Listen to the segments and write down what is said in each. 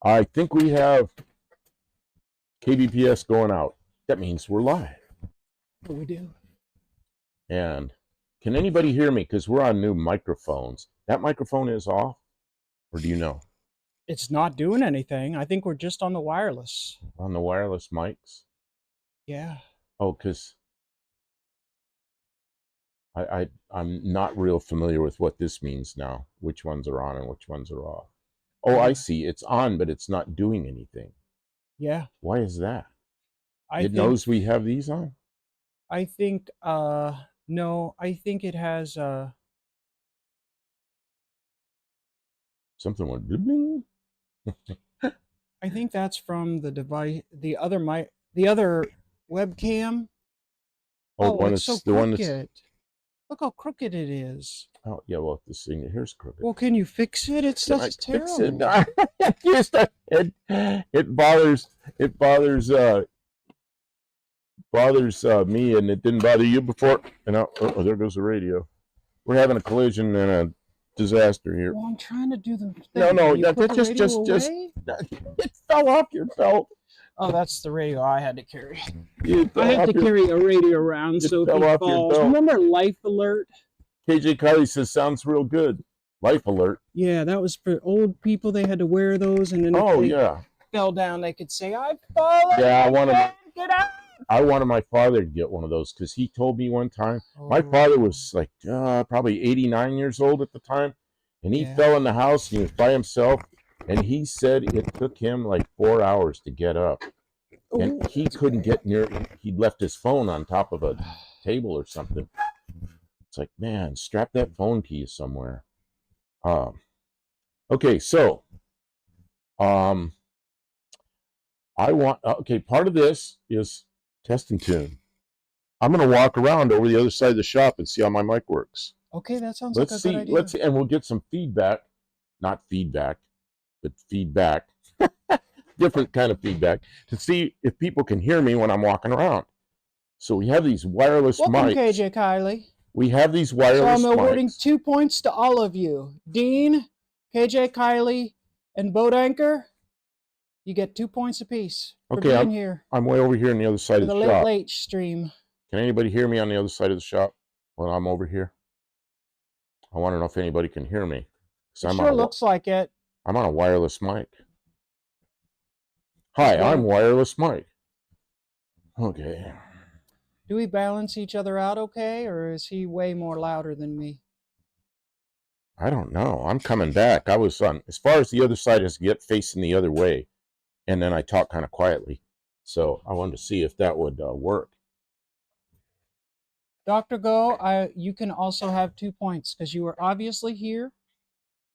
I think we have KBPS going out. That means we're live. What we do. And can anybody hear me? Because we're on new microphones. That microphone is off? Or do you know? It's not doing anything. I think we're just on the wireless. On the wireless mics? Yeah. Oh, because I'm not real familiar with what this means now. Which ones are on and which ones are off. Oh, I see. It's on, but it's not doing anything. Yeah. Why is that? It knows we have these on? I think, no, I think it has, Something went bling. I think that's from the device, the other webcam. Oh, it's so the one crooked. Look how crooked it is. Oh, yeah, well, this thing here's crooked. Well, can you fix it? It's just terrible. It bothers me, and it didn't bother you before. And oh, there goes the radio. We're having a collision and a disaster here. Well, I'm trying to do the thing. No, just it fell off your belt. Oh, that's the radio I had to carry. I have to carry a radio around, so if it falls. Remember Life Alert? KJ Kylie says, sounds real good. Life Alert. Yeah, that was for old people. They had to wear those, and then if they fell down, they could say, I've fallen. Yeah, get out. I wanted my father to get one of those because he told me one time. My father was like probably 89 years old at the time, and he fell in the house, and he was by himself, and he said it took him like 4 hours to get up. And he couldn't get near. He'd left his phone on top of a table or something. It's like, man, strap that phone to you somewhere. Okay, so part of this is test and tune. I'm going to walk around over the other side of the shop and see how my mic works. Okay, that sounds like a good idea. Let's see, and we'll get some feedback. Not feedback, but feedback. Different kind of feedback to see if people can hear me when I'm walking around. So we have these wireless mics. Welcome, KJ Kylie. We have these wireless mics. So I'm awarding 2 points to all of you. Dean, KJ Kylie, and Boat Anchor. You get 2 points apiece for being here. I'm way over here on the other side of the shop. Late stream. Can anybody hear me on the other side of the shop when I'm over here? I want to know if anybody can hear me. It sure looks like it. I'm on a wireless mic. Hi, I'm Wireless Mike. Okay. Do we balance each other out okay, or is he way more louder than me? I don't know. I'm coming back. I was on as far as the other side is get facing the other way, and then I talk kind of quietly. So I wanted to see if that would work. Dr. Go, you can also have 2 points because you were obviously here.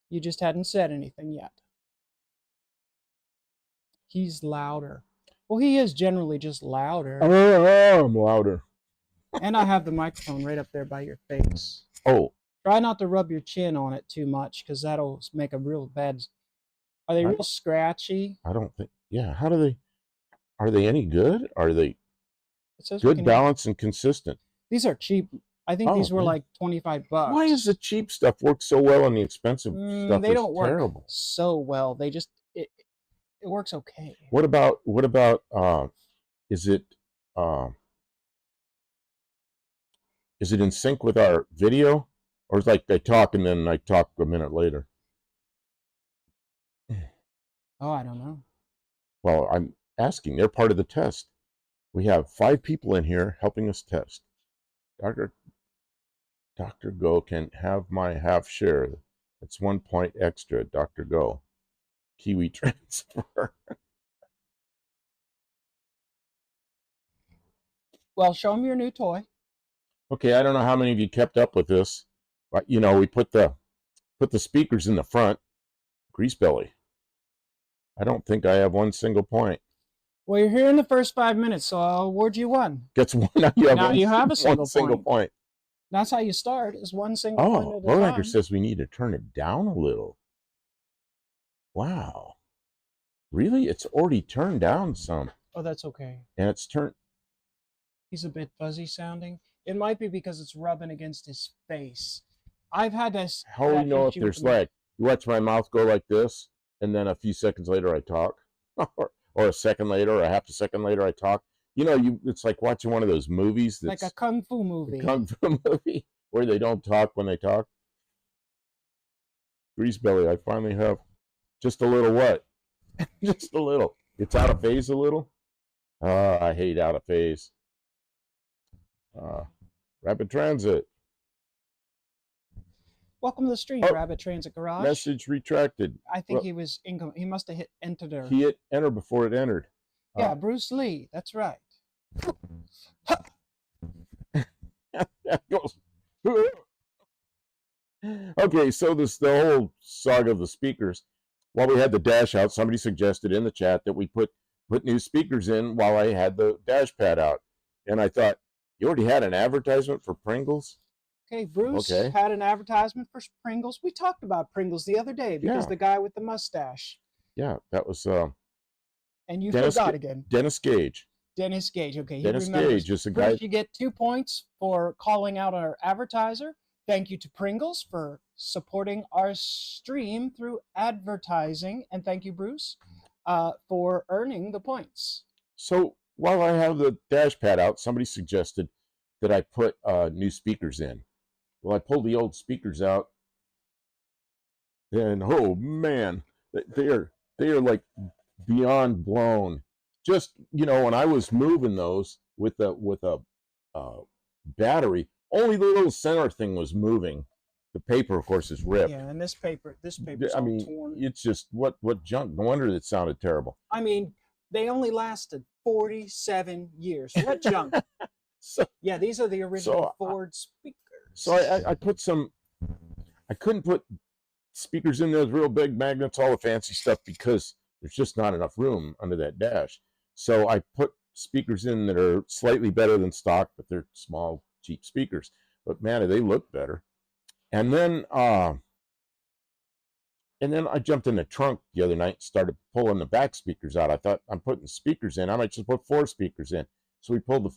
You just hadn't said anything yet. He's louder. Well, he is generally just louder. Oh, I'm louder. And I have the microphone right up there by your face. Oh. Try not to rub your chin on it too much because that'll make a real bad... Are they real scratchy? I don't think... Yeah, how do they... Are they any good? Are they good, balance, and consistent? These are cheap. I think these were like $25. Why does the cheap stuff work so well and the expensive stuff they don't work terrible? So well. They just... It works okay. What about is it in sync with our video, or is it like I talk and then I talk a minute later? Oh, I don't know. Well, I'm asking. They're part of the test. We have 5 people in here helping us test. Dr. Go can have my half share. That's 1 point extra. Dr. Go. Kiwi transfer. Well, show them your new toy. Okay, I don't know how many of you kept up with this, but you know, we put the speakers in the front. Grease belly. I don't think I have 1 single point. Well, you're here in the first 5 minutes, so I'll award you 1. Gets 1. Now you have a single point. That's how you start, is 1 single point at a time. time. Says we need to turn it down a little. Wow. Really? It's already turned down some. Oh, that's okay. And it's turned... He's a bit fuzzy sounding. It might be because it's rubbing against his face. I've had this... How do you know if there's lag? You watch my mouth go like this, and then a few seconds later I talk, or a second later, or a half a second later I talk. It's like watching one of those movies that's like a kung fu movie. Kung fu movie where they don't talk when they talk. Grease belly, I finally have just a little what? Just a little. It's out of phase a little. I hate out of phase. Rapid Transit. Welcome to the stream, Rapid Transit Garage. Message retracted. I think he was he must have hit enter there. He hit enter before it entered. Yeah, Bruce Lee. That's right. Okay, so the whole saga of the speakers. While we had the dash out, somebody suggested in the chat that we put new speakers in while I had the dash pad out, and I thought, you already had an advertisement for Pringles. Okay, Bruce had an advertisement for Pringles. We talked about Pringles the other day because the guy with the mustache. Yeah, that was. And you forgot again. Dennis Gage. Dennis Gage. Okay, Dennis Gage is the guy. Bruce, you get 2 points for calling out our advertiser. Thank you to Pringles for supporting our stream through advertising, and thank you, Bruce, for earning the points. So while I have the dash pad out, somebody suggested that I put new speakers in. Well, I pulled the old speakers out, and oh man, they are like beyond blown. Just when I was moving those with a battery, only the little center thing was moving. The paper, of course, is ripped. Yeah, and this paper's all torn. It's just what junk. No wonder it sounded terrible. I mean, they only lasted 47 years. What junk? Yeah, these are the original Ford speakers. So I put some. I couldn't put speakers in those real big magnets, all the fancy stuff, because there's just not enough room under that dash. So I put speakers in that are slightly better than stock, but they're small, cheap speakers. But man, they look better. And then I jumped in the trunk the other night and started pulling the back speakers out. I thought, I'm putting speakers in. I might just put 4 speakers in. So we pulled the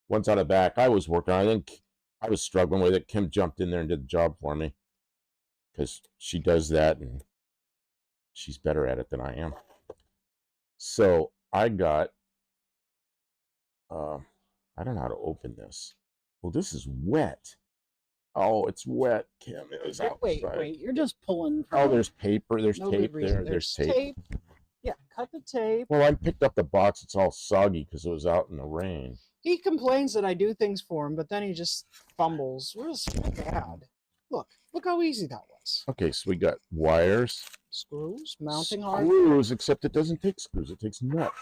ones out of the back. I was working on it. I think I was struggling with it. Kim jumped in there and did the job for me because she does that and she's better at it than I am. So I got, I don't know how to open this. Well, this is wet. Oh, it's wet, Kim. It was outside. Wait, you're just pulling. Oh, there's paper. There's tape there. There's tape. Yeah, cut the tape. Well, I picked up the box. It's all soggy because it was out in the rain. He complains that I do things for him, but then he just fumbles. Real bad. Look how easy that was. Okay, so we got wires. Screws, mounting hardware. Screws, except it doesn't take screws. It takes nuts.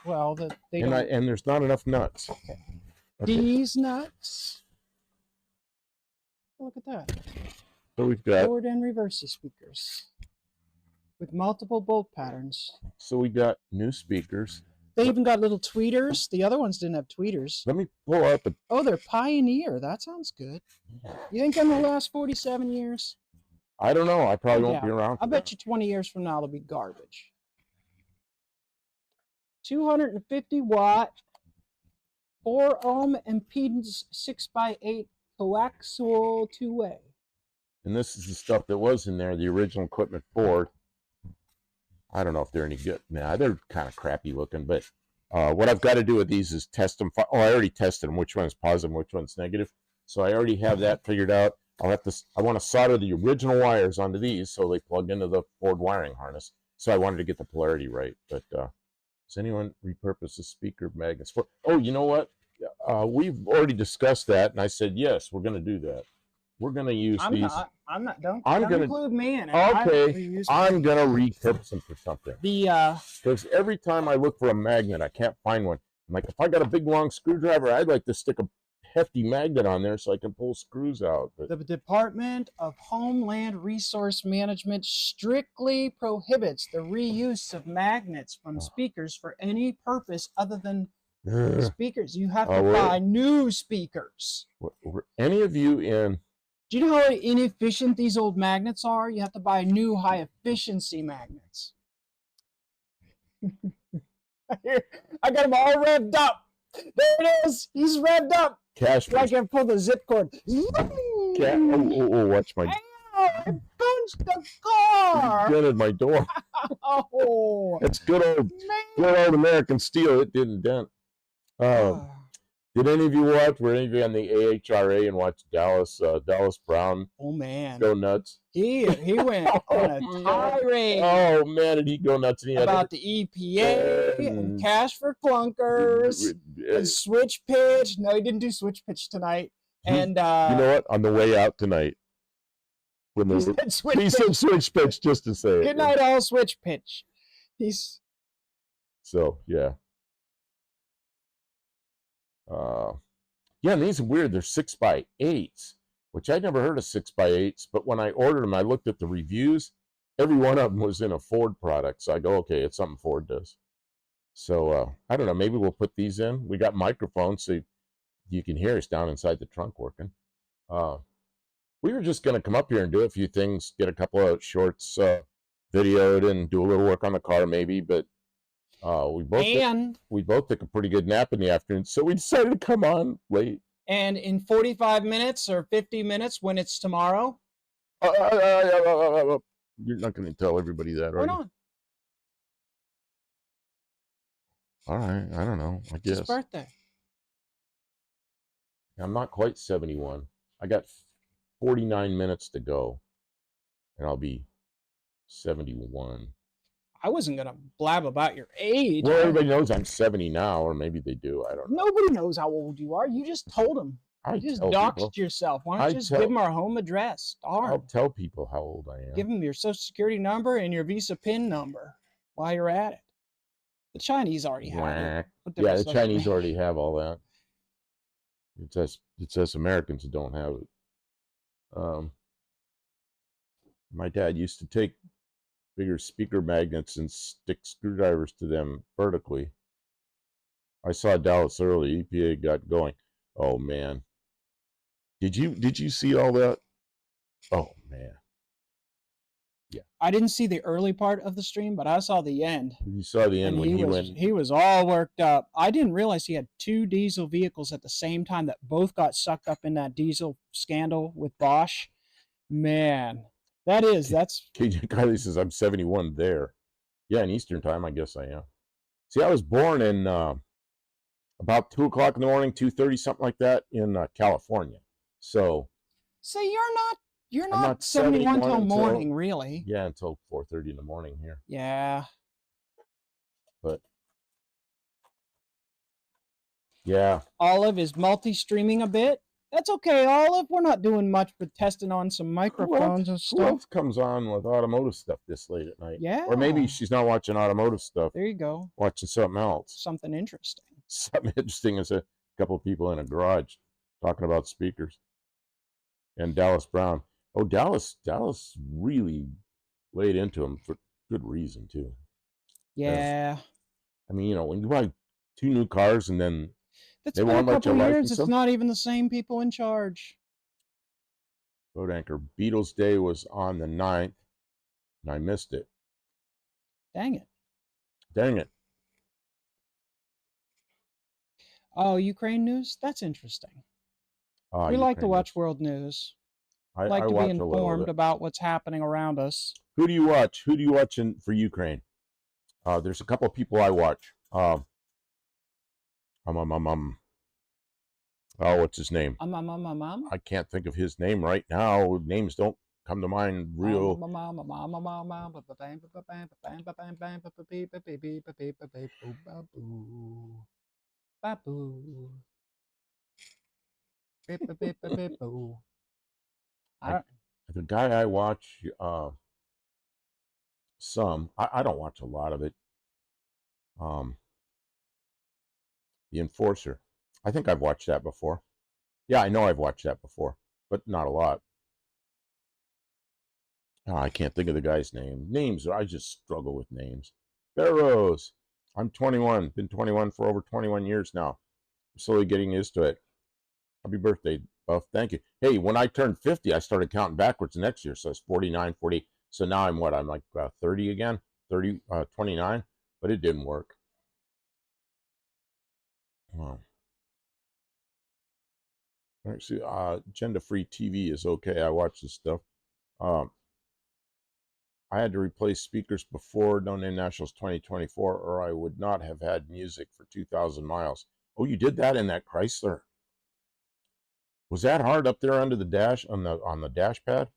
Well, and there's not enough nuts. Okay. These nuts. Look at that. So we've got forward and reverse speakers with multiple bolt patterns. So we got new speakers. They even got little tweeters. The other ones didn't have tweeters. Let me pull out the... Oh, they're Pioneer. That sounds good. You think in the last 47 years? I don't know. I probably won't be around. I bet you 20 years from now it'll be garbage. 250 watt, 4 ohm impedance, 6x8 coaxial 2-way. And this is the stuff that was in there, the original equipment Ford. I don't know if they're any good. Nah, they're kind of crappy looking, but what I've got to do with these is test them. Oh, I already tested them, which one's positive and which one's negative. So I already have that figured out. I want to solder the original wires onto these so they plug into the Ford wiring harness. So I wanted to get the polarity right. But does anyone repurpose the speaker magnets for? Oh, you know what? We've already discussed that, and I said, yes, we're going to do that. We're going to use these. Don't include me in it. Okay, I'm going to repurpose them for something. Because every time I look for a magnet, I can't find one. I'm like, if I got a big, long screwdriver, I'd like to stick a hefty magnet on there so I can pull screws out. But the Department of Homeland Resource Management strictly prohibits the reuse of magnets from speakers for any purpose other than speakers. You have to buy new speakers. Were any of you in? Do you know how inefficient these old magnets are? You have to buy new high-efficiency magnets. I got them all revved up. There it is. He's revved up. Cash. I can pull the zip cord. Watch my. I punched the car. He dented my door. Oh, It's good old man. American steel. It didn't dent. Did any of you watch? Were any of you on the AHRA and watch Dallas Brown Oh man, go nuts? he went on a tirade. Oh man, did he go nuts? And he about the EPA and cash for clunkers and switch pitch. No, he didn't do switch pitch tonight. And you know what? On the way out tonight, when he said switch pitch just to say it. Good night, all switch pitch. So yeah. Yeah, and these are weird. They're 6x8s, which I'd never heard of 6x8s. But when I ordered them, I looked at the reviews. Every one of them was in a Ford product. So I go, okay, it's something Ford does. So I don't know. Maybe we'll put these in. We got microphones, so you can hear us down inside the trunk working. We were just going to come up here and do a few things, get a couple of shorts videoed, and do a little work on the car, maybe. But we both took a pretty good nap in the afternoon, so we decided to come on late. And in 45 minutes or 50 minutes, when it's tomorrow, you're not going to tell everybody that, right? Why not? All right, I don't know. I guess it's his birthday. I'm not quite 71. I got 49 minutes to go, and I'll be 71. I wasn't going to blab about your age. Well, everybody knows I'm 70 now, or maybe they do. I don't know. Nobody knows how old you are. You just told them. You just doxed yourself. Why don't you just give them our home address? Darn. I'll tell people how old I am. Give them your social security number and your Visa PIN number while you're at it. The Chinese already have it. Yeah, the Chinese already have all that. It's us Americans who don't have it. My dad used to take bigger speaker magnets and stick screwdrivers to them vertically. I saw Dallas early. EPA got going. Oh man, did you see all that? Oh man, yeah. I didn't see the early part of the stream, but I saw the end. You saw the end when he went. He was all worked up. I didn't realize he had two diesel vehicles at the same time that both got sucked up in that diesel scandal with Bosch. Man. That's KJ Kylie says I'm 71 there. Yeah, in Eastern time, I guess I am. See, I was born in about 2 o'clock in the morning, 2:30, something like that, in California. So you're not 71 till morning, really. Yeah, until 4:30 in the morning here. Yeah. But yeah. Olive is multi-streaming a bit. That's okay, Olive. We're not doing much but testing on some microphones and stuff. Who else comes on with automotive stuff this late at night? Yeah. Or maybe she's not watching automotive stuff. There you go. Watching something else. Something interesting. Something interesting is a couple of people in a garage talking about speakers. And Dallas Brown. Oh, Dallas really laid into him for good reason, too. Yeah. I mean, when you buy 2 new cars and then That's been a couple of years. It's not even the same people in charge. Boat Anchor. Beatles Day was on the 9th, and I missed it. Dang it. Dang it. Oh, Ukraine news? That's interesting. We like to watch world news. I like to be informed about what's happening around us. Who do you watch? Who do you watch for Ukraine? There's a couple of people I watch. Oh, what's his name? I can't think of his name right now. Names don't come to mind real. The guy I watch, I don't watch a lot of it. The Enforcer. I think I've watched that before. Yeah, I know I've watched that before, but not a lot. Oh, I can't think of the guy's name. I just struggle with names. Barrows. I'm 21. Been 21 for over 21 years now. I'm slowly getting used to it. Happy birthday, Buff. Thank you. Hey, when I turned 50, I started counting backwards next year. So it's 49, 40. So now I'm what? I'm like 30 again? 29? But it didn't work. Wow. Actually, gender-free TV is okay. I watch this stuff. Um, I had to replace speakers before No Name Nationals 2024, or I would not have had music for 2,000 miles. Oh, you did that in that Chrysler. Was that hard up there under the dash on the dash pad,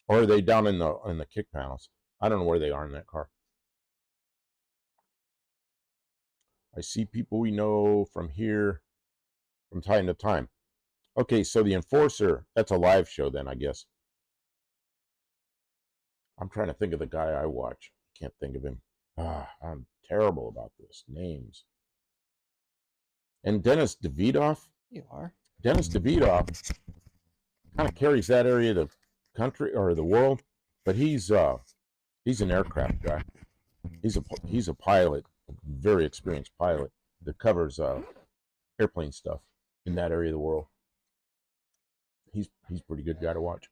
or are they down in the kick panels? I don't know where they are in that car. I see people we know from here from time to time. Okay, so the Enforcer, that's a live show then, I guess. I'm trying to think of the guy I watch. I can't think of him. I'm terrible about this. Names. And Dennis Davidoff. You are. Dennis Davidoff kind of carries that area of the country or the world, but he's an aircraft guy. He's a pilot, a very experienced pilot that covers airplane stuff in that area of the world. He's a pretty good guy to watch.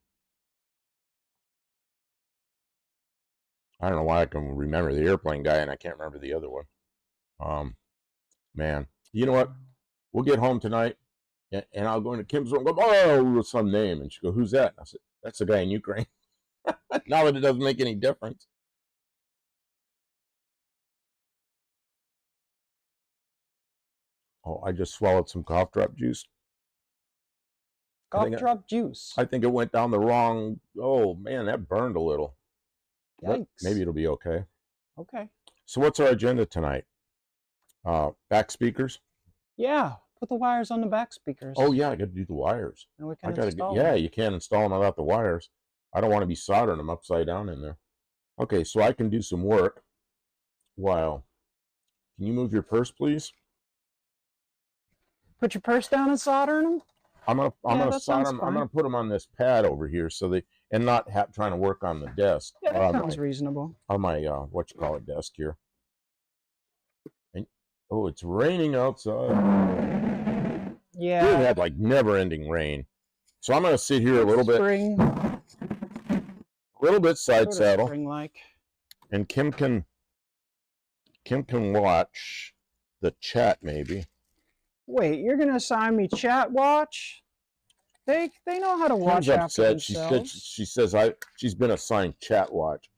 I don't know why I can remember the airplane guy and I can't remember the other one. Man, you know what? We'll get home tonight and I'll go into Kim's room and go, oh, some name. And she'll go, who's that? And I said, that's the guy in Ukraine. Now that it doesn't make any difference. Oh, I just swallowed some cough drop juice. Cough drop juice. I think it went down the wrong. Oh, man, that burned a little. Yikes. But maybe it'll be okay. Okay. So what's our agenda tonight? Back speakers? Yeah. Put the wires on the back speakers. Oh, yeah, I got to do the wires. And we can install them. Yeah, you can't install them without the wires. I don't want to be soldering them upside down in there. Okay, so I can do some work. Wow. Can you move your purse, please? Put your purse down and solder them? I'm gonna solder them. I'm gonna put them on this pad over here so they and not trying to work on the desk. Yeah, that sounds reasonable. On my desk here. And oh, it's raining outside. Yeah. We've had like never-ending rain, so I'm gonna sit here a little bit, side saddle, spring-like. And Kim can watch the chat maybe. Wait, you're gonna assign me chat watch? They know how to watch after themselves. She says she's been assigned chat watch.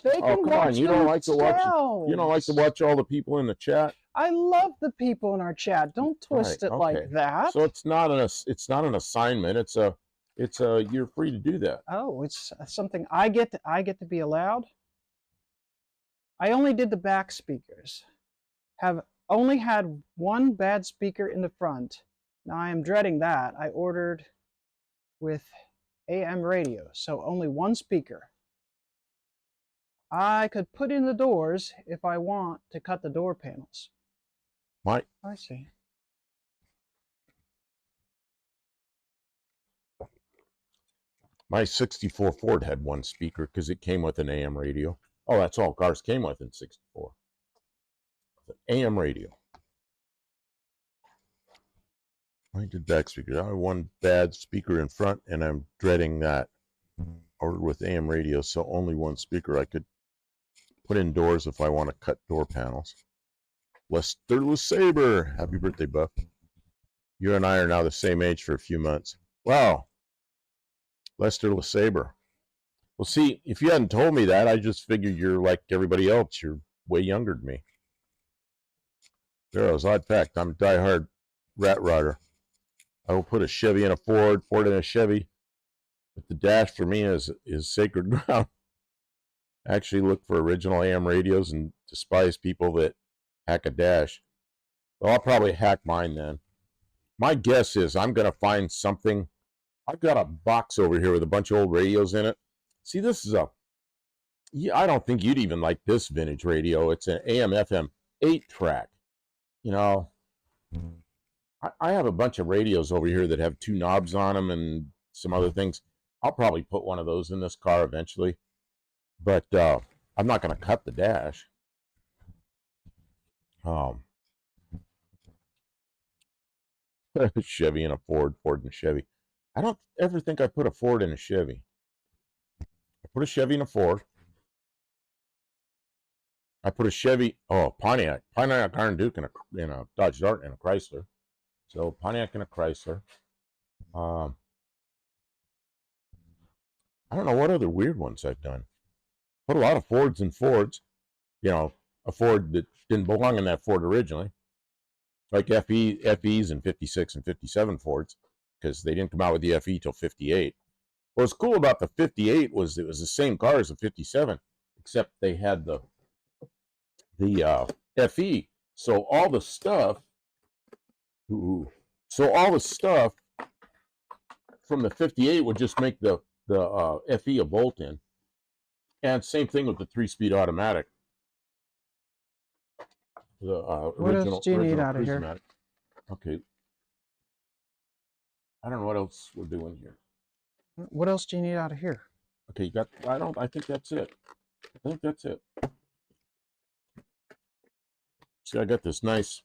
They can come watch on, you don't like to watch all the people in the chat? I love the people in our chat. Don't twist it like that. So it's not an assignment. It's a you're free to do that. Oh, it's something I get to be allowed. I only did the back speakers. Have only had one bad speaker in the front. Now I am dreading that. I ordered with AM radio, so only one speaker. I could put in the doors if I want to cut the door panels. I see. My 64 Ford had one speaker because it came with an AM radio. Oh, that's all cars came with in 64. AM radio. I did back speakers. I had one bad speaker in front, and I'm dreading that. Or with AM radio, so only one speaker. I could put indoors if I want to cut door panels. Lester LeSabre, happy birthday, Buff. You and I are now the same age for a few months. Wow, Lester LeSabre. Well, see, if you hadn't told me that, I just figured you're like everybody else. You're way younger than me. There's odd fact. I'm a diehard rat rodder. I will put a Chevy in a Ford, Ford in a Chevy. But the dash for me is sacred ground. I actually look for original AM radios and despise people that hack a dash. Well, I'll probably hack mine then. My guess is I'm going to find something. I've got a box over here with a bunch of old radios in it. See, this is I don't think you'd even like this vintage radio. It's an AM FM 8-track. You know, I have a bunch of radios over here that have two knobs on them and some other things. I'll probably put one of those in this car eventually. But I'm not going to cut the dash. Chevy and a Ford, Ford and a Chevy. I don't ever think I put a Ford in a Chevy. I put a Chevy in a Ford. I put a Chevy, Pontiac Iron Duke in a Dodge Dart and a Chrysler. So Pontiac and a Chrysler. I don't know what other weird ones I've done. Put a lot of Fords in Fords. You know, a Ford that didn't belong in that Ford originally, like FEs and 56 and 57 Fords, because they didn't come out with the FE till 58. What's cool about the 58 was it was the same car as the 57, except they had the FE. So all the stuff, from the 58 would just make the FE a bolt-in, and same thing with the 3-speed automatic. The what else do you need out of here? Prismatic. Okay. I don't know what else we're doing here. What else do you need out of here? Okay, you got. I think that's it. I think that's it. See, I got this nice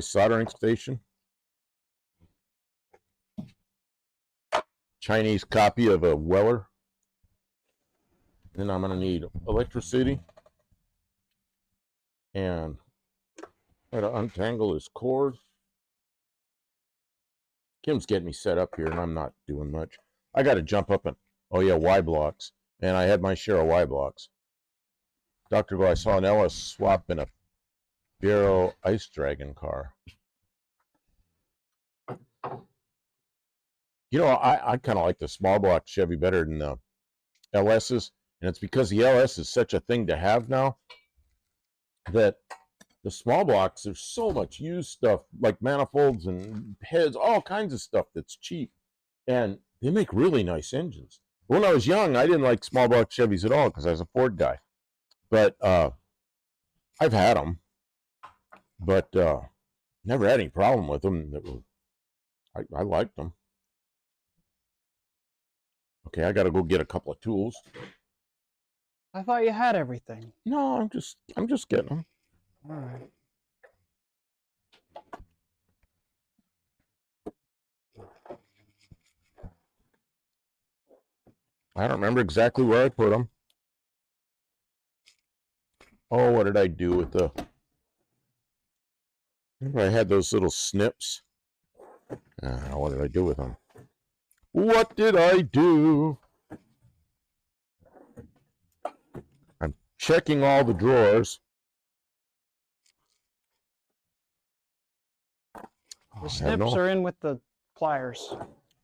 soldering station. Chinese copy of a Weller. Then I'm gonna need electricity, and I gotta untangle this cord. Kim's getting me set up here, and I'm not doing much. I gotta jump up and Y blocks, and I had my share of Y blocks. Dr. Go, I saw an Ellis swap in a Bureau Ice Dragon car. You know, I kind of like the small block Chevy better than the LS's. And it's because the LS is such a thing to have now that the small blocks, there's so much used stuff like manifolds and heads, all kinds of stuff that's cheap. And they make really nice engines. When I was young, I didn't like small block Chevys at all because I was a Ford guy. But I've had them, but never had any problem with them. I liked them. Okay, I got to go get a couple of tools. I thought you had everything. No, I'm just getting them. All right. I don't remember exactly where I put them. Oh, what did I do with the... Remember I had those little snips? What did I do with them? What did I do? I'm checking all the drawers. The snips are in with the pliers.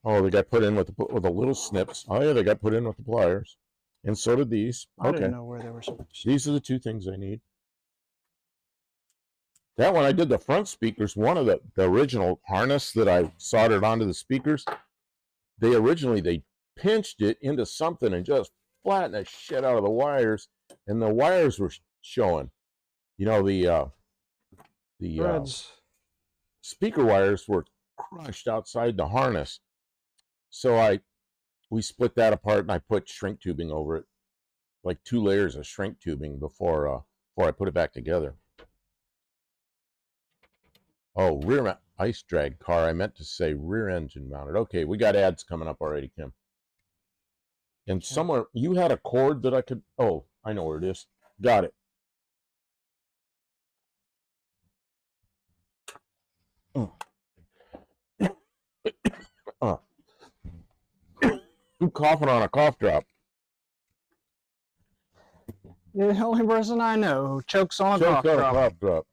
Oh, they got put in with the little snips. Oh, yeah, they got put in with the pliers. And so did these. I didn't know where they were. These are the two things I need. That one, I did the front speakers. One of the original harness that I soldered onto the speakers, they pinched it into something and just flattened the shit out of the wires. And the wires were showing. You know, the speaker wires were crushed outside the harness. So we split that apart and I put shrink tubing over it, like 2 layers of shrink tubing before I put it back together. Oh, rear ice drag car. I meant to say rear engine mounted. Okay, we got ads coming up already, Kim. And somewhere you had a cord that I could. Oh, I know where it is. Got it. I'm coughing on a cough drop. You're the only person I know who chokes on a cough drop.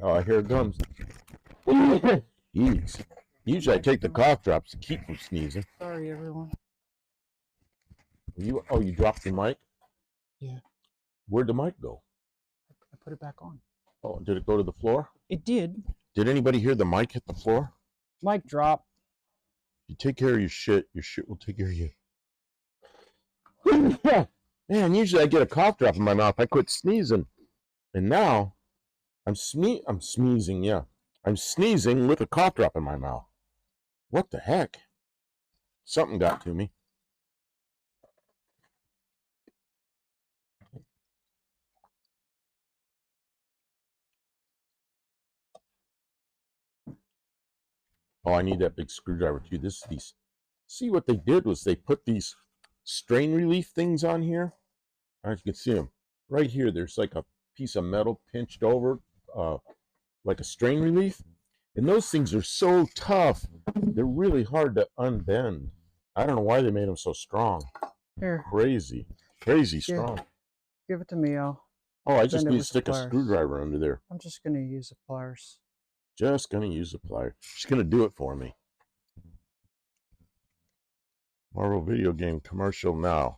Oh, I hear it comes. Jeez. Usually I take the cough drops to keep from sneezing. Sorry, everyone. You dropped your mic? Yeah. Where'd the mic go? I put it back on. Oh, did it go to the floor? It did. Did anybody hear the mic hit the floor? Mic drop. You take care of your shit will take care of you. Man, usually I get a cough drop in my mouth. I quit sneezing. And now I'm sneezing, yeah. I'm sneezing with a cough drop in my mouth. What the heck? Something got to me. Oh, I need that big screwdriver too. See what they did was they put these strain relief things on here. I don't know if you can see them. Right here, there's like a piece of metal pinched over, like a strain relief. And those things are so tough. They're really hard to unbend. I don't know why they made them so strong. Here. Crazy strong. Give it to me, Oh, I just bend it need to with the stick a pliers. screwdriver under there. I'm just going to use the pliers. Just going to use the plier. She's going to do it for me. Marvel video game commercial now.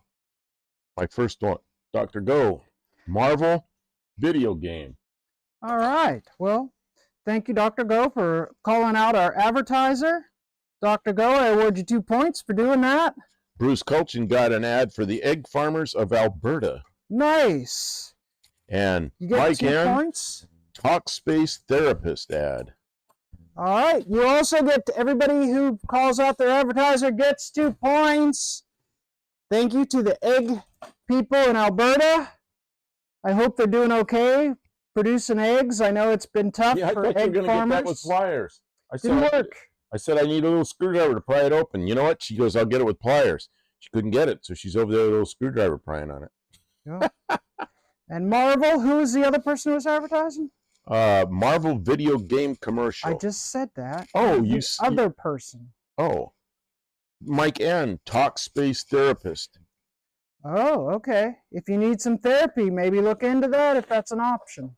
My first one. Dr. Go. Marvel video game. All right. Well, thank you, Dr. Go, for calling out our advertiser. Dr. Go, I award you 2 points for doing that. Bruce Culchin got an ad for the egg farmers of Alberta. Nice. And You get Mike 2 N, points. Talkspace therapist ad. All right. You also get, everybody who calls out their advertiser gets 2 points. Thank you to the egg people in Alberta. I hope they're doing okay producing eggs. I know it's been tough Yeah, I for thought you were egg going to get that with farmers. pliers. Didn't work. I said I need a little screwdriver to pry it open. You know what? She goes, I'll get it with pliers. She couldn't get it, so she's over there with a little screwdriver prying on it. Yeah. And Marvel, who was the other person who was advertising? Marvel video game commercial. I just said that. Oh, The other person. Oh. Mike N, Talkspace therapist. Oh, okay. If you need some therapy, maybe look into that if that's an option.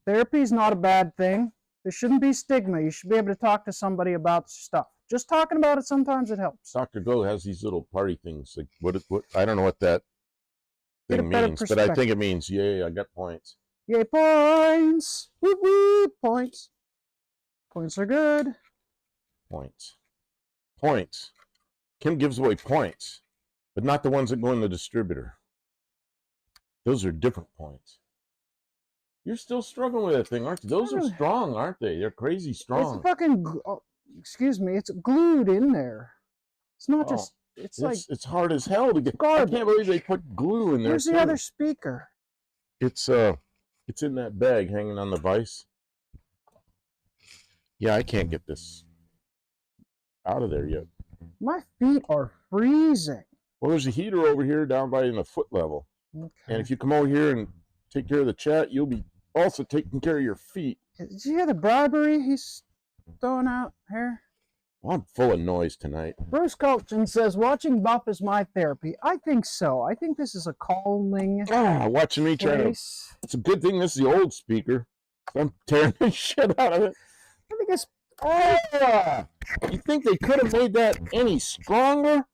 Therapy is not a bad thing. There shouldn't be stigma. You should be able to talk to somebody about stuff. Just talking about it, sometimes it helps. Dr. Go has these little party things. Like what I don't know what that Get a thing better means, but I think it means, yay, I got points. Yay, points! Woo woo, points. Points are good. Points. Points. Kim gives away points, but not the ones that go in the distributor. Those are different points. You're still struggling with that thing, aren't you? Those are strong, aren't they? They're crazy strong. It's fucking, excuse me, it's glued in there. It's not just, it's hard as hell to get. Garbage. I can't believe they put glue in there. Where's the other speaker? It's in that bag hanging on the vise. Yeah, I can't get this out of there yet. My feet are freezing. Well, there's a heater over here down by in the foot level. Okay. And if you come over here and take care of the chat, you'll be also taking care of your feet. Did you hear the bribery he's throwing out here? Well, I'm full of noise tonight. Bruce Culchin says, watching Buff is my therapy. I think so. I think this is a calming watching me try to... place. It's a good thing this is the old speaker. I'm tearing the shit out of it. I think it's... You think they could have made that any stronger?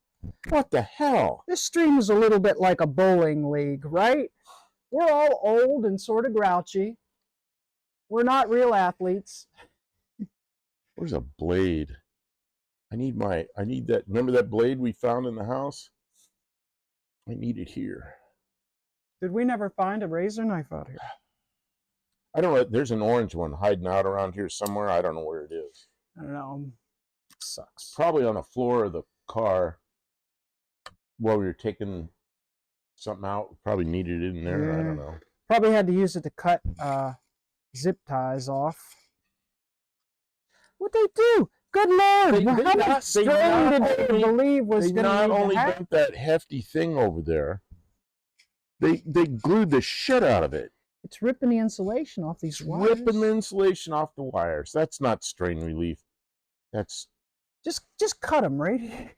What the hell? This stream is a little bit like a bowling league, right? We're all old and sort of grouchy. We're not real athletes. Where's a blade? I need that. Remember that blade we found in the house? I need it here. Did we never find a razor knife out here? I don't know. There's an orange one hiding out around here somewhere. I don't know where it is. I don't know. It sucks. Probably on the floor of the car while we were taking something out. Probably needed it in there. Yeah. I don't know. Probably had to use it to cut zip ties off. What'd they do? Good Lord! How much string did they believe was going to They not only bent that hefty thing over there, they glued the shit out of it. It's ripping the insulation off these wires. Ripping the insulation off the wires. That's not strain relief. That's... Just cut them right here.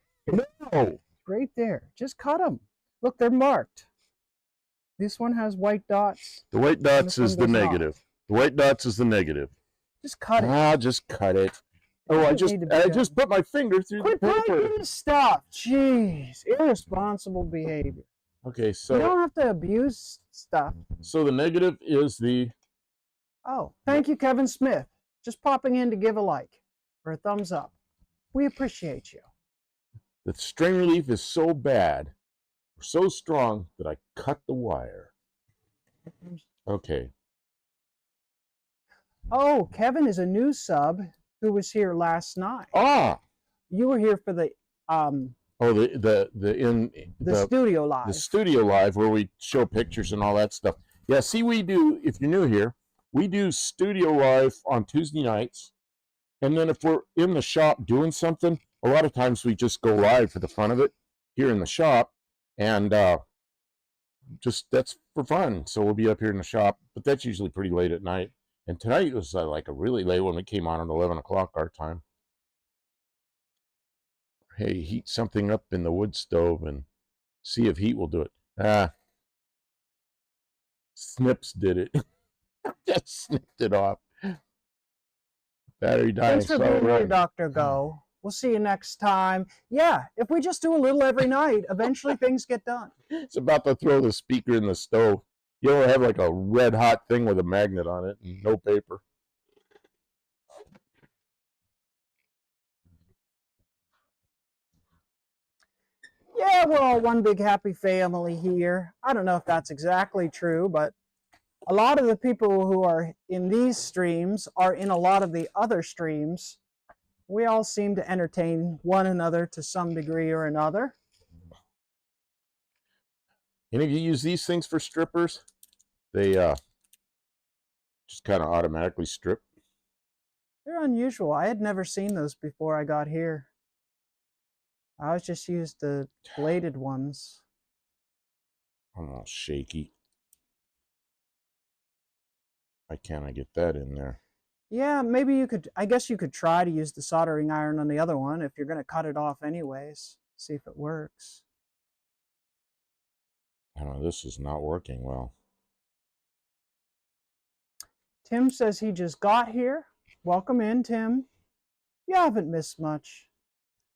No! Right there. Just cut them. Look, they're marked. This one has white dots. The white dots is the negative. The white dots is the negative. Just cut it. I'll just cut it. Oh, I just put my finger through the paper. Quit breaking stuff. Jeez. Irresponsible behavior. Okay, so... You don't have to abuse stuff. So the negative is the... Oh, thank you, Kevin Smith. Just popping in to give a like or a thumbs up. We appreciate you. The strain relief is so bad, or so strong, that I cut the wire. Okay. Oh, Kevin is a new sub who was here last night. Ah! You were here for the Oh, the studio live. The studio live where we show pictures and all that stuff. Yeah, see, we do, if you're new here, we do studio live on Tuesday nights. And then if we're in the shop doing something, a lot of times we just go live for the fun of it here in the shop. And just that's for fun. So we'll be up here in the shop, but that's usually pretty late at night. And tonight was like a really late one. It came on at 11 o'clock our time. Hey, heat something up in the wood stove and see if heat will do it. Ah, Snips did it. Just snipped it off. Battery dying. Thanks for being here, Dr. Go. We'll see you next time. Yeah, if we just do a little every night, eventually things get done. It's about to throw the speaker in the stove. You ever have like a red hot thing with a magnet on it and no paper? Yeah, we're all one big happy family here. I don't know if that's exactly true, but a lot of the people who are in these streams are in a lot of the other streams. We all seem to entertain one another to some degree or another. Any of you use these things for strippers? They just kind of automatically strip. They're unusual. I had never seen those before I got here. I always just used the bladed ones. I'm all shaky. Why can't I get that in there? Yeah, maybe you could, I guess you could try to use the soldering iron on the other one if you're going to cut it off anyways. See if it works. I don't know, this is not working well. Tim says he just got here. Welcome in, Tim. You haven't missed much.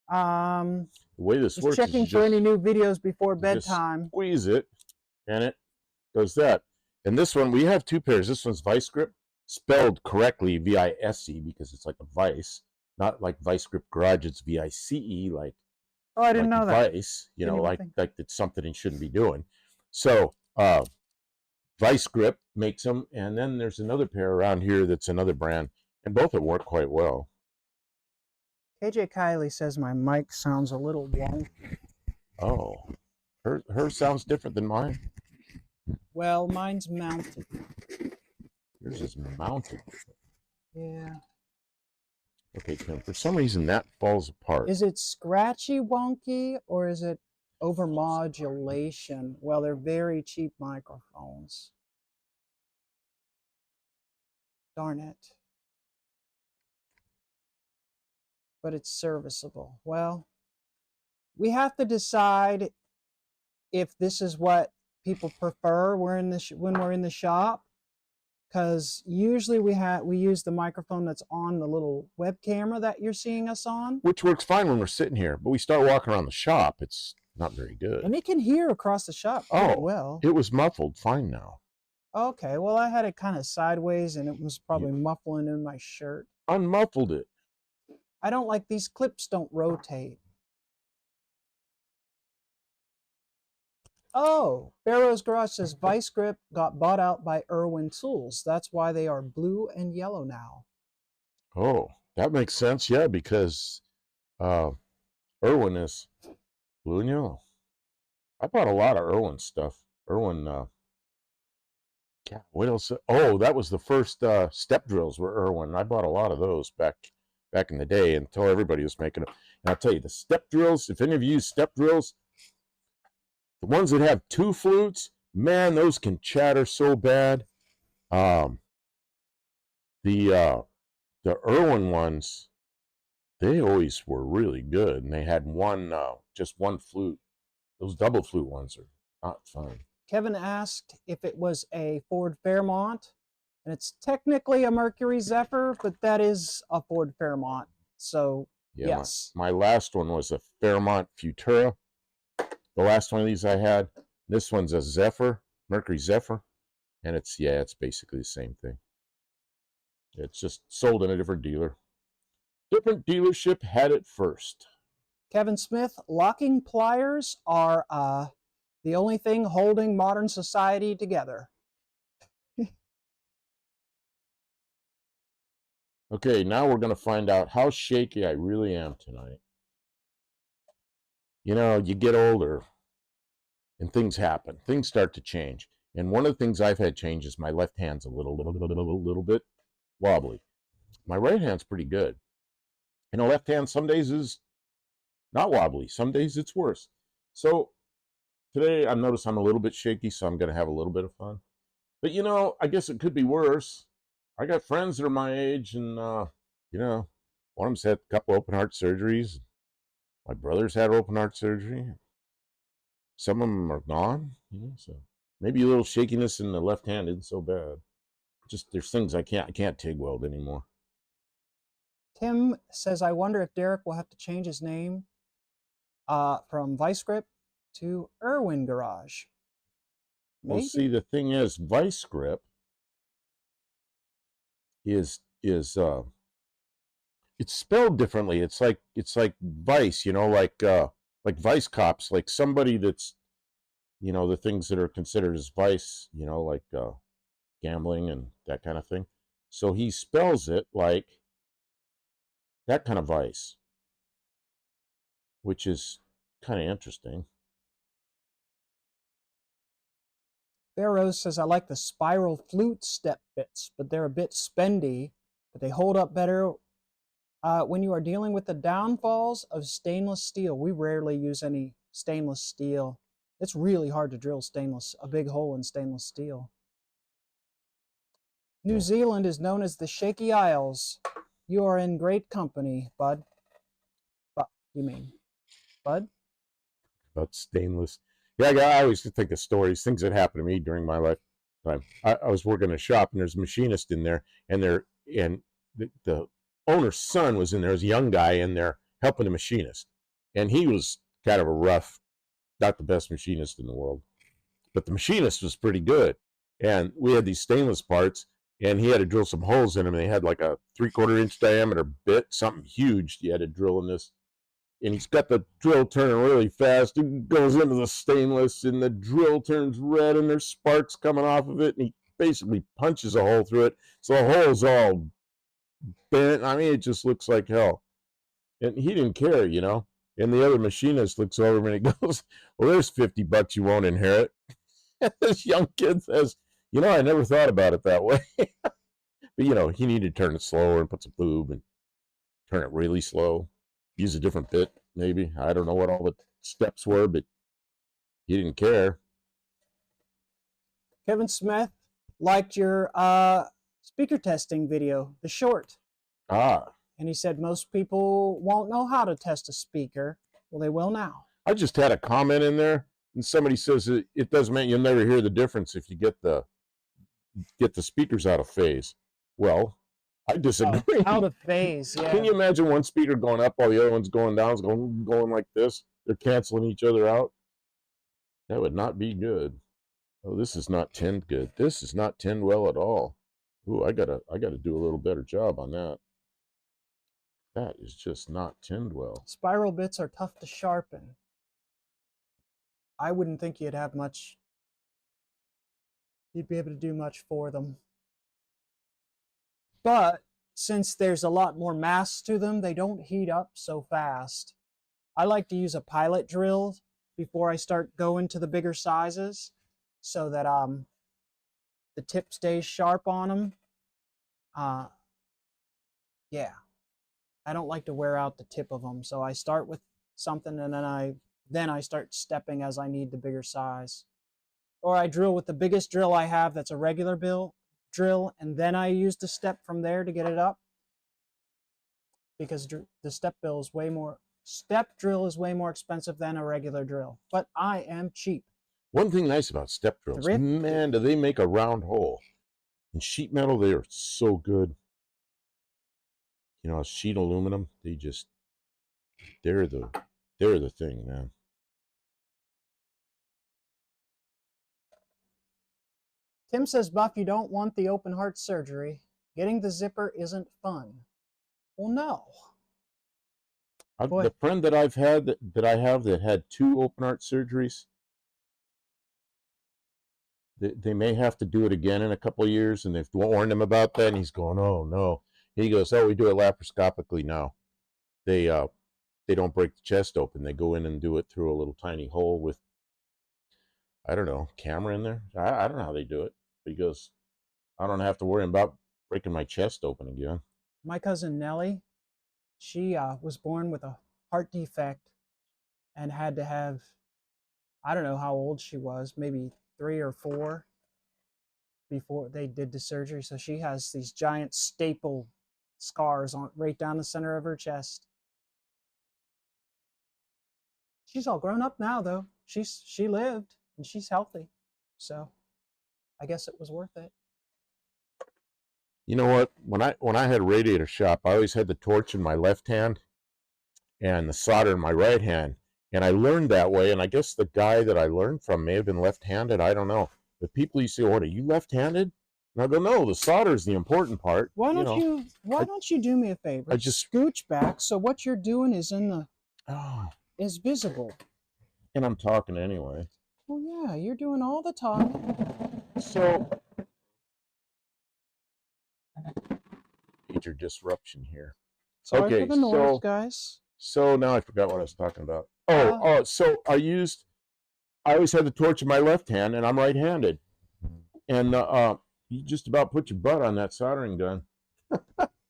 The way this works checking is for any new videos before bedtime. Squeeze it, and it does that. And this one, we have two pairs. This one's Vice Grip, spelled correctly V-I-S-E because it's like a vice, not like Vice Grip Garage. It's V-I-C-E, like I didn't know that. Vice, you know, like it's something it shouldn't be doing. So Vice Grip makes them, and then there's another pair around here that's another brand, and both have worked quite well. KJ Kylie says my mic sounds a little wonky. Oh, her sounds different than mine. Well, mine's mounted. Yours is mounted. Yeah. Okay, Tim, for some reason that falls apart. Is it scratchy wonky or is it overmodulation? Well, they're very cheap microphones. Darn it. But it's serviceable. Well, we have to decide if this is what people prefer when we're in the shop, because usually we use the microphone that's on the little web camera that you're seeing us on, which works fine when we're sitting here, but we start walking around the shop, it's not very good. And it can hear across the shop pretty well. It was muffled fine now. Okay, well, I had it kind of sideways and it was probably muffling in my shirt. Unmuffled it. I don't like these clips don't rotate. Oh, Barrow's Garage says Vice Grip got bought out by Irwin Tools. That's why they are blue and yellow now. Oh, that makes sense, yeah, because Irwin is blue and yellow. I bought a lot of Irwin stuff. Irwin, what else? Oh, that was the first step drills were Irwin. I bought a lot of those back in the day until everybody was making them. And I'll tell you, the step drills, if any of you use step drills, the ones that have two flutes, man, those can chatter so bad. The Irwin ones, they always were really good, and they had just one flute. Those double flute ones are not fun. Kevin asked if it was a Ford Fairmont, and it's technically a Mercury Zephyr, but that is a Ford Fairmont. So yeah, yes. My last one was a Fairmont Futura. The last one of these I had. This one's a Zephyr, Mercury Zephyr, and it's basically the same thing. It's just sold in a different dealer. Different dealership had it first. Kevin Smith, locking pliers are the only thing holding modern society together. Okay, now we're going to find out how shaky I really am tonight. You know, you get older and things happen. Things start to change. And one of the things I've had change is my left hand's a little bit wobbly. My right hand's pretty good. And the left hand some days is not wobbly. Some days it's worse. So today I notice I'm a little bit shaky, so I'm going to have a little bit of fun. But you know, I guess it could be worse. I got friends that are my age, and you know, one of them's had a couple open heart surgeries. My brother's had open heart surgery. Some of them are gone. So maybe a little shakiness in the left hand isn't so bad. Just there's things I can't TIG weld anymore. Tim says, I wonder if Derek will have to change his name from Vice Grip to Irwin Garage. Well, Maybe. see, the thing is, Vice Grip is it's spelled differently. It's like Vice, like Vice Cops, like somebody that's the things that are considered as vice, like gambling and that kind of thing. So he spells it like that kind of vice, which is kind of interesting. Barrows says, I like the spiral flute step bits, but they're a bit spendy, but they hold up better when you are dealing with the downfalls of stainless steel. We rarely use any stainless steel. It's really hard to drill a big hole in stainless steel. New Zealand is known as the Shaky Isles. You are in great company, Bud. You mean, Bud? About stainless. Yeah, I always think of stories, things that happened to me during my lifetime. I was working in a shop, and there's a machinist in there, and the owner's son was in there, as a young guy in there helping the machinist, and he was kind of a rough, not the best machinist in the world, but the machinist was pretty good. And we had these stainless parts, and he had to drill some holes in them. And they had like a 3/4 inch diameter bit, something huge. He had to drill in this, and he's got the drill turning really fast. It goes into the stainless, and the drill turns red, and there's sparks coming off of it. And he basically punches a hole through it, so the hole's all bent. I mean, it just looks like hell. And he didn't care, And the other machinist looks over him and he goes, "Well, there's $50 you won't inherit." This young kid says, "I never thought about it that way." But he needed to turn it slower and put some lube and turn it really slow. Use a different bit, maybe. I don't know what all the steps were, but he didn't care. Kevin Smith liked your speaker testing video, the short. And he said most people won't know how to test a speaker. Well, they will now. I just had a comment in there, and somebody says it doesn't mean you'll never hear the difference if you get the speakers out of phase. Well, I disagree. Out of phase, yeah. Can you imagine one speaker going up while the other one's going down? It's going like this. They're canceling each other out. That would not be good. Oh, this is not tinned good. This is not tinned well at all. Ooh, I gotta do a little better job on that. That is just not tinned well. Spiral bits are tough to sharpen. I wouldn't think you'd be able to do much for them. But since there's a lot more mass to them, they don't heat up so fast. I like to use a pilot drill before I start going to the bigger sizes so that the tip stays sharp on them. Yeah, I don't like to wear out the tip of them, so I start with something and then I start stepping as I need the bigger size. Or I drill with the biggest drill I have that's a regular drill, and then I use the step from there to get it up, because the step drill is way more expensive than a regular drill. But I am cheap. One thing nice about step drills, man, do they make a round hole. In sheet metal, they are so good. Sheet aluminum, they're the thing, man. Tim says, Buff, you don't want the open heart surgery. Getting the zipper isn't fun. Well, no. The friend that I've had that had 2 open heart surgeries, they may have to do it again in a couple of years, and they've warned him about that, and he's going, "Oh no." He goes, "Oh, we do it laparoscopically now. They don't break the chest open. They go in and do it through a little tiny hole with, I don't know, camera in there. I don't know how they do it." But he goes, "I don't have to worry about breaking my chest open again." My cousin Nellie, she was born with a heart defect and had to have, I don't know how old she was, maybe 3 or 4, before they did the surgery. So she has these giant staple scars on right down the center of her chest. She's all grown up now, though. She lived and she's healthy, so I guess it was worth it. You know what? When I had a radiator shop, I always had the torch in my left hand and the solder in my right hand, and I learned that way. And I guess the guy that I learned from may have been left-handed. I don't know. But people used to say, "What, are you left-handed?" And I go, "No, the solder is the important part." Why don't you do me a favor? I just scooch back so what you're doing is in the oh, is visible. and I'm talking anyway. Well, yeah, you're doing all the talking. So major disruption here. Sorry Okay, for the noise, so guys. so now I forgot what I was talking about. So I always had the torch in my left hand, and I'm right-handed, and you just about put your butt on that soldering gun.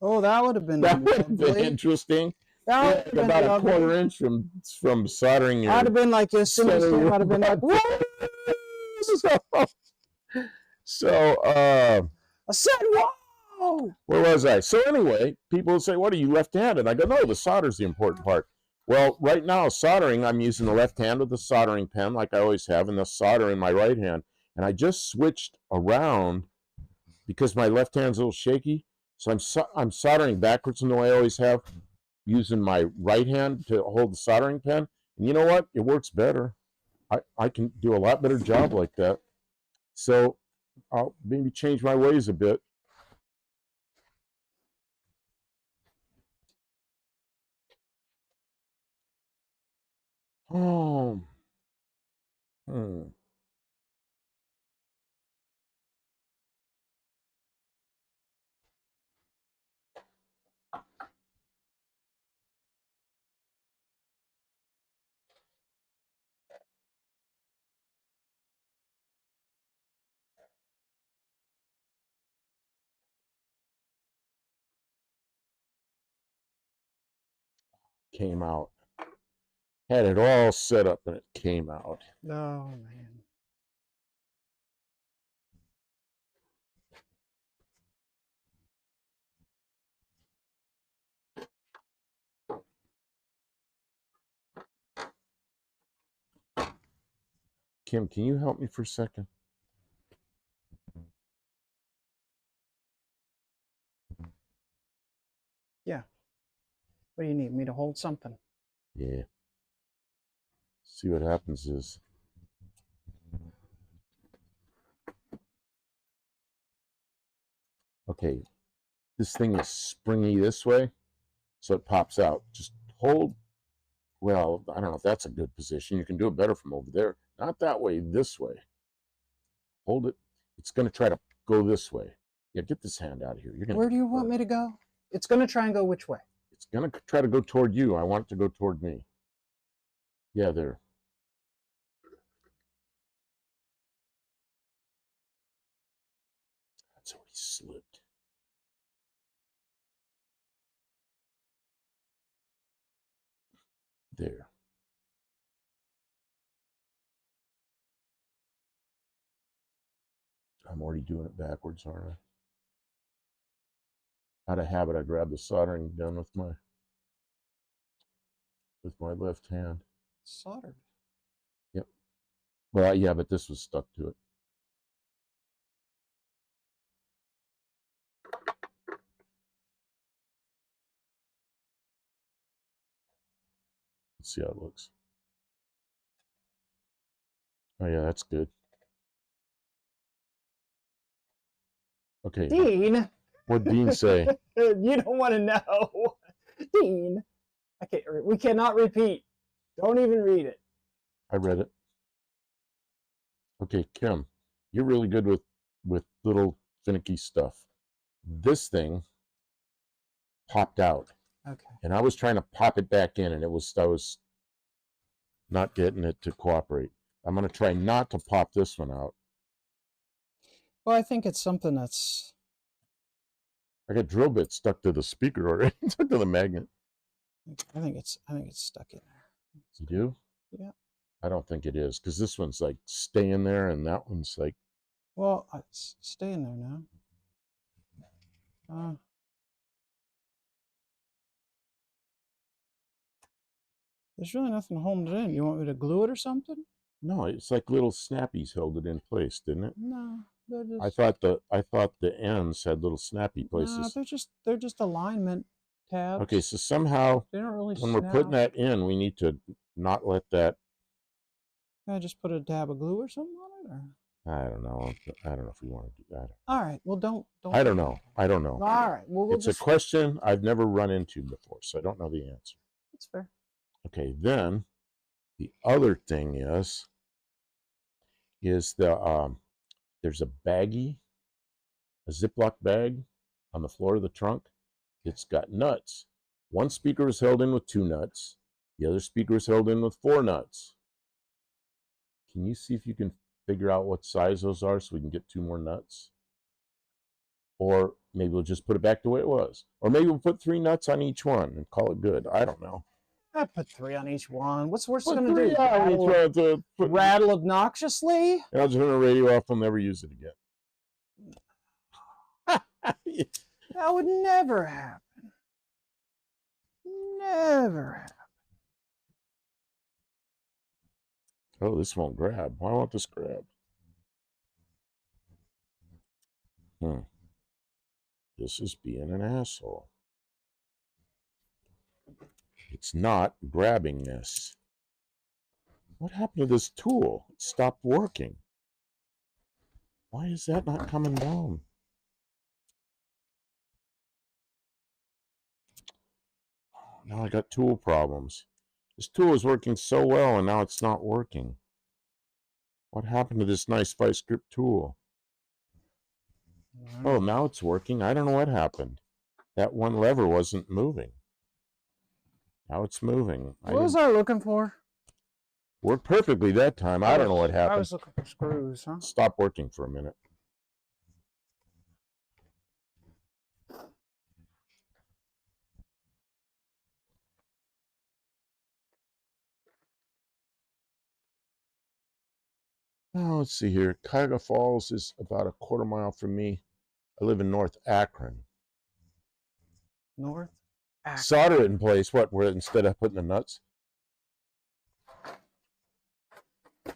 Oh, that would have been That would have been ugly. interesting. That Yeah, would have been about a ugly. quarter inch from soldering your. I'd have been like this. I'd have been like, whoa! So I said, whoa! where was I? So anyway, people would say, "What, are you left-handed?" I go, "No, the solder's the important part." Well, right now, soldering, I'm using the left hand with the soldering pen, like I always have, and the solder in my right hand. And I just switched around because my left hand's a little shaky. So I'm soldering backwards in the way I always have, using my right hand to hold the soldering pen. And you know what? It works better. I can do a lot better job like that. So I'll maybe change my ways a bit. Oh. Came out. Had it all set up and it came out. Oh, man. Kim, can you help me for a second? Yeah. What do you need? Me to hold something? Yeah. See what happens is. Okay, this thing is springy this way, so it pops out. Just hold, well, I don't know if that's a good position. You can do it better from over there. Not that way, this way. Hold it. It's going to try to go this way. Yeah, get this hand out of here. You're gonna Where do you want me to go? It's going to try and go which way? It's going to try to go toward you. I want it to go toward me. Yeah, there. That's already slipped. There. I'm already doing it backwards, aren't I? Out of habit, I grab the soldering gun with my left hand. Soldered. Yep. Well, yeah, but this was stuck to it. Let's see how it looks. Oh yeah, that's good. Okay. Dean. What'd Dean say? You don't want to know. Dean. We cannot repeat. Don't even read it. I read it. Okay, Kim, you're really good with little finicky stuff. This thing popped out. Okay. And I was trying to pop it back in, and I was not getting it to cooperate. I'm going to try not to pop this one out. Well, I think it's something that's... I got drill bits stuck to the speaker already, stuck to the magnet. I think it's stuck in there. You do? Yeah. I don't think it is, because this one's like staying there, and that one's like Well, stay in there now. There's really nothing holding it in. You want me to glue it or something? No, it's like little snappies held it in place, didn't it? No, they're just. I thought the ends had little snappy places. No, they're just alignment tabs. Okay, so somehow they don't really when snap. we're putting that in, we need to not let that. Can I just put a dab of glue or something on it, or? I don't know. I don't know if we want to do that. All right. Well, don't. I don't know. I don't know. All right. Well, we'll it's a question I've never run into before, so I don't know the answer. That's fair. Okay, then the other thing is the there's a baggie, a Ziploc bag on the floor of the trunk. It's got nuts. One speaker is held in with 2 nuts. The other speaker is held in with 4 nuts. Can you see if you can figure out what size those are so we can get 2 more nuts? Or maybe we'll just put it back the way it was. Or maybe we'll put 3 nuts on each one and call it good. I don't know. I put 3 on each one. What's the worst Put going to do? Rattle obnoxiously? And I'll just turn the radio off. I'll never use it again. That would never happen. Never happen. Oh, this won't grab. Why won't this grab? This is being an asshole. It's not grabbing this. What happened to this tool? It stopped working. Why is that not coming down? Now I got tool problems. This tool is working so well and now it's not working. What happened to this nice vice grip tool? Oh, now it's working. I don't know what happened. That one lever wasn't moving. Now it's moving. What was I looking for? Worked perfectly that time. I don't know what happened. I was looking for screws, huh? Stop working for a minute. Now, let's see here. Cuyahoga Falls is about a quarter mile from me. I live in North Akron. North Akron. Solder it in place. What? Where instead of putting the nuts?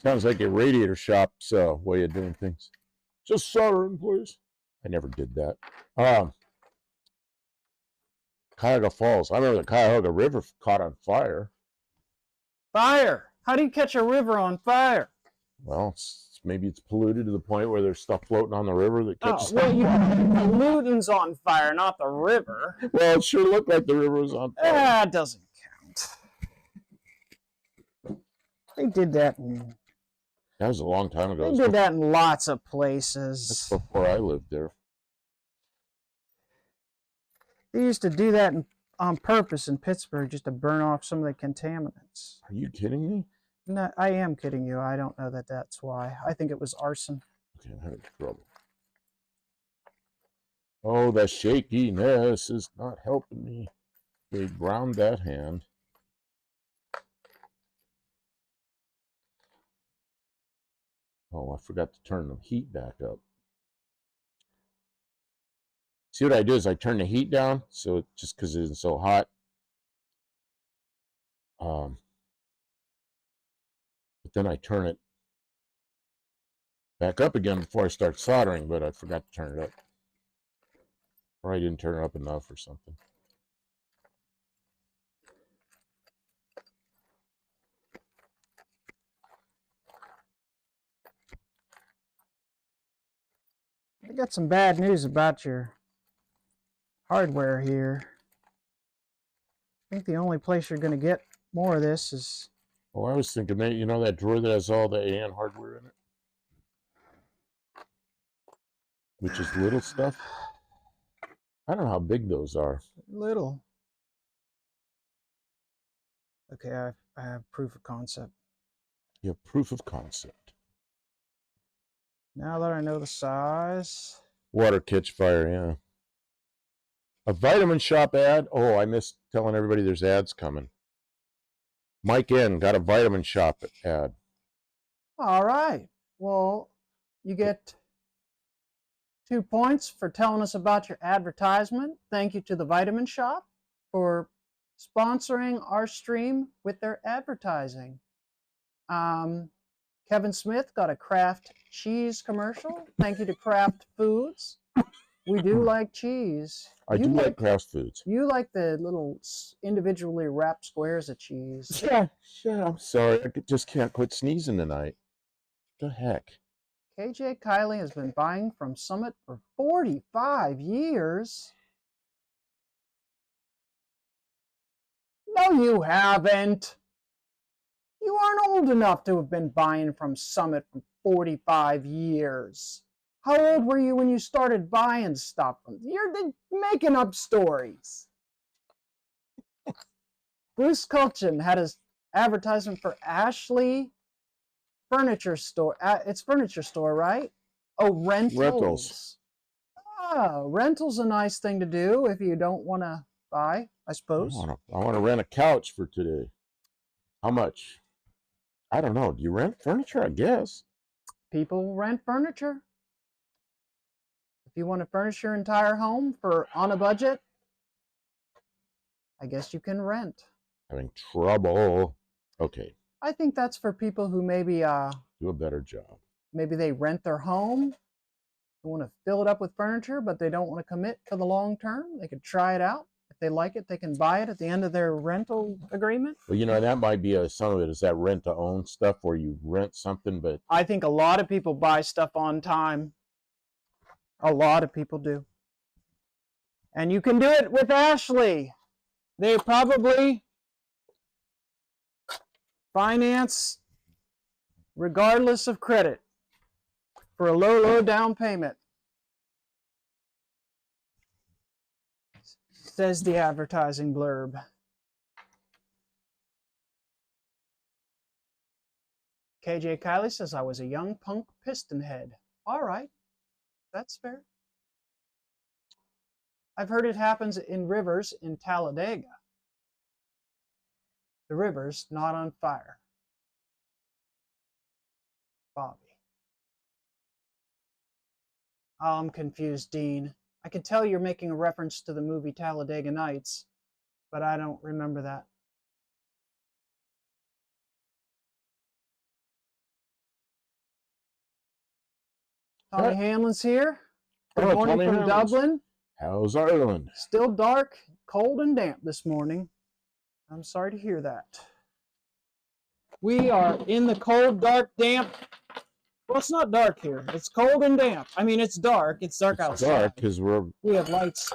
Sounds like a radiator shop's way of doing things. Just solder in place. I never did that. Cuyahoga Falls. I remember the Cuyahoga River caught on fire. Fire? How do you catch a river on fire? Well, maybe it's polluted to the point where there's stuff floating on the river that catches the pollutan's on fire, not the river. Well, it sure looked like the river was on fire. That doesn't count. They did that. That was a long time ago. They did that in lots of places. That's before I lived there. They used to do that on purpose in Pittsburgh just to burn off some of the contaminants. Are you kidding me? No, I am kidding you. I don't know that that's why. I think it was arson. Okay, I'm having trouble. Oh, the shakiness is not helping me. Okay, ground that hand. Oh, I forgot to turn the heat back up. See, what I do is I turn the heat down, so just because it isn't so hot. But then I turn it back up again before I start soldering, but I forgot to turn it up. Or I didn't turn it up enough or something. I got some bad news about your hardware here. I think the only place you're going to get more of this is... Oh, I was thinking that, you know, that drawer that has all the AN hardware in it? Which is little stuff? I don't know how big those are. Little. Okay, I have proof of concept. You have proof of concept. Now that I know the size. Water catch fire, yeah. A vitamin shop ad. Oh, I missed telling everybody there's ads coming. Mike N got a vitamin shop ad. All right. Well, you get 2 points for telling us about your advertisement. Thank you to the Vitamin Shop for sponsoring our stream with their advertising. Kevin Smith got a Kraft cheese commercial. Thank you to Kraft Foods. We do like cheese. I do like Kraft Foods. You like the little individually wrapped squares of cheese. Yeah, I'm sorry. I just can't quit sneezing tonight. The heck? KJ Kylie has been buying from Summit for 45 years. No, you haven't. You aren't old enough to have been buying from Summit for 45 years. How old were you when you started buying stuff? You're making up stories. Bruce Culchin had his advertisement for Ashley Furniture Store. It's furniture store, right? Oh, rentals. Rental's a nice thing to do if you don't want to buy, I suppose. I want to rent a couch for today. How much? I don't know. Do you rent furniture? I guess. People rent furniture. If you want to furnish your entire home for on a budget, I guess you can rent. Having trouble. Okay. I think that's for people who maybe do a better job. Maybe they rent their home. They want to fill it up with furniture, but they don't want to commit for the long term. They could try it out. If they like it, they can buy it at the end of their rental agreement. Well, you know, that might be some of it is that rent-to-own stuff where you rent something, but... I think a lot of people buy stuff on time. A lot of people do. And you can do it with Ashley. They probably finance regardless of credit for a low down payment, says the advertising blurb. KJ Kylie says, I was a young punk piston head. All right, that's fair. I've heard it happens in rivers in Talladega. The river's not on fire. Bobby. Oh, I'm confused, Dean. I can tell you're making a reference to the movie Talladega Nights, but I don't remember that. Tommy Hamlin's here. Good morning from Dublin. How's Ireland? Still dark, cold, and damp this morning. I'm sorry to hear that. We are in the cold, dark, damp. Well, it's not dark here. It's cold and damp. I mean, it's dark. It's dark outside. It's dark because we have lights.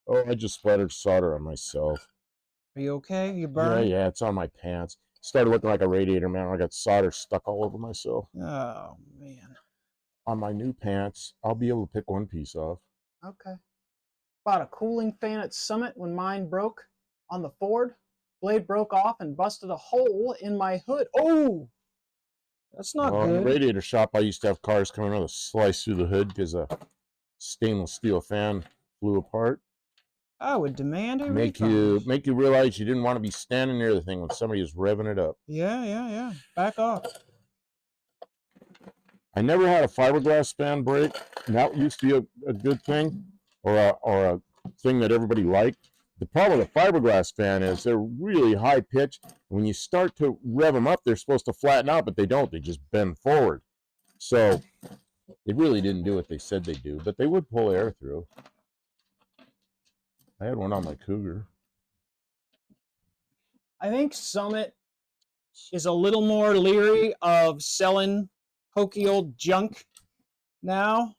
Oh, I just splattered solder on myself. Are you okay? You burned? Yeah, it's on my pants. Started looking like a radiator, man. I got solder stuck all over myself. Oh, man. On my new pants, I'll be able to pick one piece off. Okay. Bought a cooling fan at Summit when mine broke on the Ford. Blade broke off and busted a hole in my hood. Oh! That's not good. In the radiator shop, I used to have cars coming out of slice through the hood because a stainless steel fan flew apart. I would demand a make you realize you didn't want to be standing near the thing when somebody was revving it up. Yeah. Back off. I never had a fiberglass fan break. And that used to be a good thing, or a thing that everybody liked. The problem with a fiberglass fan is they're really high pitched. When you start to rev them up, they're supposed to flatten out, but they don't. They just bend forward. So it really didn't do what they said they do, but they would pull air through. I had one on my Cougar. I think Summit is a little more leery of selling hokey old junk now,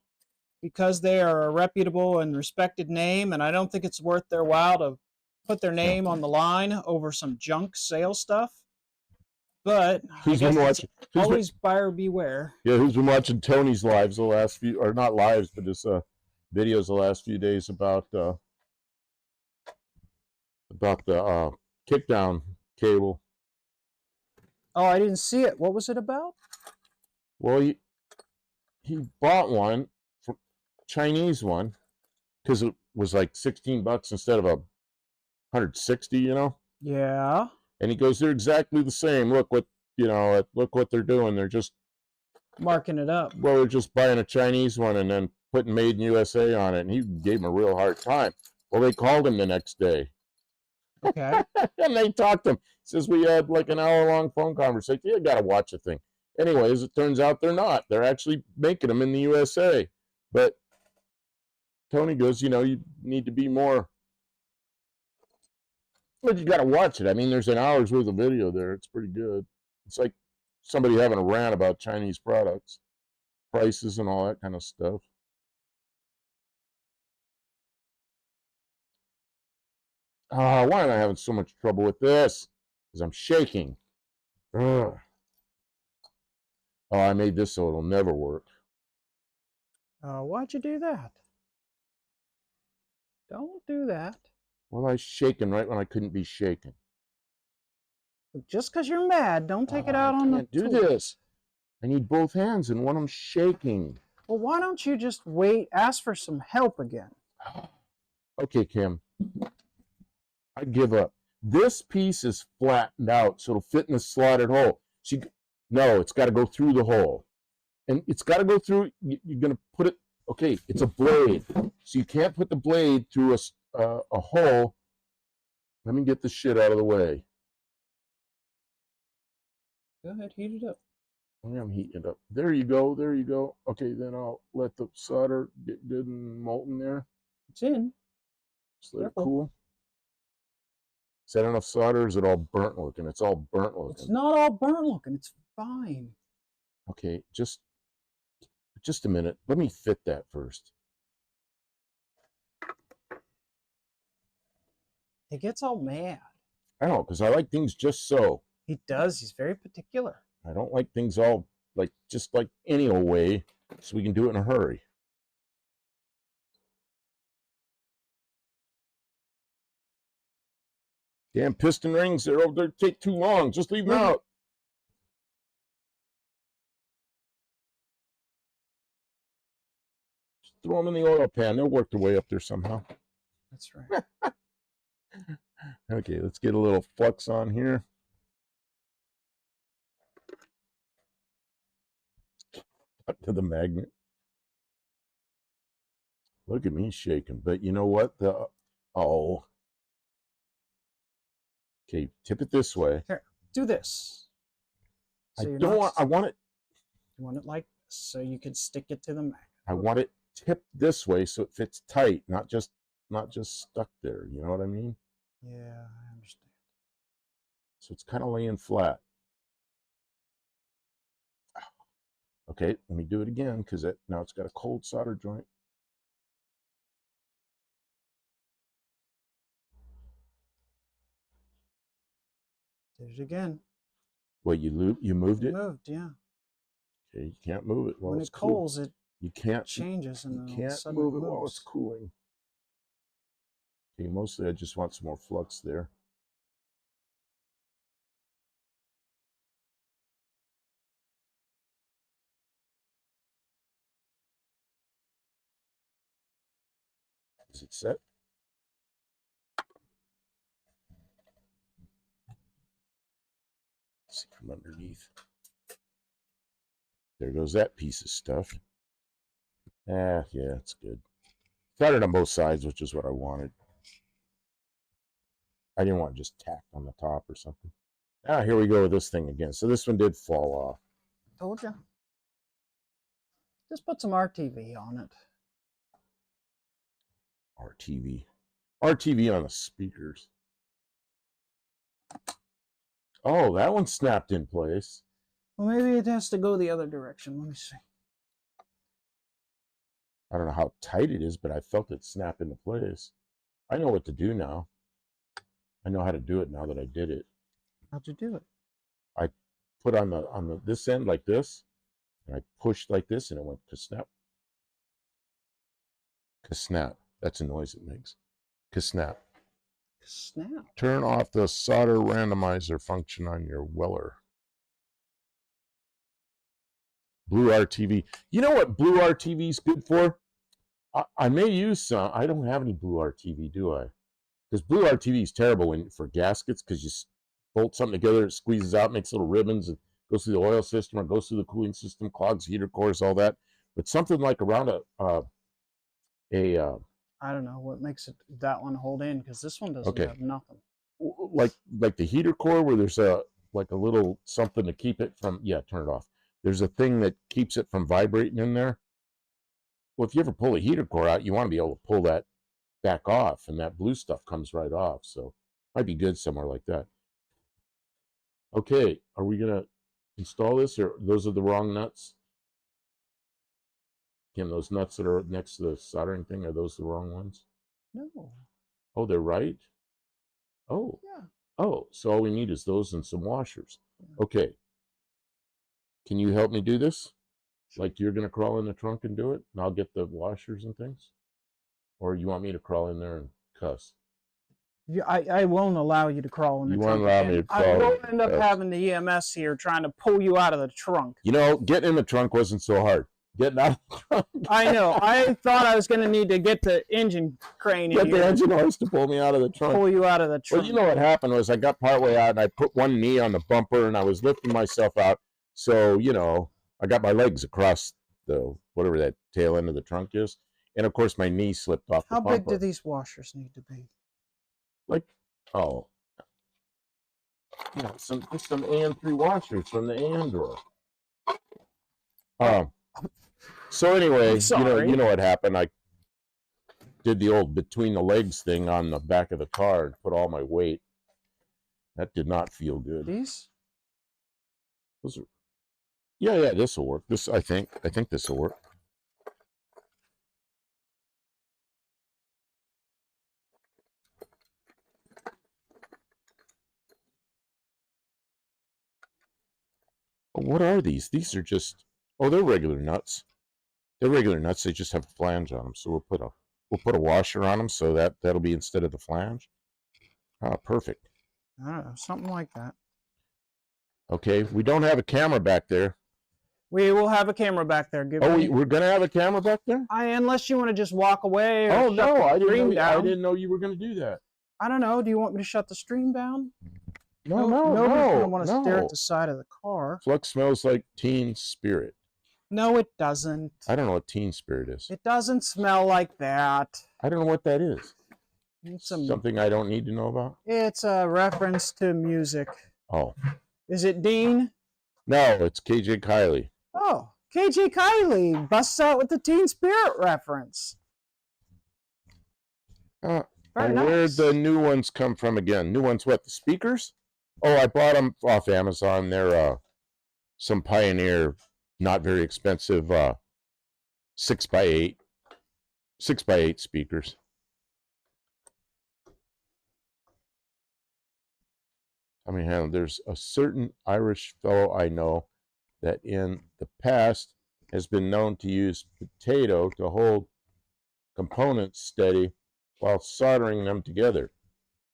because they are a reputable and respected name, and I don't think it's worth their while to put their name on the line over some junk sale stuff. But always buyer beware. Yeah, who's been watching Tony's lives the last few, or not lives, but his videos the last few days about the kickdown cable? Oh, I didn't see it. What was it about? Well, he bought one. Chinese one, because it was like $16 instead of $160, you know. Yeah. And he goes, they're exactly the same. Look what they're doing. They're just marking it up. Well, they're just buying a Chinese one and then putting Made in USA on it, and he gave him a real hard time. Well, they called him the next day. Okay. And they talked to him. He says, we had like an hour-long phone conversation. You got to watch the thing. Anyways, it turns out they're not. They're actually making them in the USA. But Tony goes, you know, you need to be more. But you got to watch it. I mean, there's an hour's worth of video there. It's pretty good. It's like somebody having a rant about Chinese products, prices and all that kind of stuff. Why am I having so much trouble with this? Because I'm shaking. Ugh. Oh, I made this so it'll never work. Why'd you do that? Don't do that. Well, I was shaking right when I couldn't be shaken. Just because you're mad, don't take it out on the I can't do this. I need both hands, and one of them's shaking. Well, why don't you just wait, ask for some help again? Okay, Kim. I give up. This piece is flattened out, so it'll fit in the slotted hole. No, it's got to go through the hole. And it's got to go through, you're going to put it, okay, it's a blade. So you can't put the blade through a hole. Let me get this shit out of the way. Go ahead, heat it up. I'm heating it up. There you go, there you go. Okay, then I'll let the solder get good and molten there. It's in. Just let it cool. Is that enough solder, or is it all burnt looking? It's all burnt looking. It's not all burnt looking, it's fine. Okay, just a minute. Let me fit that first. He gets all mad. I know, because I like things just so. He does. He's very particular. I don't like things all like just like any old way, so we can do it in a hurry. Damn piston rings, they're over there, take too long. Just leave them out. Just throw them in the oil pan. They'll work their way up there somehow. That's right. Okay, let's get a little flux on here. Up to the magnet. Look at me shaking. But you know what? Oh. Okay, tip it this way. Here, do this. So I want it. You want it like this, so you can stick it to the magnet. I want it tipped this way so it fits tight, not just stuck there. You know what I mean? Yeah, I understand. So it's kind of laying flat. Okay, let me do it again because now it's got a cold solder joint. Did it again. Well, you moved it? It moved, yeah. Okay, you can't move it while when it's it cools, it you can't changes and you can't move it while it's cooling. Okay, mostly I just want some more flux there. Is it set? Let's see from underneath. There goes that piece of stuff. Yeah, it's good. Got it on both sides, which is what I wanted. I didn't want just tacked on the top or something. Here we go with this thing again. So this one did fall off. Told you. Just put some RTV on it. RTV on the speakers. Oh, that one snapped in place. Well, maybe it has to go the other direction. Let me see. I don't know how tight it is, but I felt it snap into place. I know what to do now. I know how to do it now that I did it. How'd you do it? I put on this end like this, and I pushed like this, and it went ka-snap. Ka-snap. That's a noise it makes. Ka-snap. Snap. Turn off the solder randomizer function on your Weller. Blue RTV. You know what blue RTV is good for? I may use some. I don't have any blue RTV, do I? Because blue RTV is terrible for gaskets because you bolt something together, it squeezes out, makes little ribbons, and goes through the oil system or goes through the cooling system, clogs heater cores, all that. But something like around a a I don't know what makes it that one hold in, because this one doesn't okay, have nothing. like the heater core where there's a little something to keep it from. Yeah, turn it off. There's a thing that keeps it from vibrating in there. Well, if you ever pull a heater core out, you want to be able to pull that back off, and that blue stuff comes right off. So might be good somewhere like that. Okay, are we gonna install this, or those are the wrong nuts? Kim, those nuts that are next to the soldering thing, are those the wrong ones? No. Oh, they're right? Oh. Yeah. Oh, so all we need is those and some washers. Yeah. Okay. Can you help me do this? Like you're going to crawl in the trunk and do it, and I'll get the washers and things? Or you want me to crawl in there and cuss? Yeah, I won't allow you to crawl in the You trunk. won't allow me to I crawl will in end up cuss. having the EMS here trying to pull you out of the trunk. You know, getting in the trunk wasn't so hard. Getting out of the trunk. I know. I thought I was going to need to get the engine crane in Get here the engine hoist to pull me out of the to trunk. pull you out of the trunk. Well, you know what happened was I got partway out and I put one knee on the bumper and I was lifting myself out. So, you know, I got my legs across the, whatever that tail end of the trunk is. And of course, my knee slipped off the How bumper. big do these washers need to be? Like, oh. Yeah, some AN3 washers from the AN drawer. So anyway, you know what happened. I did the old between the legs thing on the back of the car and put all my weight. That did not feel good. These? Those are, yeah, this will work. I think this will work. What are these? These are just, oh, they're regular nuts. They're regular nuts. They just have a flange on them. So we'll put a washer on them so that'll be instead of the flange. Ah, perfect. I don't know, something like that. Okay, we don't have a camera back there. We will have a camera back there. We're gonna have a camera back there? Unless you want to just walk away. Or oh no, I didn't know you were gonna do that. I don't know. Do you want me to shut the stream down? No. Nobody's gonna want to stare at the side of the car. Flux smells like Teen Spirit. No, it doesn't. I don't know what Teen Spirit is. It doesn't smell like that. I don't know what that is. It's something I don't need to know about? It's a reference to music. Oh. Is it Dean? No, it's KJ Kylie. Oh, KJ Kylie busts out with the Teen Spirit reference. Very nice. Where'd the new ones come from again? New ones what? The speakers? Oh, I bought them off Amazon. They're some Pioneer, not very expensive 6x8 speakers. I mean, there's a certain Irish fellow I know that in the past has been known to use potato to hold components steady while soldering them together.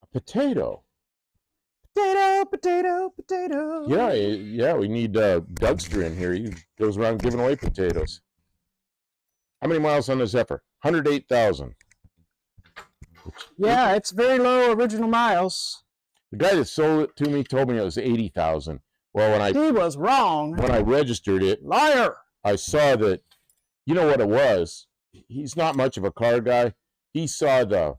A potato. Potato. Yeah, we need Dougster in here. He goes around giving away potatoes. How many miles on the Zephyr? 108,000. Yeah, it's very low original miles. The guy that sold it to me told me it was 80,000. Well, he was wrong. When I registered it, liar, I saw that, you know what it was? He's not much of a car guy. He saw the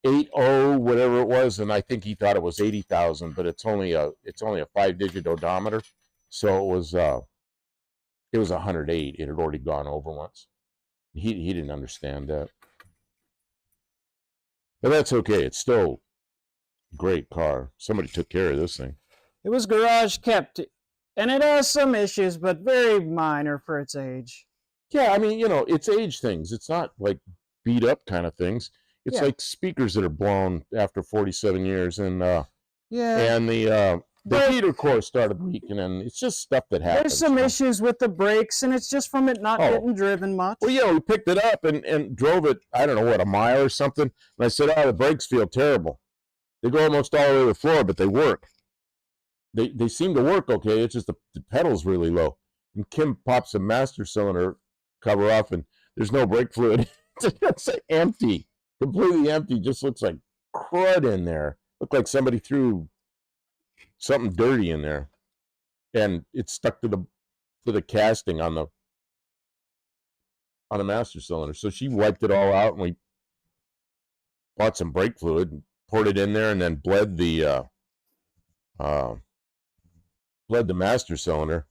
80 whatever it was, and I think he thought it was 80,000, but it's only a 5-digit odometer, so it was 108. It had already gone over once. He didn't understand that, but that's okay. It's still a great car. Somebody took care of this thing. It was garage kept, and it has some issues, but very minor for its age. Yeah, I mean, it's age things. It's not like beat up kind of things. It's like speakers that are blown after 47 years, and the heater core started leaking, and it's just stuff that happens. There's some issues with the brakes, and it's just from it not getting driven much. Well, yeah, we picked it up and drove it, I don't know, what, a mile or something, and I said, the brakes feel terrible. They go almost all the way to the floor, but they work. They seem to work okay. It's just the pedal's really low. And Kim pops a master cylinder cover off, and there's no brake fluid. It's empty, completely empty. Just looks like crud in there. Looked like somebody threw something dirty in there, and it's stuck to the casting on the on a master cylinder. So she wiped it all out, and we bought some brake fluid and poured it in there, and then bled the master cylinder,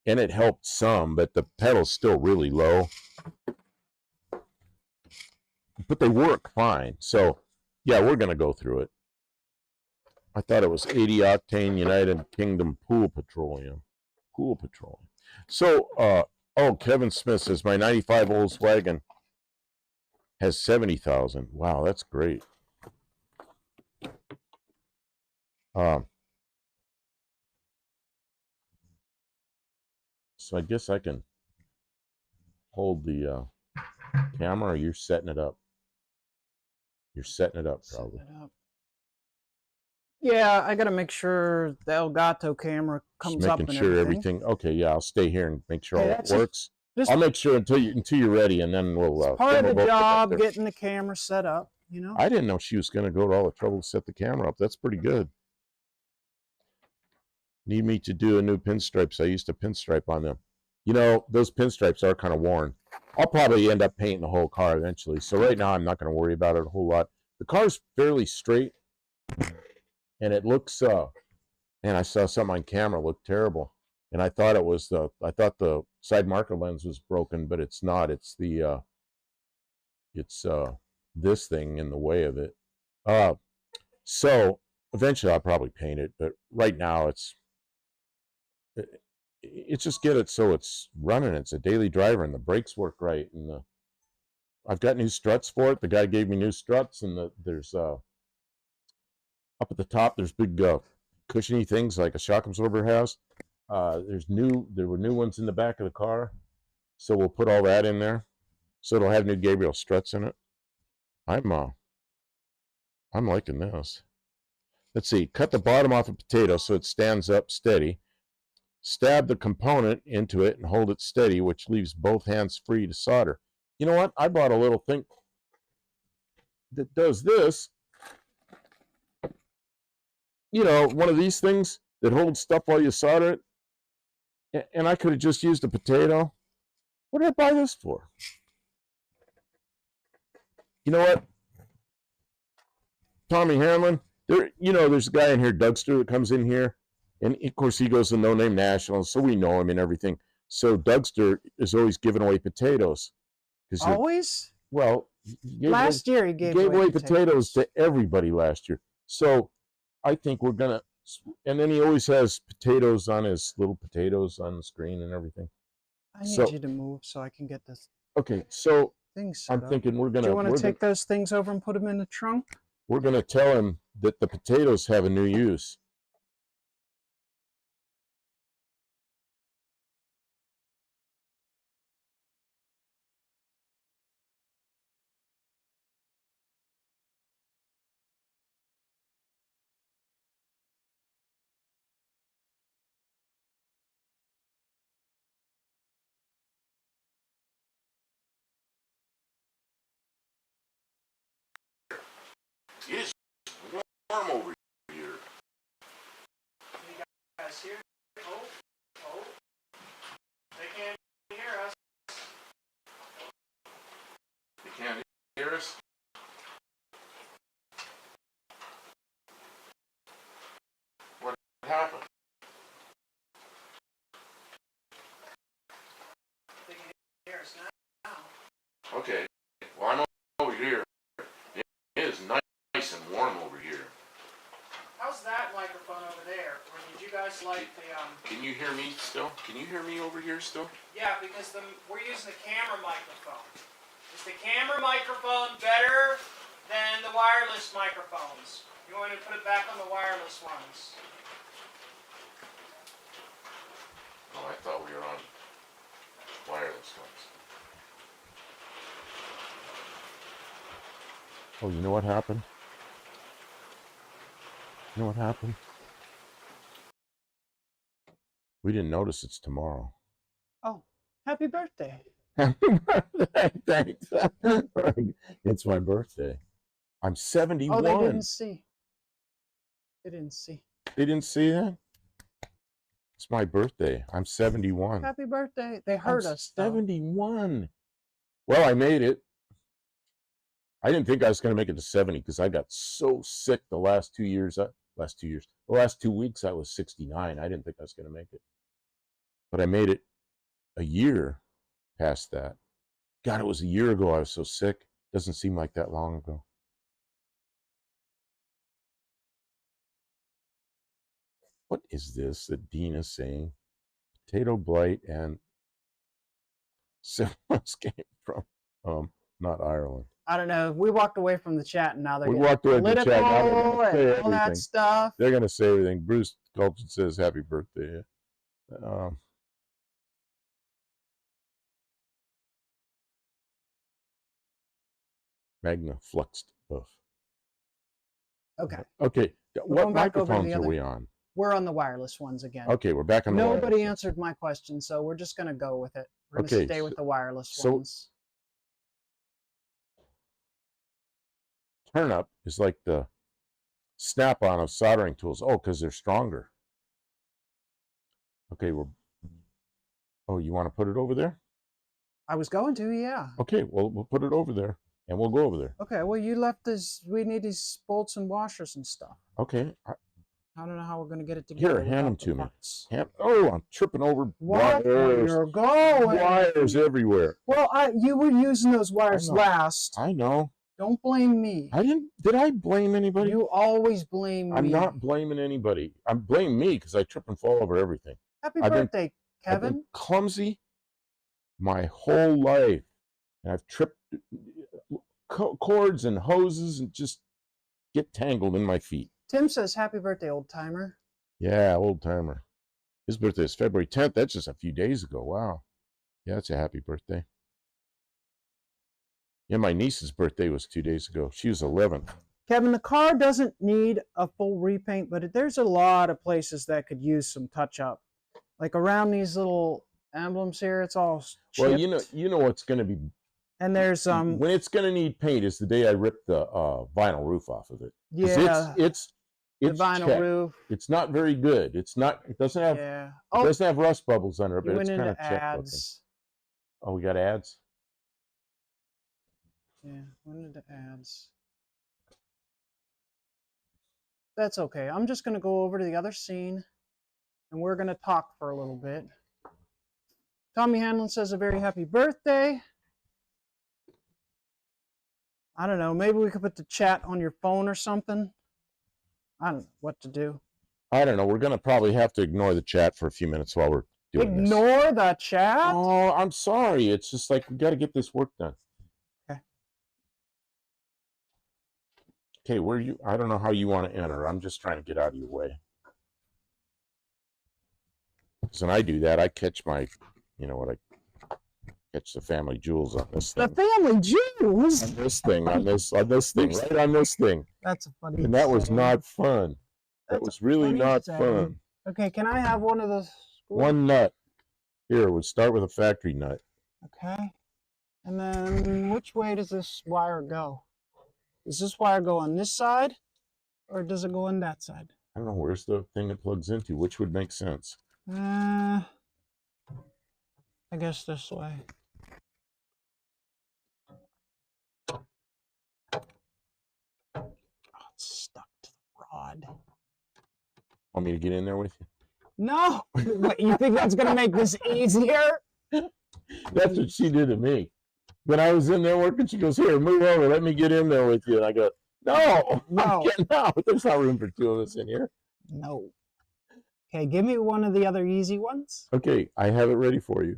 and it helped some, but the pedal's still really low. But they work fine. So yeah, we're gonna go through it. I thought it was 80 octane United Kingdom Pool Petroleum. So oh, Kevin Smith says my 95 Volkswagen has 70,000. Wow, that's great. So I guess I can hold the camera, or you're setting it up. You're setting it up, probably. Setting it up. Yeah, I gotta make sure the Elgato camera comes Just up making and sure everything. Okay, yeah, I'll stay here and make sure Hey, all it works. Just I'll make sure until you're ready, and then we'll. part then of the we'll job, getting the camera set up. You know. I didn't know she was going to go to all the trouble to set the camera up. That's pretty good. Need me to do a new pinstripes? I used to pinstripe on them. You know, those pinstripes are kind of worn. I'll probably end up painting the whole car eventually. So right now I'm not going to worry about it a whole lot. The car's fairly straight, and it looks. Man, I saw something on camera looked terrible, and I thought it was I thought the side marker lens was broken, but it's not. It's the this thing in the way of it. So eventually I'll probably paint it, but right now it's just get it so it's running. It's a daily driver, and the brakes work right, and I've got new struts for it. The guy gave me new struts, and there's up at the top there's big cushiony things like a shock absorber has. There were new ones in the back of the car, so we'll put all that in there, so it'll have new Gabriel struts in it. I'm liking this. Let's see. Cut the bottom off a potato so it stands up steady. Stab the component into it and hold it steady, which leaves both hands free to solder. You know what? I bought a little thing that does this. You know, one of these things that holds stuff while you solder it. And I could have just used a potato. What did I buy this for? You know what? Tommy Hanlon, there's a guy in here, Dougster, that comes in here, and of course he goes to No Name National, so we know him and everything. So Dougster is always giving away potatoes. Always? Well, last year he gave away potatoes to everybody last year. So I think we're gonna, and then he always has potatoes on little potatoes on the screen and everything. I need you to move so I can get this. Okay, so I'm up. thinking we're gonna. Do you want to take those things over and put them in the trunk? We're gonna tell him that the potatoes have a new use. It's warm over here. Can you guys hear? Oh. They can't hear us. They can't hear us? What happened? They can hear us now. Okay. Well, I'm over here. It is nice and warm over here. How's that microphone over there? Or did you guys like the Can you hear me still? Can you hear me over here still? Yeah, because we're using the camera microphone. Is the camera microphone better than the wireless microphones? You want to put it back on the wireless ones? Oh, I thought we were on wireless ones. Oh, you know what happened? You know what happened? We didn't notice it's tomorrow. Oh, happy birthday. Happy birthday, thanks. It's my birthday. I'm 71. Oh, they didn't see. They didn't see. They didn't see that? It's my birthday. I'm 71. Happy birthday. They heard us. 71. Well, I made it. I didn't think I was going to make it to 70 because I got so sick the last 2 years. The last 2 weeks I was 69. I didn't think I was going to make it, but I made it a year past that. God, it was a year ago. I was so sick. Doesn't seem like that long ago. What is this that Dean is saying? Potato blight and someone's came from not Ireland. I don't know. We walked away from the chat, and now they're We getting walked away from the political chat. Now they're gonna say and all that everything. stuff. They're going to say everything. Bruce Culkin says happy birthday. Magna fluxed buff. Okay. Okay. What going back over to microphones the are other- we on? We're on the wireless ones again. Okay, we're back on the Nobody wireless. answered my question, so we're just going to go with it. We're going to Okay, stay with the wireless so- ones. Turnip is like the snap-on of soldering tools. Oh, because they're stronger. Okay, oh, you want to put it over there? I was going to, yeah. Okay, well, we'll put it over there, and we'll go over there. Okay, well, you left this. We need these bolts and washers and stuff. Okay. I don't know how we're going to get it together. Here, hand them without the to me. parts. Oh, I'm tripping over What? wires. You're going. Wires everywhere. Well, you were using those wires know. last. I know. Don't blame me. I didn't. Did I blame anybody? You always blame me. I'm not blaming anybody. I'm blaming me because I trip and fall over everything. Happy I've been- birthday, I've been Kevin. clumsy my whole life, and I've tripped cords and hoses and just get tangled in my feet. Tim says, happy birthday, old timer. Yeah, old timer. His birthday is February 10th. That's just a few days ago. Wow. Yeah, it's a happy birthday. Yeah, my niece's birthday was 2 days ago. She was 11. Kevin, the car doesn't need a full repaint, but there's a lot of places that could use some touch up. Like around these little emblems here, it's all chipped. Well, you know what's going to be. And there's when it's going to need paint is the day I rip the vinyl roof off of it. 'Cause yeah, it's the vinyl checked. roof. It's not very good. It doesn't have Yeah. it doesn't have rust bubbles under it, you but went it's kind into of checked looking. ads. Oh, we got ads. Yeah, went into ads. That's okay. I'm just going to go over to the other scene, and we're going to talk for a little bit. Tommy Hanlon says a very happy birthday. I don't know. Maybe we could put the chat on your phone or something. I don't know what to do. I don't know. We're going to probably have to ignore the chat for a few minutes while we're doing this. Ignore the chat? Oh, I'm sorry. It's just like we got to get this work done. Okay. Okay, where you? I don't know how you want to enter. I'm just trying to get out of your way. Because when I do that, I catch my, catch the family jewels on this thing. The family jewels? On this thing, right on this thing. That's a funny And that was saying. not fun. That That's was really funny not saying. fun. Okay, can I have one of those? One nut. Here, we'll start with a factory nut. Okay. And then which way does this wire go? Does this wire go on this side or does it go on that side? I don't know, where's the thing it plugs into? Which would make sense? I guess this way. Oh, it's stuck to the rod. Want me to get in there with you? No! What, you think that's going to make this easier? That's what she did to me. When I was in there working, she goes, here, move over, let me get in there with you. And I go, no, I'm getting out. There's not room for two of us in here. No. Okay, give me one of the other easy ones. Okay, I have it ready for you.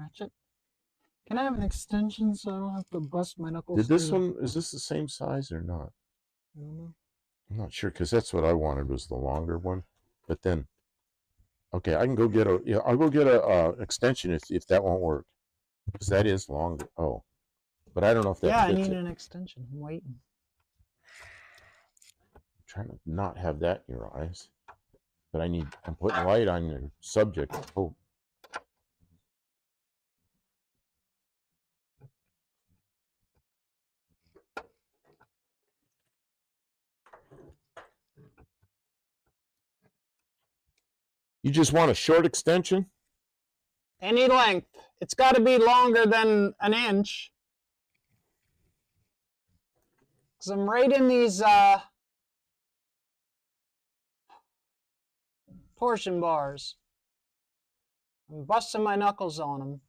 Ratchet. Can I have an extension so I don't have to bust my knuckles? Did this one, is this the same size or not? I don't know. I'm not sure, because that's what I wanted was the longer one. But then, Okay, I can go get a. Yeah, I'll go get a extension if that won't work, because that is long. Oh, but I don't know if that Yeah, I fits need it. an extension. I'm waiting. I'm trying to not have that in your eyes, but I'm putting light on your subject. Oh, you just want a short extension? Any length. It's got to be longer than an inch. Because I'm right in these torsion bars. I'm busting my knuckles on them.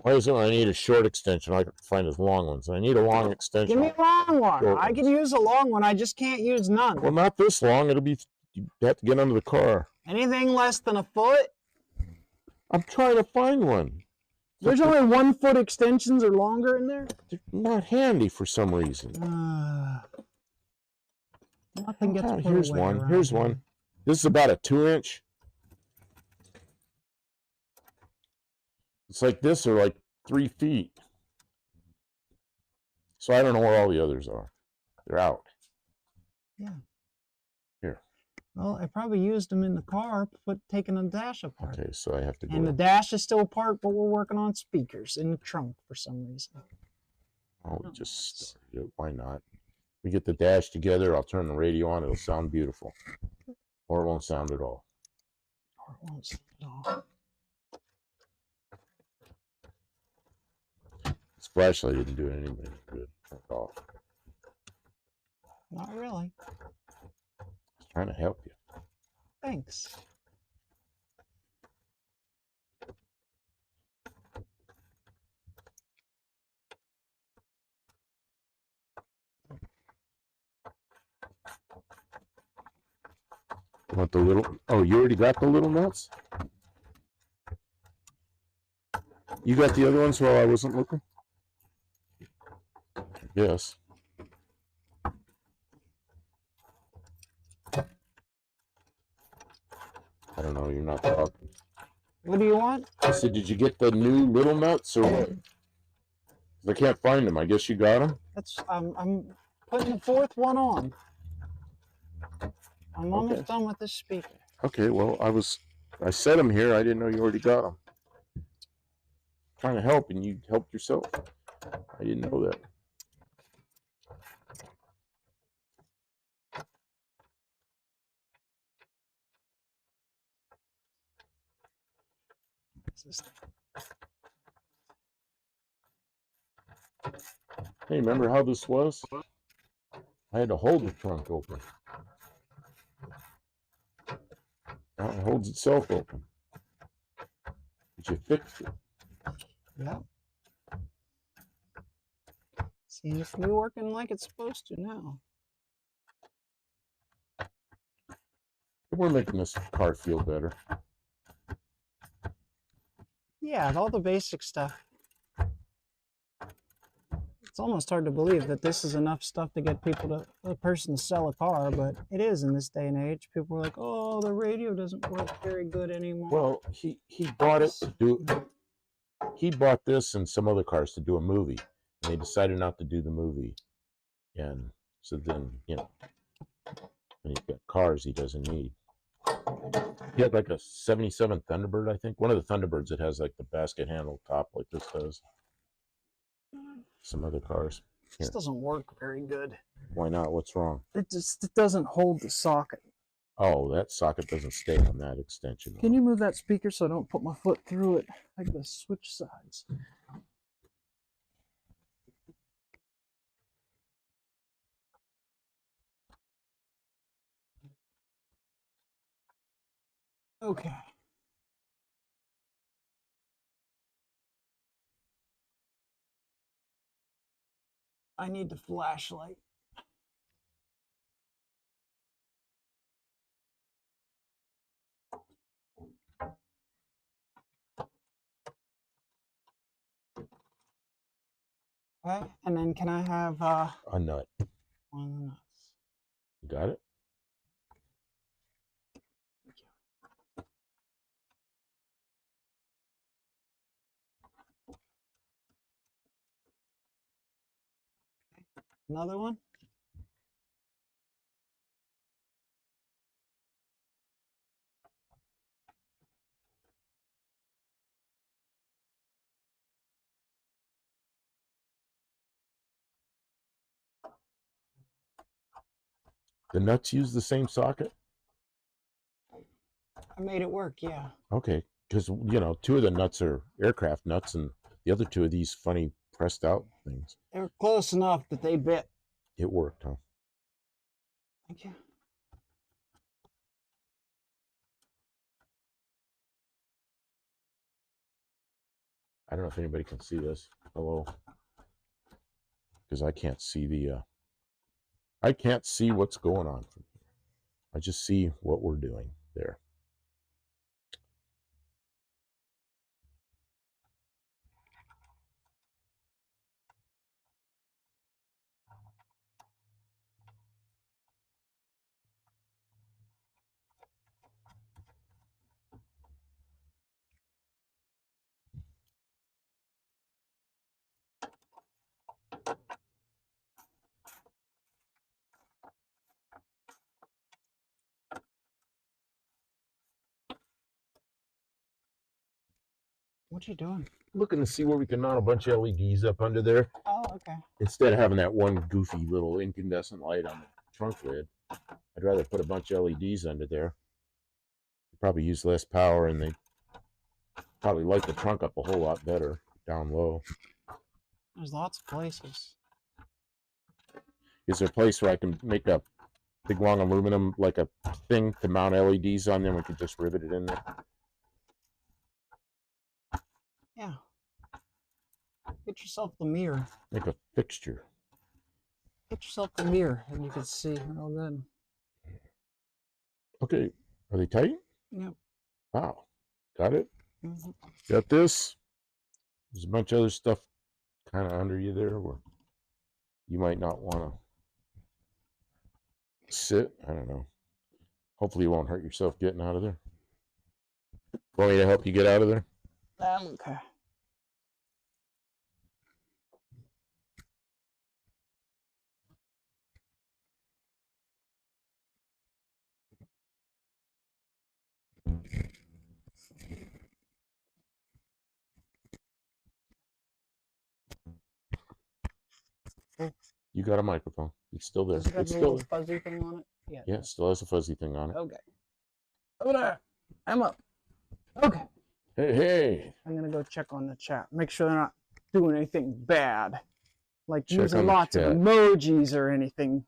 Why is it I need a short extension? I can find as long ones. I need a long extension. Give me a long one. Short I can use a long one. I just can't use none. Well, not this long. You have to get under the car. Anything less than a foot? I'm trying to find one. There's only 1 foot extensions or longer in there? They're not handy for some reason. Nothing gets put Here's away one. around Here's here. one. This is about a 2-inch. It's like this or like 3 feet. So I don't know where all the others are. They're out. Yeah. Here. Well, I probably used them in the car, taking the dash apart. Okay, so I have to go. And the dash is still apart, but we're working on speakers in the trunk for some reason. Oh, we just started it. Why not? We get the dash together. I'll turn the radio on. It'll sound beautiful. Or it won't sound at all. Or it won't sound at all. This flashlight didn't do anything good. Turn it off. Not really. I was trying to help you. Thanks. You want the little? Oh, you already got the little nuts? You got the other ones while I wasn't looking? Yes. I don't know. You're not talking. What do you want? I said, did you get the new little nuts or what? I can't find them. I guess you got them? I'm putting the 4th one on. I'm almost done with this speaker. Okay, well, I set them here. I didn't know you already got them. Trying to help, and you helped yourself. I didn't know that. Hey, remember how this was? I had to hold the trunk open. Now it holds itself open. But you fixed it. Yep. Seems to be working like it's supposed to now. We're making this car feel better. Yeah, all the basic stuff. It's almost hard to believe that this is enough stuff to get a person to sell a car, but it is in this day and age. People are like, oh, the radio doesn't work very good anymore. Well, he bought it to do. He bought this and some other cars to do a movie, and they decided not to do the movie. And so then, and he's got cars he doesn't need. He had like a 77 Thunderbird, I think. One of the Thunderbirds that has like the basket handle top like this does. Some other cars. This doesn't work very good. Why not? What's wrong? It doesn't hold the socket. Oh, that socket doesn't stay on that extension. Can you move that speaker so I don't put my foot through it? I gotta switch sides. Okay. I need the flashlight. Okay, and then can I have a nut. one of the nuts? You got it? Another one? The nuts use the same socket? I made it work, yeah. Okay, because, you know, 2 of the nuts are aircraft nuts, and the other 2 of these funny pressed out things. They were close enough that they bit. It worked, huh? Thank you. I don't know if anybody can see this. Hello. Because I can't see the, I can't see what's going on from here. I just see what we're doing there. What you doing? Looking to see where we can mount a bunch of LEDs up under there. Oh, okay. Instead of having that one goofy little incandescent light on the trunk lid, I'd rather put a bunch of LEDs under there. They probably use less power, and they probably light the trunk up a whole lot better down low. There's lots of places. Is there a place where I can make a big long aluminum, like a thing to mount LEDs on there, and we could just rivet it in there? Yeah. Get yourself the mirror. Make a fixture. Get yourself the mirror, and you can see real good. Okay, are they tight? Yep. Wow, got it. Mm-hmm. Got this. There's a bunch of other stuff kind of under you there where you might not want to sit. I don't know. Hopefully you won't hurt yourself getting out of there. Want me to help you get out of there? Okay. You got a microphone. It's still there. Does it have It's a still little fuzzy thing on it? Yeah. Yeah, it still has a fuzzy thing on it. Okay. Over there. I'm up. Okay. Hey. I'm gonna go check on the chat. Make sure they're not doing anything bad, like Check using on the lots of chat. emojis or anything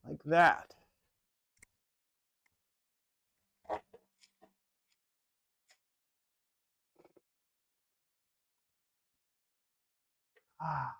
like that. Ah.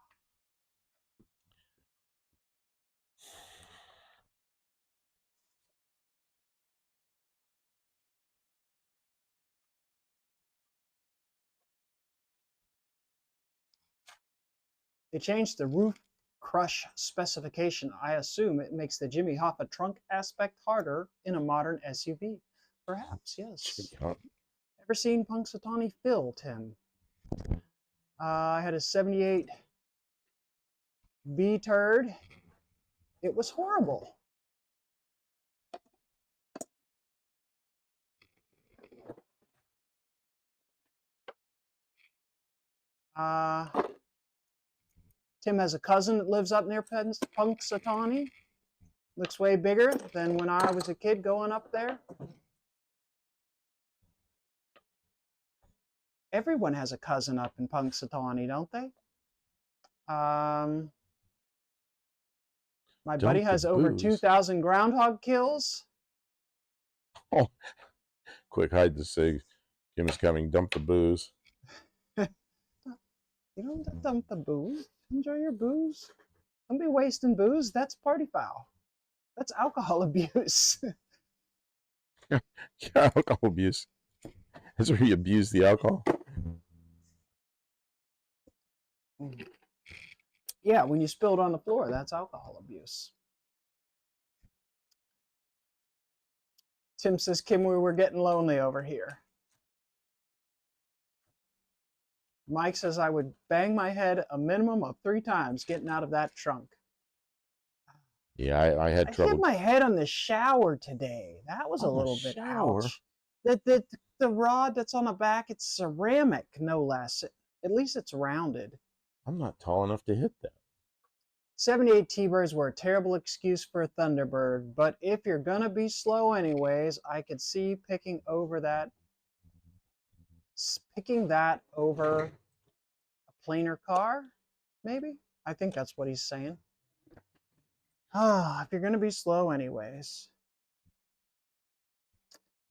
They changed the roof crush specification. I assume it makes the Jimmy Hoffa trunk aspect harder in a modern SUV. Perhaps, yes. Ever seen Punxsutawney Phil, Tim? I had a 78 B-turd. It was horrible. Tim has a cousin that lives up near Punxsutawney. Looks way bigger than when I was a kid going up there. Everyone has a cousin up in Punxsutawney, don't they? My buddy has over 2,000 groundhog kills. Oh, quick hide to say, Kim is coming. Dump the booze. You don't dump the booze. Enjoy your booze. Don't be wasting booze. That's party foul. That's alcohol abuse. Yeah, alcohol abuse. That's where you abuse the alcohol. Yeah, when you spill it on the floor, that's alcohol abuse. Tim says, Kim, we were getting lonely over here. Mike says, I would bang my head a minimum of 3 times getting out of that trunk. Yeah, I had trouble. I hit my head on the shower today. That was a little bit ouch. The rod that's on the back, it's ceramic, no less. At least it's rounded. I'm not tall enough to hit that. 78 T-birds were a terrible excuse for a Thunderbird, but if you're gonna be slow anyways, I could see picking that over a plainer car, maybe? I think that's what he's saying. If you're gonna be slow anyways.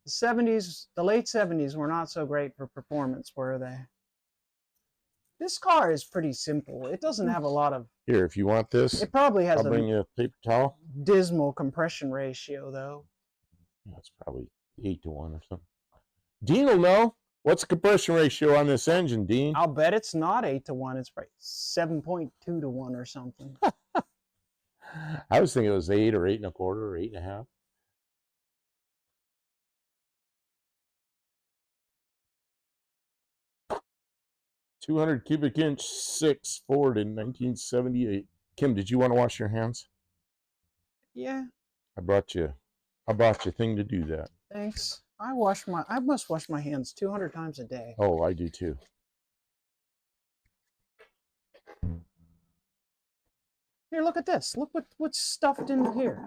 The late 70s were not so great for performance, were they? This car is pretty simple. It doesn't have a lot of... Here, if you want this, it probably has I'll bring you a paper towel. Dismal compression ratio, though. That's probably 8 to 1 or something. Dean will know. What's the compression ratio on this engine, Dean? I'll bet it's not 8 to 1. It's probably 7.2 to 1 or something. I was thinking it was 8 or 8 1/4 or 8 1/2. $200 cubic inch 6 Ford in 1978. Kim, did you want to wash your hands? Yeah. I brought you a thing to do that. Thanks. I must wash my hands 200 times a day. Oh, I do too. Here, look at this. Look what's stuffed in here.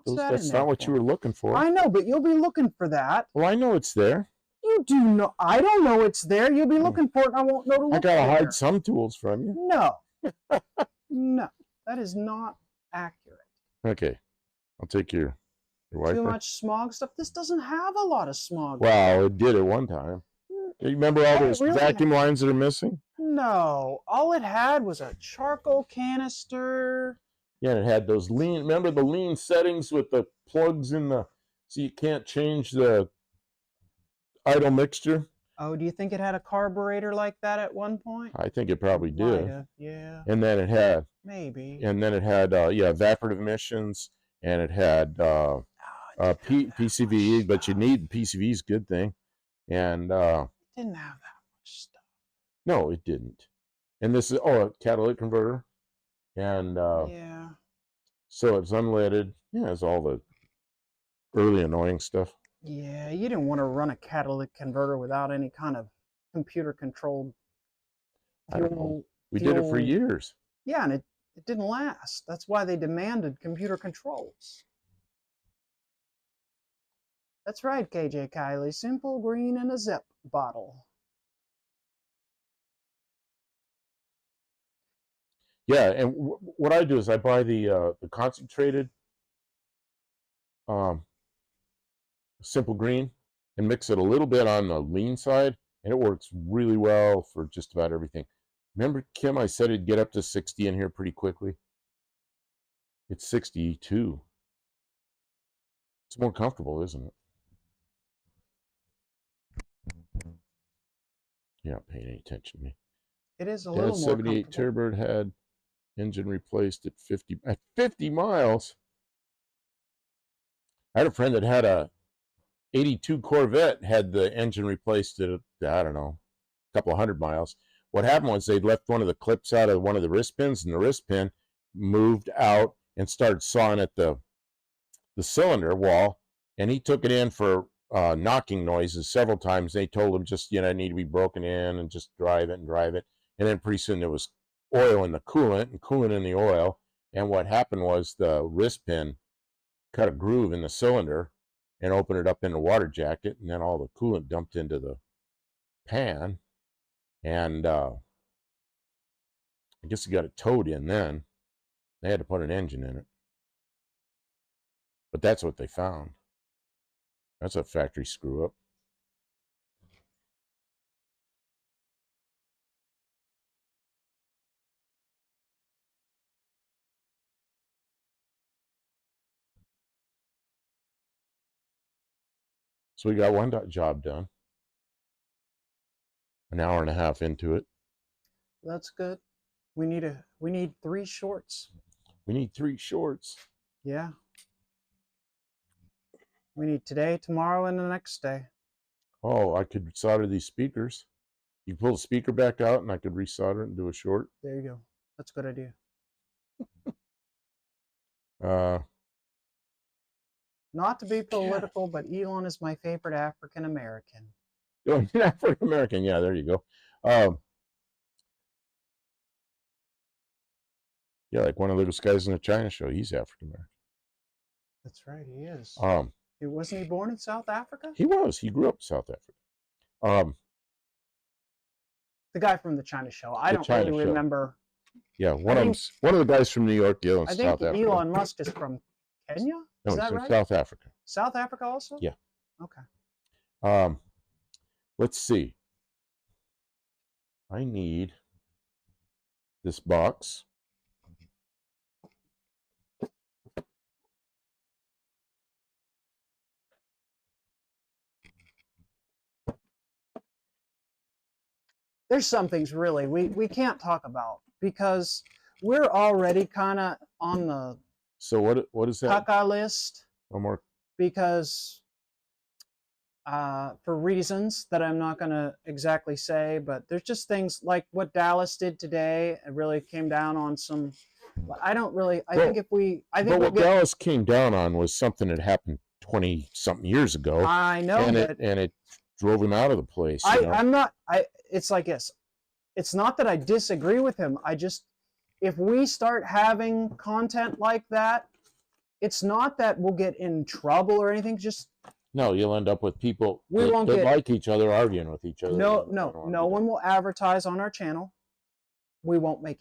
That's not what you were looking for. I know, but you'll be looking for that. Well, I know it's there. You do know. I don't know it's there. You'll be looking for it, and I won't know to look for it. I gotta hide some tools from you. No. No. That is not accurate. Okay. I'll take your wiper. Too much smog stuff. This doesn't have a lot of smog. Well, it did at one time. You remember all those vacuum lines that are missing? No. All it had was a charcoal canister. Yeah, and it had those lean. Remember the lean settings with the plugs in the... So you can't change the idle mixture? Oh, do you think it had a carburetor like that at one point? I think it probably did. Yeah. And then it had... Maybe. And then it had, evaporative emissions, and it had PCV, but you need PCV is a good thing. And it didn't have that much stuff. No, it didn't. And this is a catalytic converter, and yeah. So it's unleaded. Yeah, it's all the early annoying stuff. Yeah, you didn't want to run a catalytic converter without any kind of computer controlled fuel. I don't know. We did it for years. Yeah, and it didn't last. That's why they demanded computer controls. That's right, KJ Kylie. Simple, green, and a Zep bottle. Yeah, and what I do is I buy the concentrated simple green and mix it a little bit on the lean side, and it works really well for just about everything. Remember, Kim, I said it'd get up to 60 in here pretty quickly? It's 62. It's more comfortable, isn't it? You're not paying any attention to me. It is a little more 78 Turbird had engine replaced at 50 miles. I had a friend that had a 82 Corvette, had the engine replaced at, I don't know, a couple of 100 miles. What happened was they'd left one of the clips out of one of the wrist pins, and the wrist pin moved out and started sawing at the cylinder wall, and he took it in for knocking noises several times. They told him just, it need to be broken in and just drive it. And then pretty soon there was oil in the coolant and coolant in the oil. And what happened was the wrist pin cut a groove in the cylinder and opened it up in the water jacket, and then all the coolant dumped into the pan. And I guess he got it towed in then. They had to put an engine in it. But that's what they found. That's a factory screw up. So we got one job done. An hour and a half into it. That's good. We need 3 shorts. We need 3 shorts. Yeah. We need today, tomorrow, and the next day. Oh, I could solder these speakers. You pull the speaker back out, and I could resolder it and do a short. There you go. That's a good idea. Not to be political, but Elon is my favorite African American. Oh, African American. Yeah, there you go. Yeah, like one of those guys in the China show. He's African American. That's right, he is. Wasn't he born in South Africa? He was. He grew up in South Africa. The guy from the China show. I don't really remember. Yeah, one of the guys from New York. Yeah, I think Elon Musk is from Kenya. No, is that from right? South Africa. South Africa also? Yeah. Okay. Let's see. I need this box. There's some things really we can't talk about because we're already kind of on the So what is that? caca list. No more. Because for reasons that I'm not going to exactly say, but there's just things like what Dallas did today. It really came down on some. I don't really. I think if we. I think what Dallas came down on was something that happened 20-something years ago. I know, and it drove him out of the place. I'm not. It's like this. It's not that I disagree with him. I just, if we start having content like that, it's not that we'll get in trouble or anything. Just no, you'll end up with people that like each other arguing with each other. No one will advertise on our channel. We won't make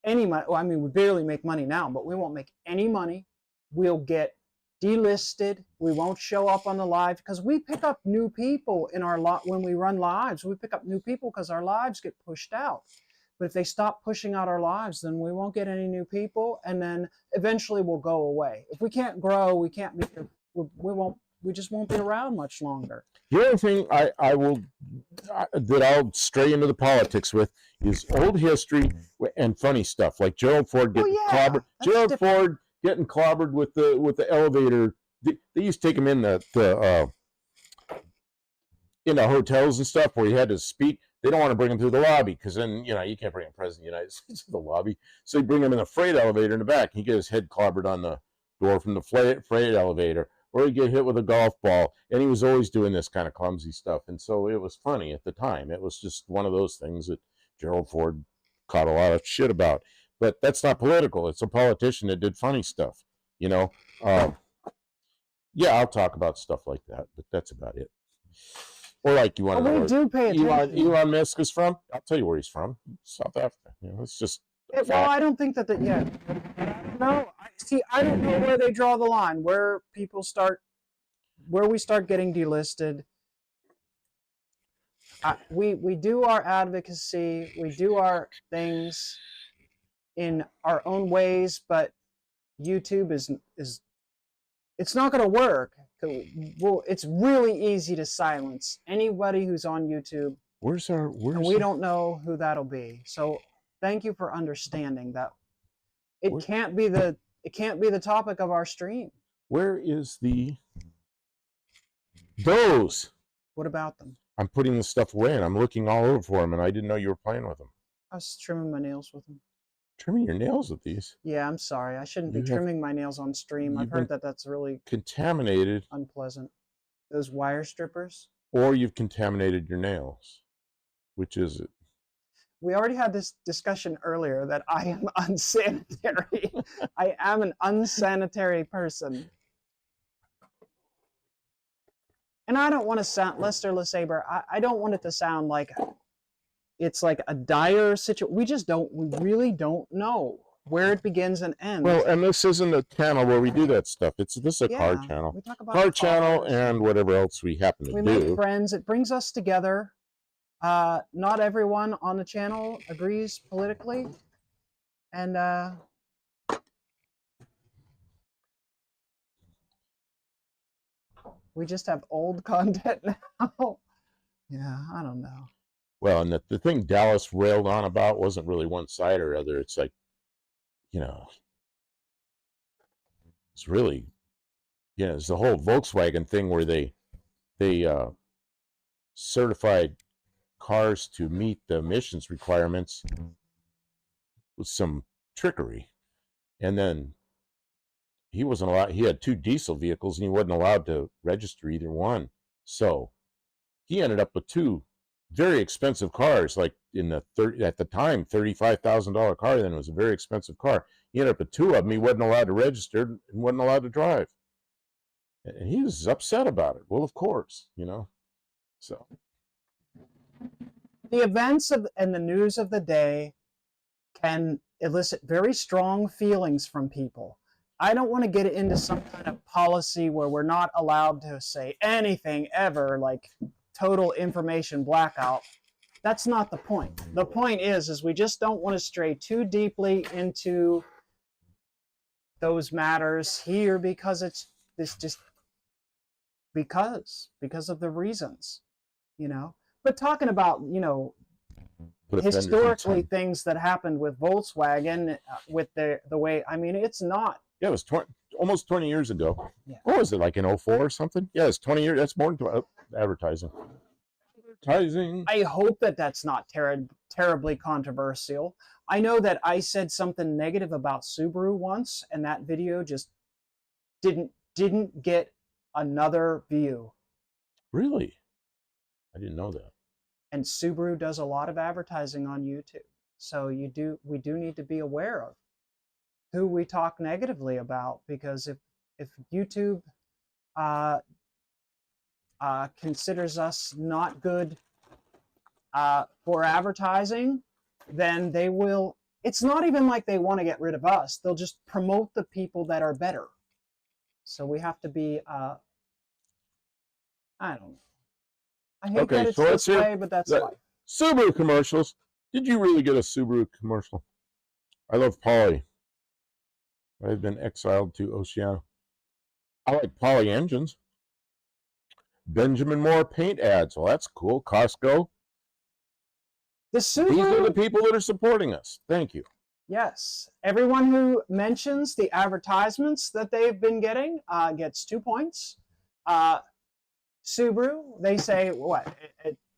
any money. Well, I mean, we barely make money now, but we won't make any money. We'll get delisted. We won't show up on the live because we pick up new people in our when we run lives. We pick up new people because our lives get pushed out. But if they stop pushing out our lives, then we won't get any new people, and then eventually we'll go away. If we can't grow, we can't be. We just won't be around much longer. The other thing that I'll stray into the politics with is old history and funny stuff, like Gerald Ford getting clobbered. Gerald Ford getting clobbered with the elevator. They used to take him in the hotels and stuff where he had to speak. They don't want to bring him through the lobby because then you can't bring a president of the United States to the lobby. So you bring him in the freight elevator in the back. He get his head clobbered on the door from the freight elevator. Or he'd get hit with a golf ball, and he was always doing this kind of clumsy stuff, and so it was funny at the time. It was just one of those things that Gerald Ford caught a lot of shit about. But that's not political. It's a politician that did funny stuff, Yeah, I'll talk about stuff like that, but that's about it. Or like you want to know where Elon Musk is from? I'll tell you where he's from. South Africa. It's just well, I don't think that no, I don't know where they draw the line, where we start getting delisted. We do our advocacy, we do our things in our own ways, but YouTube is it's not going to work. Well, it's really easy to silence anybody who's on YouTube. And we don't know who that'll be. So thank you for understanding that it can't be the topic of our stream. Where is those? What about them? I'm putting the stuff away and I'm looking all over for them, and I didn't know you were playing with them. I was trimming my nails with them. Trimming your nails with these? Yeah, I'm sorry. I shouldn't be trimming my nails on stream. I've heard that's really contaminated. Unpleasant. Those wire strippers? Or you've contaminated your nails. Which is it? We already had this discussion earlier that I am unsanitary. I am an unsanitary person. And I don't want to sound, Lester LeSabre, I don't want it to sound like it's like a dire situation. We really don't know where it begins and ends. Well, and this isn't a channel where we do that stuff. This is a car channel. We talk about car channel and whatever else we happen to do. We make friends. It brings us together. Not everyone on the channel agrees politically, and we just have old content now. Yeah, I don't know. Well, and the thing Dallas railed on about wasn't really one side or other. It's like, you know, it's really, it's the whole Volkswagen thing where they certified cars to meet the emissions requirements with some trickery. And then he wasn't allowed, he had 2 diesel vehicles and he wasn't allowed to register either one. So he ended up with 2 very expensive cars, like in the at the time, $35,000 car. Then it was a very expensive car. He ended up with 2 of them. He wasn't allowed to register and wasn't allowed to drive. And he was upset about it. Well, of course, So The events and the news of the day can elicit very strong feelings from people. I don't want to get into some kind of policy where we're not allowed to say anything ever, like total information blackout. That's not the point. The point is we just don't want to stray too deeply into those matters here because because of the reasons, But talking about, historically things that happened with Volkswagen, with the way, it's not. Yeah, it was almost 20 years ago. Yeah. What was it, like in 04 or something? Yeah, it's 20 years. That's more than advertising. I hope that that's not terribly controversial. I know that I said something negative about Subaru once, and that video just didn't get another view. Really? I didn't know that. And Subaru does a lot of advertising on YouTube. So we do need to be aware of who we talk negatively about, because if YouTube considers us not good for advertising, then they will. It's not even like they want to get rid of us. They'll just promote the people that are better. So we have to be. I don't know. I hate that it's this way, but that's life. Subaru commercials. Did you really get a Subaru commercial? I love Polly. I've been exiled to Oceano. I like Polly engines. Benjamin Moore paint ads. Well, that's cool. Costco. These are the people that are supporting us. Thank you. Yes. Everyone who mentions the advertisements that they've been getting gets 2 points. Subaru, they say, what?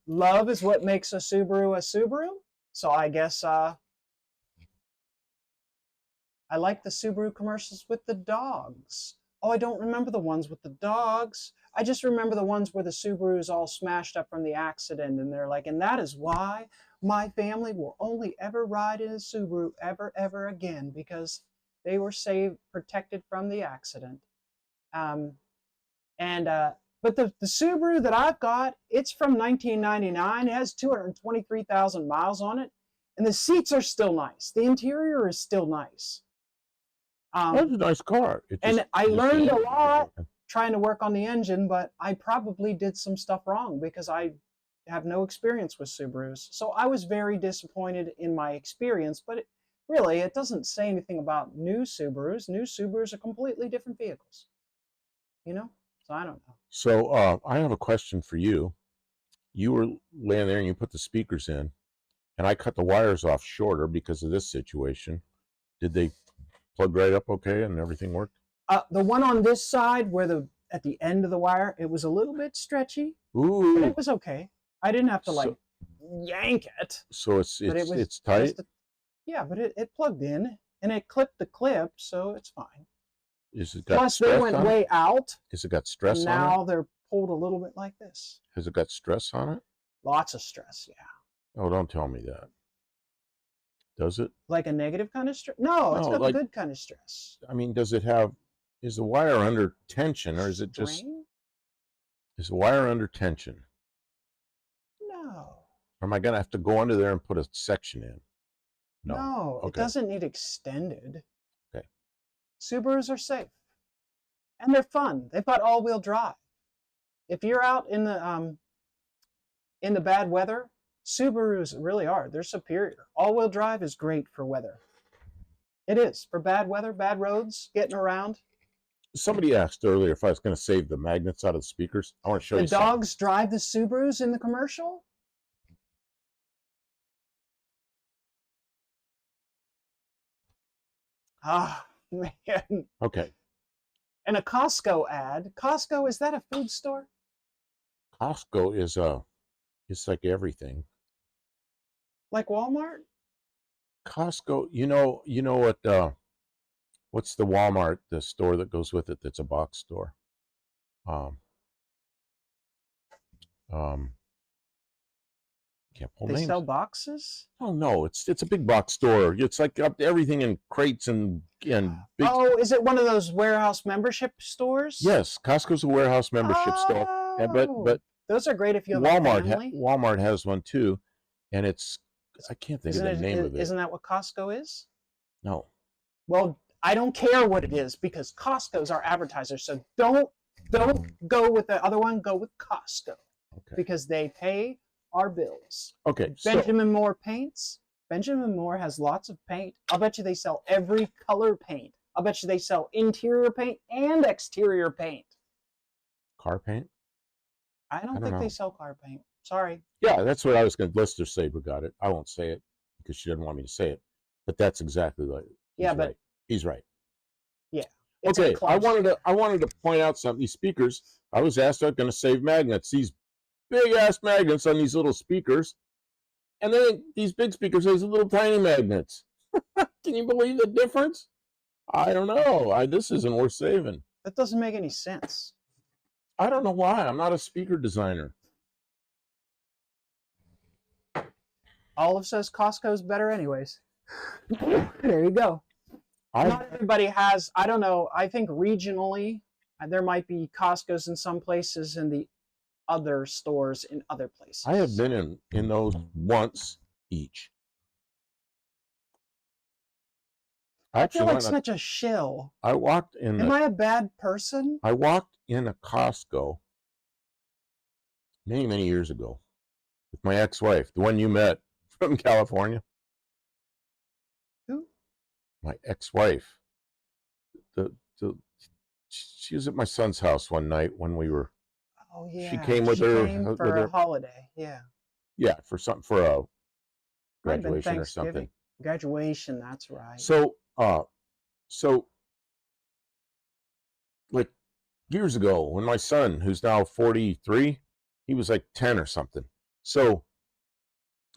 Love is what makes a Subaru a Subaru. So I guess I like the Subaru commercials with the dogs. Oh, I don't remember the ones with the dogs. I just remember the ones where the Subaru is all smashed up from the accident, and they're like, and that is why my family will only ever ride in a Subaru ever again, because they were protected from the accident. But the Subaru that I've got, it's from 1999. It has 223,000 miles on it, and the seats are still nice. The interior is still nice. That's a nice car. And I learned a lot trying to work on the engine, but I probably did some stuff wrong because I have no experience with Subarus. So I was very disappointed in my experience, but it doesn't say anything about new Subarus. New Subarus are completely different vehicles, So I don't know. So I have a question for you. You were laying there and you put the speakers in, and I cut the wires off shorter because of this situation. Did they plug right up okay and everything worked? The one on this side, at the end of the wire, it was a little bit stretchy. Ooh. But it was okay. I didn't have to yank it. So it's tight? Yeah, but it plugged in and it clipped the clip, so it's fine. Plus, they went way out. Has it got stress on it? Now they're pulled a little bit like this. Has it got stress on it? Lots of stress, yeah. Oh, don't tell me that. Does it? Like a negative kind of stress? No, it's got a good kind of stress. I mean, is the wire under tension, or is it just... Is the wire under tension? No. Or am I going to have to go under there and put a section in? No, okay. It doesn't need extended. Okay. Subarus are safe. And they're fun. They've got all-wheel drive. If you're out in the bad weather, Subarus really are. They're superior. All-wheel drive is great for weather. It is. For bad weather, bad roads, getting around. Somebody asked earlier if I was going to save the magnets out of the speakers. I want to show you something. The dogs drive the Subarus in the commercial? Ah, man. Okay. And a Costco ad. Costco, is that a food store? Costco is it's like everything. Like Walmart? Costco, you know what's the Walmart, the store that goes with it that's a box store? Um, um, can't pull They names. sell boxes? Oh no, it's a big box store. It's like up to everything in crates and big. Oh, is it one of those warehouse membership stores? Yes, Costco's a warehouse membership store, and but Oh, those are great if you have a Walmart family. Walmart has one too, and it's I can't think of the name of it. Isn't that what Costco is? No. Well, I don't care what it is because Costco's our advertiser. So don't go with the other one. Go with Costco Okay. because they pay our bills. Okay. Benjamin Moore paints. Benjamin Moore has lots of paint. I'll bet you they sell every color paint. I'll bet you they sell interior paint and exterior paint. Car paint? I don't think they sell car paint. Sorry. Yeah, that's what I was going to. Lester Saber got it. I won't say it because she didn't want me to say it, but that's exactly like. Right. He's right. Yeah. Okay. I wanted to point out something. These speakers. I was asked. I'm going to save magnets. These big ass magnets on these little speakers, and then these big speakers has little tiny magnets. Can you believe the difference? I don't know. This isn't worth saving. That doesn't make any sense. I don't know why. I'm not a speaker designer. Olive says Costco's better anyways. There you go. Not everybody has, I don't know, I think regionally, there might be Costco's in some places and the other stores in other places. I have been in those once each. I feel like such a shill. I walked in. Am I a bad person? I walked in a Costco many, many years ago with my ex-wife, the one you met from California. Who? My ex-wife. She was at my son's house one night when we were. Oh yeah. She came with her for a holiday. Yeah. Yeah, for a graduation or something. Graduation, that's right. So like years ago when my son, who's now 43, he was like 10 or something. So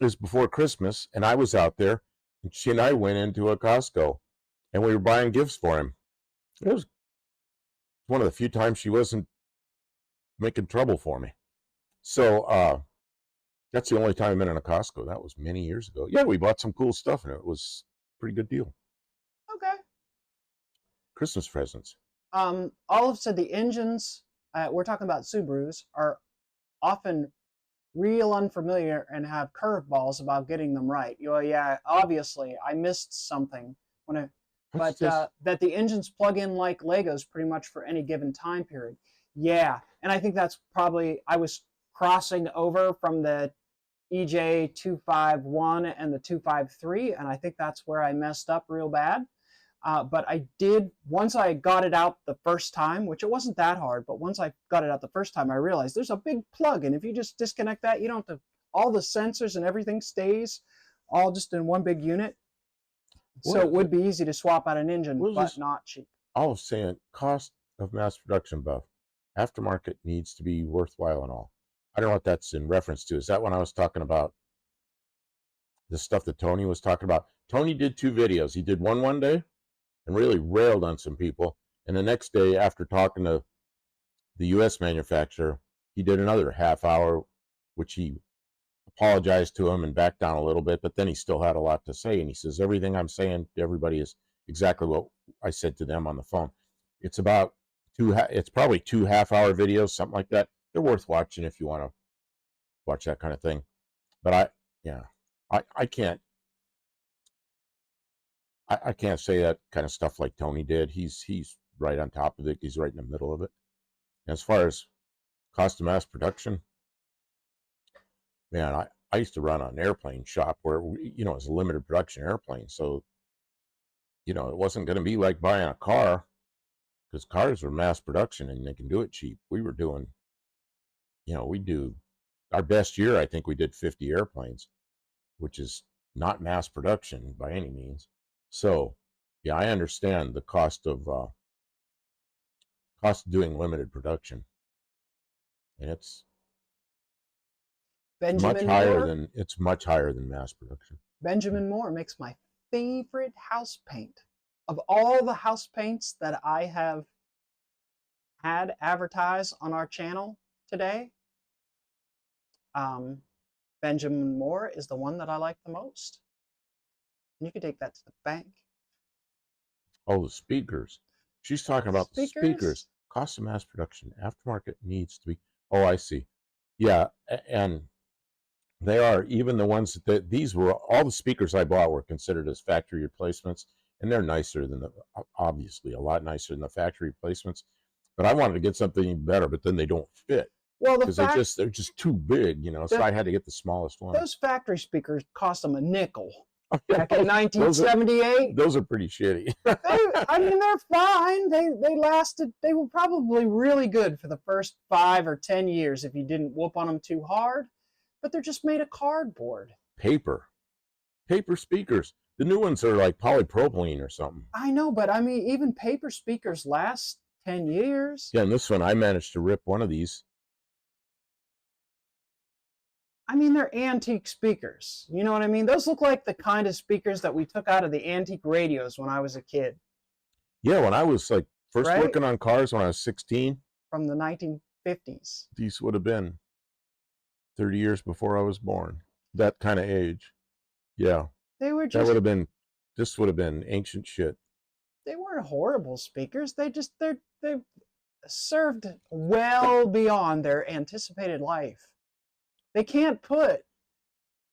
it was before Christmas and I was out there and she and I went into a Costco and we were buying gifts for him. It was one of the few times she wasn't making trouble for me. So that's the only time I've been in a Costco. That was many years ago. Yeah, we bought some cool stuff and it was a pretty good deal. Okay. Christmas presents. Olive said the engines, we're talking about Subarus, are often real unfamiliar and have curveballs about getting them right. Yeah, obviously, I missed something but that the engines plug in like Legos pretty much for any given time period. Yeah, and I think that's probably, I was crossing over from the EJ 251 and the 253, and I think that's where I messed up real bad. But I did, once I got it out the first time, which it wasn't that hard, but once I got it out the first time, I realized there's a big plug, and if you just disconnect that, you don't have to, all the sensors and everything stays all just in one big unit. So it would be easy to swap out an engine, but not cheap. I was saying, cost of mass production buff. Aftermarket needs to be worthwhile and all. I don't know what that's in reference to. Is that when I was talking about the stuff that Tony was talking about? Tony did 2 videos. He did one day and really railed on some people. And the next day, after talking to the U.S. manufacturer, he did another half hour, which he apologized to him and backed down a little bit, but then he still had a lot to say. And he says, everything I'm saying to everybody is exactly what I said to them on the phone. It's about it's probably 2 half-hour videos, something like that. They're worth watching if you want to watch that kind of thing. But I can't say that kind of stuff like Tony did. He's right on top of it. He's right in the middle of it. As far as cost of mass production, man, I used to run an airplane shop where, it was a limited production airplane. So, it wasn't going to be like buying a car, because cars are mass production and they can do it cheap. We were doing, we do our best year. I think we did 50 airplanes, which is not mass production by any means. So Yeah, I understand the cost of doing limited production, and Benjamin Moore. it's much higher than mass production. Benjamin Moore makes my favorite house paint. Of all the house paints that I have had advertised on our channel today, Benjamin Moore is the one that I like the most. And you can take that to the bank. Oh, the speakers. She's talking about the Speakers? speakers. Cost of mass production. Aftermarket needs to be. Oh, I see. Yeah, and they are even the ones that these were all the speakers I bought were considered as factory replacements, and they're nicer than the obviously a lot nicer than the factory replacements. But I wanted to get something even better, but then they don't fit. Well, because they're just too big, you know. So I had to get the smallest one. Those factory speakers cost them a nickel. Oh, yeah, back in 1978. Those are pretty shitty. I mean, they're fine. They lasted. They were probably really good for the first 5 or 10 years if you didn't whoop on them too hard. But they're just made of cardboard. Paper speakers. The new ones are like polypropylene or something. I know, but I mean, even paper speakers last 10 years. Yeah, and this one I managed to rip one of these. I mean, they're antique speakers. You know what I mean? Those look like the kind of speakers that we took out of the antique radios when I was a kid. Yeah, when I was like first working on cars when I was 16. From the 1950s. These would have been 30 years before I was born. That kind of age. Yeah. They were just. This would have been ancient shit. They weren't horrible speakers. They served well beyond their anticipated life. They can't put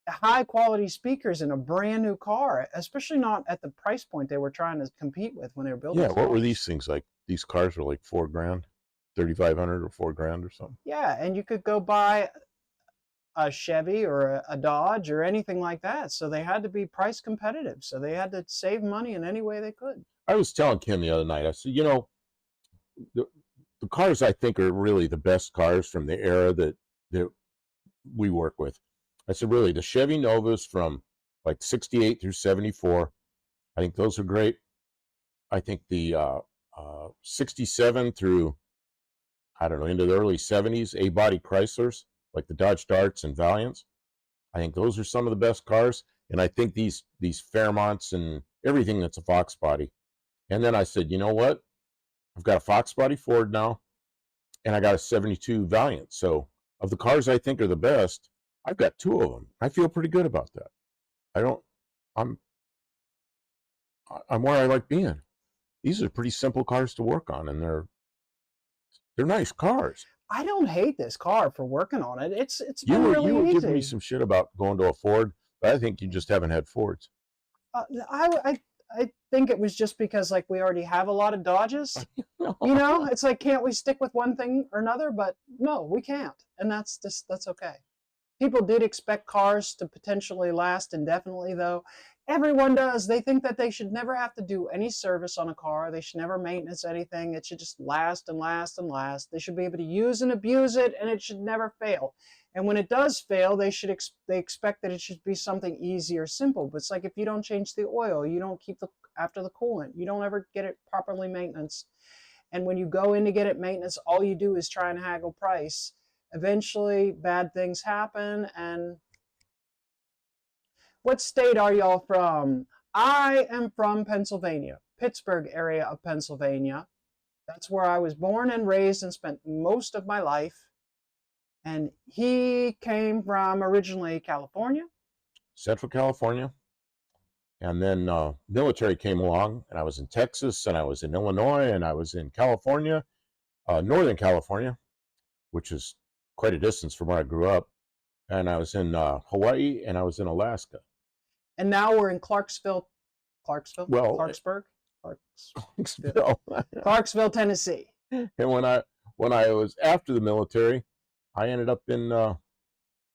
high quality speakers in a brand new car, especially not at the price point they were trying to compete with when they were building. Yeah, what were these things like? These cars were like $4,000, $3,500 or $4,000 or something. Yeah, and you could go buy a Chevy or a Dodge or anything like that. So they had to be price competitive. So they had to save money in any way they could. I was telling Kim the other night, I said, you know, the cars I think are really the best cars from the era that we work with. I said, really, the Chevy Novas from like 68 through 74, I think those are great. I think the 67 through, I don't know, into the early 70s, A-body Chryslers, like the Dodge Darts and Valiants, I think those are some of the best cars. And I think these Fairmonts and everything that's a Fox body. And then I said, you know what? I've got a Fox body Ford now, and I got a 72 Valiant. So of the cars I think are the best, I've got 2 of them. I feel pretty good about that. I'm where I like being. These are pretty simple cars to work on, and they're nice cars. I don't hate this car for working on it. It's you were giving me some shit about going to a Ford, but I think you just haven't had Fords. I think it was just because like we already have a lot of Dodges. No. You know, it's like, can't we stick with one thing or another? But no, we can't, and that's okay. People did expect cars to potentially last indefinitely, though. Everyone does. They think that they should never have to do any service on a car. They should never maintenance anything. It should just last and last and last. They should be able to use and abuse it, and it should never fail. And when it does fail, they expect that it should be something easy or simple. But it's like if you don't change the oil, you don't keep after the coolant, you don't ever get it properly maintenance. And when you go in to get it maintenance, all you do is try and haggle price. Eventually, bad things happen. And what state are y'all from? I am from Pennsylvania, Pittsburgh area of Pennsylvania. That's where I was born and raised and spent most of my life. And he came from originally California. Central California. And then military came along, and I was in Texas, and I was in Illinois, and I was in California, Northern California, which is quite a distance from where I grew up. And I was in Hawaii, and I was in Alaska. And now we're in Clarksville, well, Clarksville, Tennessee. And when I was after the military, I ended up in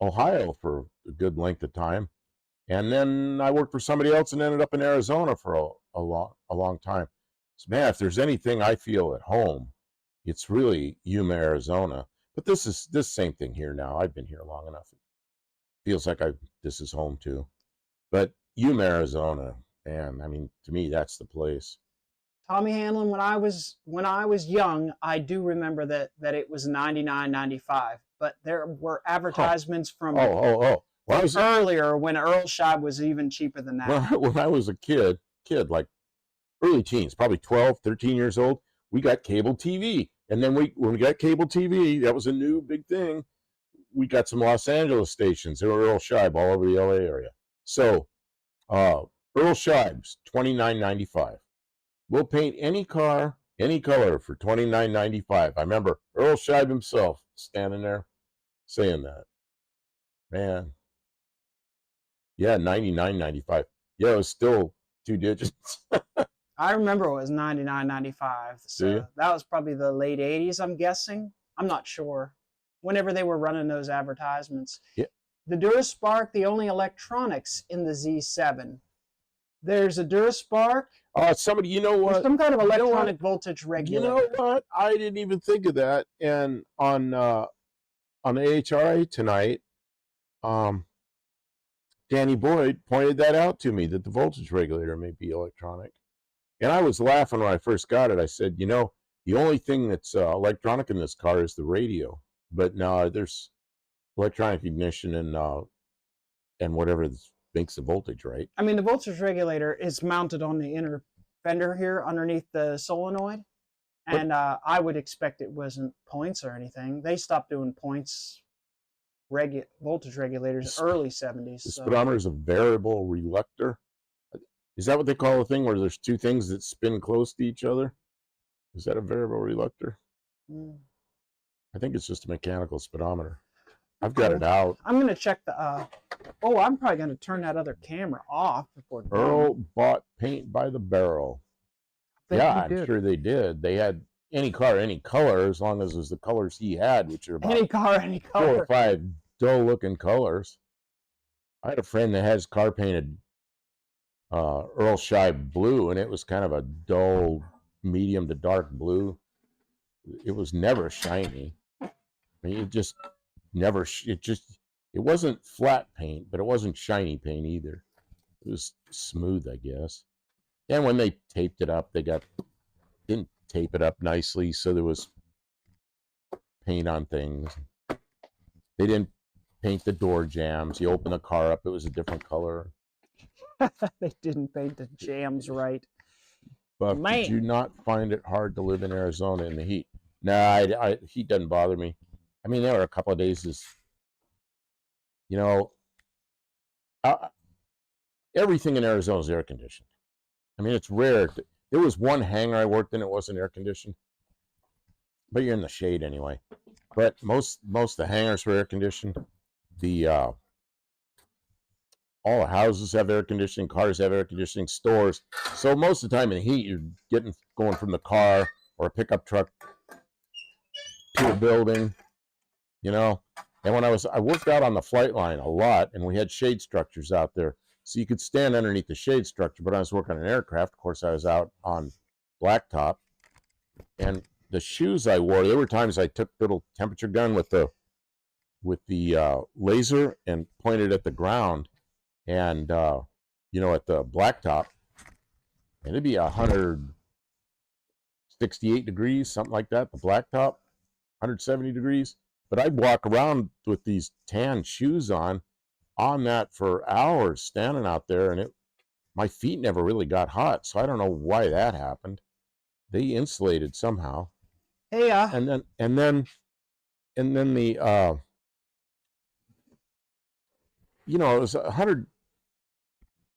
Ohio for a good length of time. And then I worked for somebody else and ended up in Arizona for a long time. So, man, if there's anything I feel at home, it's really Yuma, Arizona. But this is same thing here now. I've been here long enough. It feels like this is home too. But Yuma, Arizona, man, I mean, to me, that's the place. Tommy Hanlon, when I was young, I do remember that it was 99.95, but there were advertisements from When I was earlier when Earl Scheib was even cheaper than that. when I was a kid, like early teens, probably 12, 13 years old, we got cable TV. And then when we got cable TV, that was a new big thing. We got some Los Angeles stations. There were Earl Scheib all over the LA area. So Earl Scheib's $29.95. We'll paint any car, any color for $29.95. I remember Earl Scheib himself standing there saying that. Man. Yeah, $99.95. Yeah, it was still 2 digits. I remember it was 99.95. So that was probably the late 80s, I'm guessing. I'm not sure. Whenever they were running those advertisements. Yeah. The DuraSpark, the only electronics in the Z7. There's a DuraSpark. Somebody, you know what? Some kind of electronic voltage regulator. You know what? I didn't even think of that. And on the AHRA tonight, Danny Boyd pointed that out to me, that the voltage regulator may be electronic. And I was laughing when I first got it. I said, you know, the only thing that's electronic in this car is the radio. But now there's electronic ignition and whatever makes the voltage, right? I mean, the voltage regulator is mounted on the inner fender here underneath the solenoid. And I would expect it wasn't points or anything. They stopped doing points voltage regulators early 70s. The speedometer is a variable reluctor. Is that what they call the thing where there's two things that spin close to each other? Is that a variable reluctor? I think it's just a mechanical speedometer. I've got it out. I'm going to check the... I'm probably going to turn that other camera off before... Earl bought paint by the barrel. Yeah, I'm sure they did. They had any car, any color, as long as it was the colors he had, which are about any car, any color. 4 or 5 dull-looking colors. I had a friend that has car painted Earl Scheib blue, and it was kind of a dull, medium to dark blue. It was never shiny. I mean, it just never. It wasn't flat paint, but it wasn't shiny paint either. It was smooth, I guess. And when they taped it up, didn't tape it up nicely, so there was paint on things. They didn't paint the door jams. You open the car up, it was a different color. They didn't paint the jams right. But did you not find it hard to live in Arizona in the heat? Nah, heat doesn't bother me. I mean, there were a couple of days, you know, everything in Arizona is air conditioned. I mean, it's rare. There was one hangar I worked in, it wasn't air conditioned. But you're in the shade anyway. But most of the hangars were air conditioned. All the houses have air conditioning, cars have air conditioning, stores. So most of the time in the heat, you're going from the car or a pickup truck to a building, you know. And when I worked out on the flight line a lot, and we had shade structures out there. So you could stand underneath the shade structure, but I was working on an aircraft. Of course, I was out on blacktop. And the shoes I wore, there were times I took the little temperature gun with the laser and pointed at the ground. And, you know, at the blacktop, and it'd be 168 degrees, something like that, the blacktop, 170 degrees. But I'd walk around with these tan shoes on that for hours, standing out there, and my feet never really got hot, so I don't know why that happened. They insulated somehow. Hey, and then the, you know, it was 100.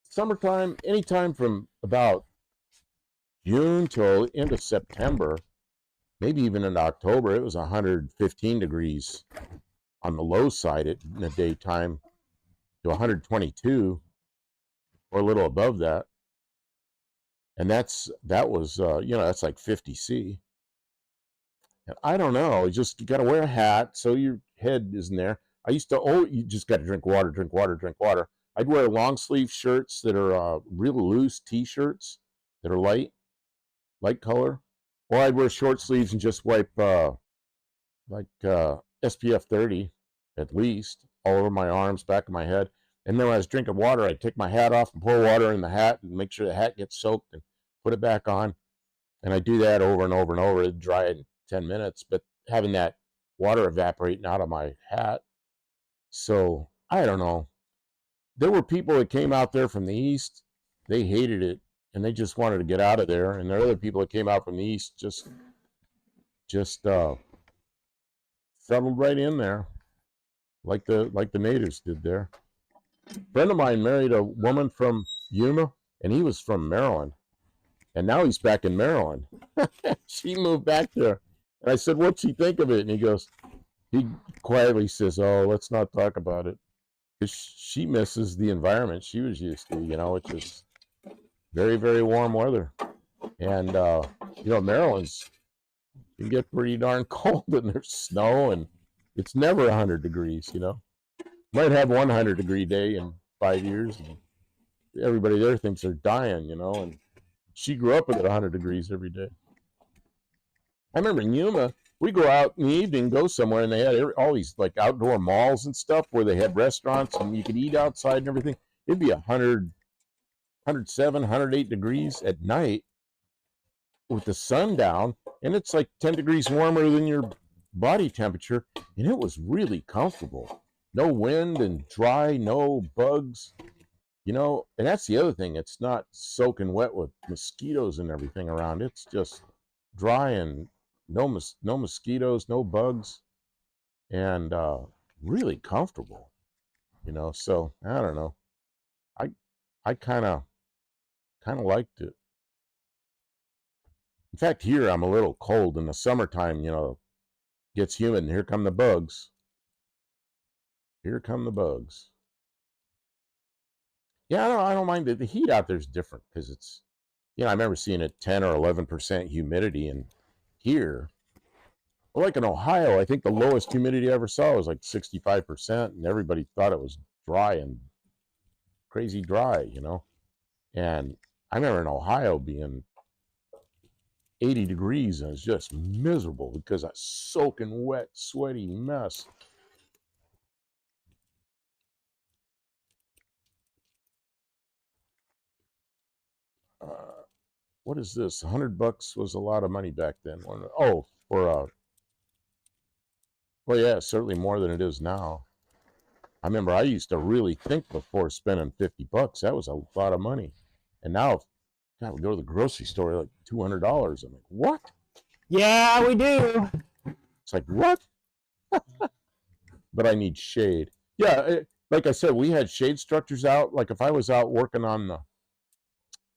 Summertime, anytime from about June till into September, maybe even in October, it was 115 degrees on the low side in the daytime to 122 or a little above that. And that was, you know, that's like 50 C. And I don't know, you got to wear a hat so your head isn't there. I used to, you just got to drink water, drink water, drink water. I'd wear long sleeve shirts that are real loose t-shirts that are light color, or I'd wear short sleeves and just wipe SPF 30 at least all over my arms, back of my head. And then when I was drinking water, I'd take my hat off and pour water in the hat and make sure the hat gets soaked and put it back on. And I do that over and over and over. It'd dry in 10 minutes, but having that water evaporating out of my hat. So I don't know. There were people that came out there from the east. They hated it and they just wanted to get out of there. And there are other people that came out from the east just settled right in there, like the natives did there. A friend of mine married a woman from Yuma, and he was from Maryland, and now he's back in Maryland. She moved back there, and I said, "What'd she think of it?" And he quietly says, "Oh, let's not talk about it," because she misses the environment she was used to, which is very, very warm weather, and Maryland's can get pretty darn cold, and there's snow, and it's never 100 degrees, Might have 100-degree day in 5 years, and everybody there thinks they're dying, and she grew up with it 100 degrees every day. I remember in Yuma, we go out in the evening, go somewhere, and they had all these like outdoor malls and stuff where they had restaurants and you could eat outside and everything. It'd be 100, 107, 108 degrees at night with the sun down, and it's like 10 degrees warmer than your body temperature, and it was really comfortable. No wind and dry, no bugs, and that's the other thing. It's not soaking wet with mosquitoes and everything around. It's just dry and no mosquitoes, no bugs, and really comfortable, So I don't know. I kind of liked it. In fact, here I'm a little cold in the summertime. Gets humid, and here come the bugs. Here come the bugs. Yeah, I don't mind the heat out there is different because it's, I remember seeing it 10 or 11% humidity, and here, like in Ohio, I think the lowest humidity I ever saw was like 65%, and everybody thought it was dry and crazy dry, And I remember in Ohio being 80 degrees, and it's just miserable because that soaking wet, sweaty mess. What is this? $100 was a lot of money back then. Oh, well, yeah, certainly more than it is now. I remember I used to really think before spending $50. That was a lot of money. And now, God, we go to the grocery store like $200. I'm like, what? Yeah, we do. It's like, what? But I need shade. Yeah, like I said, we had shade structures out. Like if I was out working on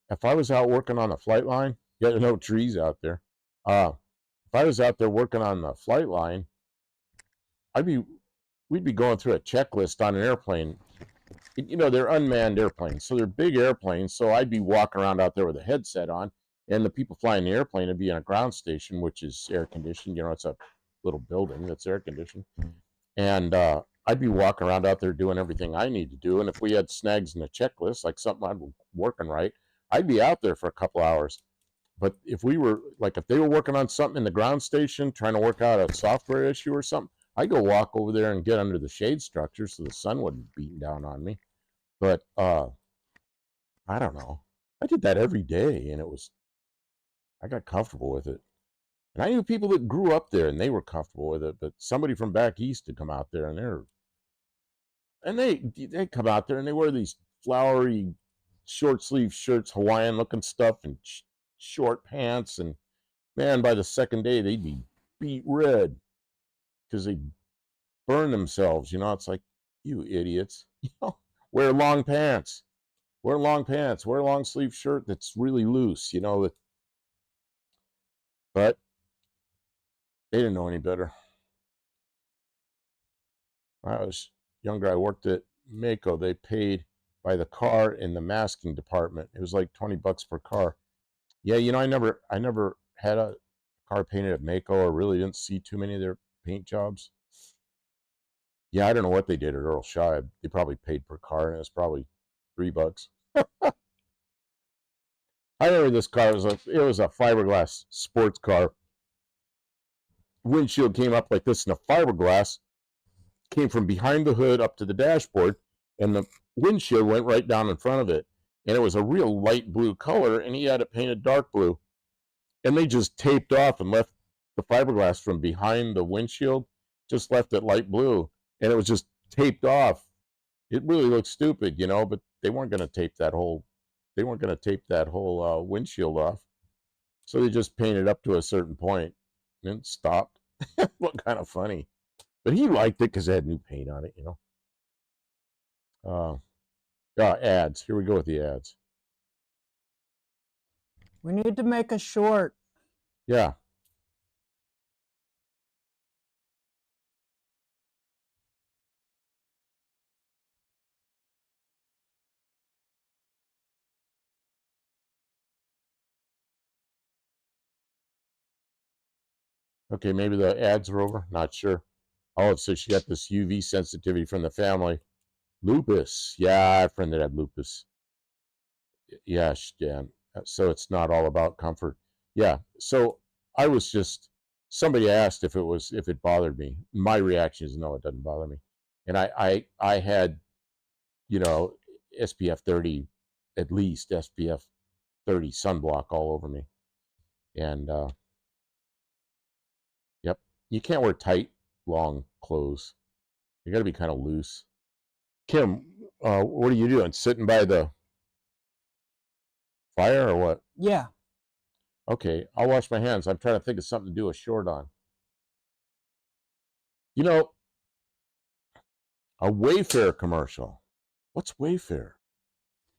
the flight line, yeah, there are no trees out there. If I was out there working on the flight line, we'd be going through a checklist on an airplane. They're unmanned airplanes, so they're big airplanes. So I'd be walking around out there with a headset on, and the people flying the airplane would be in a ground station, which is air conditioned. It's a little building that's air conditioned. And I'd be walking around out there doing everything I need to do. And if we had snags in the checklist, like something I'm working right, I'd be out there for a couple hours. But if they were working on something in the ground station, trying to work out a software issue or something, I'd go walk over there and get under the shade structure so the sun wouldn't beat down on me. But I don't know. I did that every day, and I got comfortable with it. And I knew people that grew up there, and they were comfortable with it. But somebody from back east to come out there, and they come out there and they wear these flowery short sleeve shirts, Hawaiian looking stuff, and short pants. And man, by the second day, they'd be beat red because they burn themselves. It's like, you idiots. Wear long pants. Wear long sleeve shirt that's really loose. But they didn't know any better. When I was younger, I worked at Mako. They paid by the car in the masking department. It was like $20 per car. Yeah, I never had a car painted at Mako, or really didn't see too many of their paint jobs. Yeah, I don't know what they did at Earl Scheib. They probably paid per car, and it was probably $3. I remember this car. It was a fiberglass sports car. Windshield came up like this, and the fiberglass came from behind the hood up to the dashboard, and windshield went right down in front of it, and it was a real light blue color, and he had it painted dark blue, and they just taped off and left the fiberglass from behind the windshield, just left it light blue, and it was just taped off. It really looked stupid, but they weren't going to tape that whole windshield off. So they just painted up to a certain point and stopped. Looked kind of funny, but he liked it because it had new paint on it. Ads. Here we go with the ads. We need to make a short. Yeah. Okay, maybe the ads are over. Not sure. Oh, so she got this UV sensitivity from the family. Lupus. Yeah, I have a friend that had lupus. Yeah, so it's not all about comfort. Yeah. So I was just somebody asked if it bothered me. My reaction is no, it doesn't bother me. And I had, SPF 30, at least SPF 30 sunblock all over me. And yep, you can't wear tight, long clothes. You got to be kind of loose. Kim, what are you doing? Sitting by the fire or what? Yeah. Okay, I'll wash my hands. I'm trying to think of something to do a short on. A Wayfair commercial. What's Wayfair?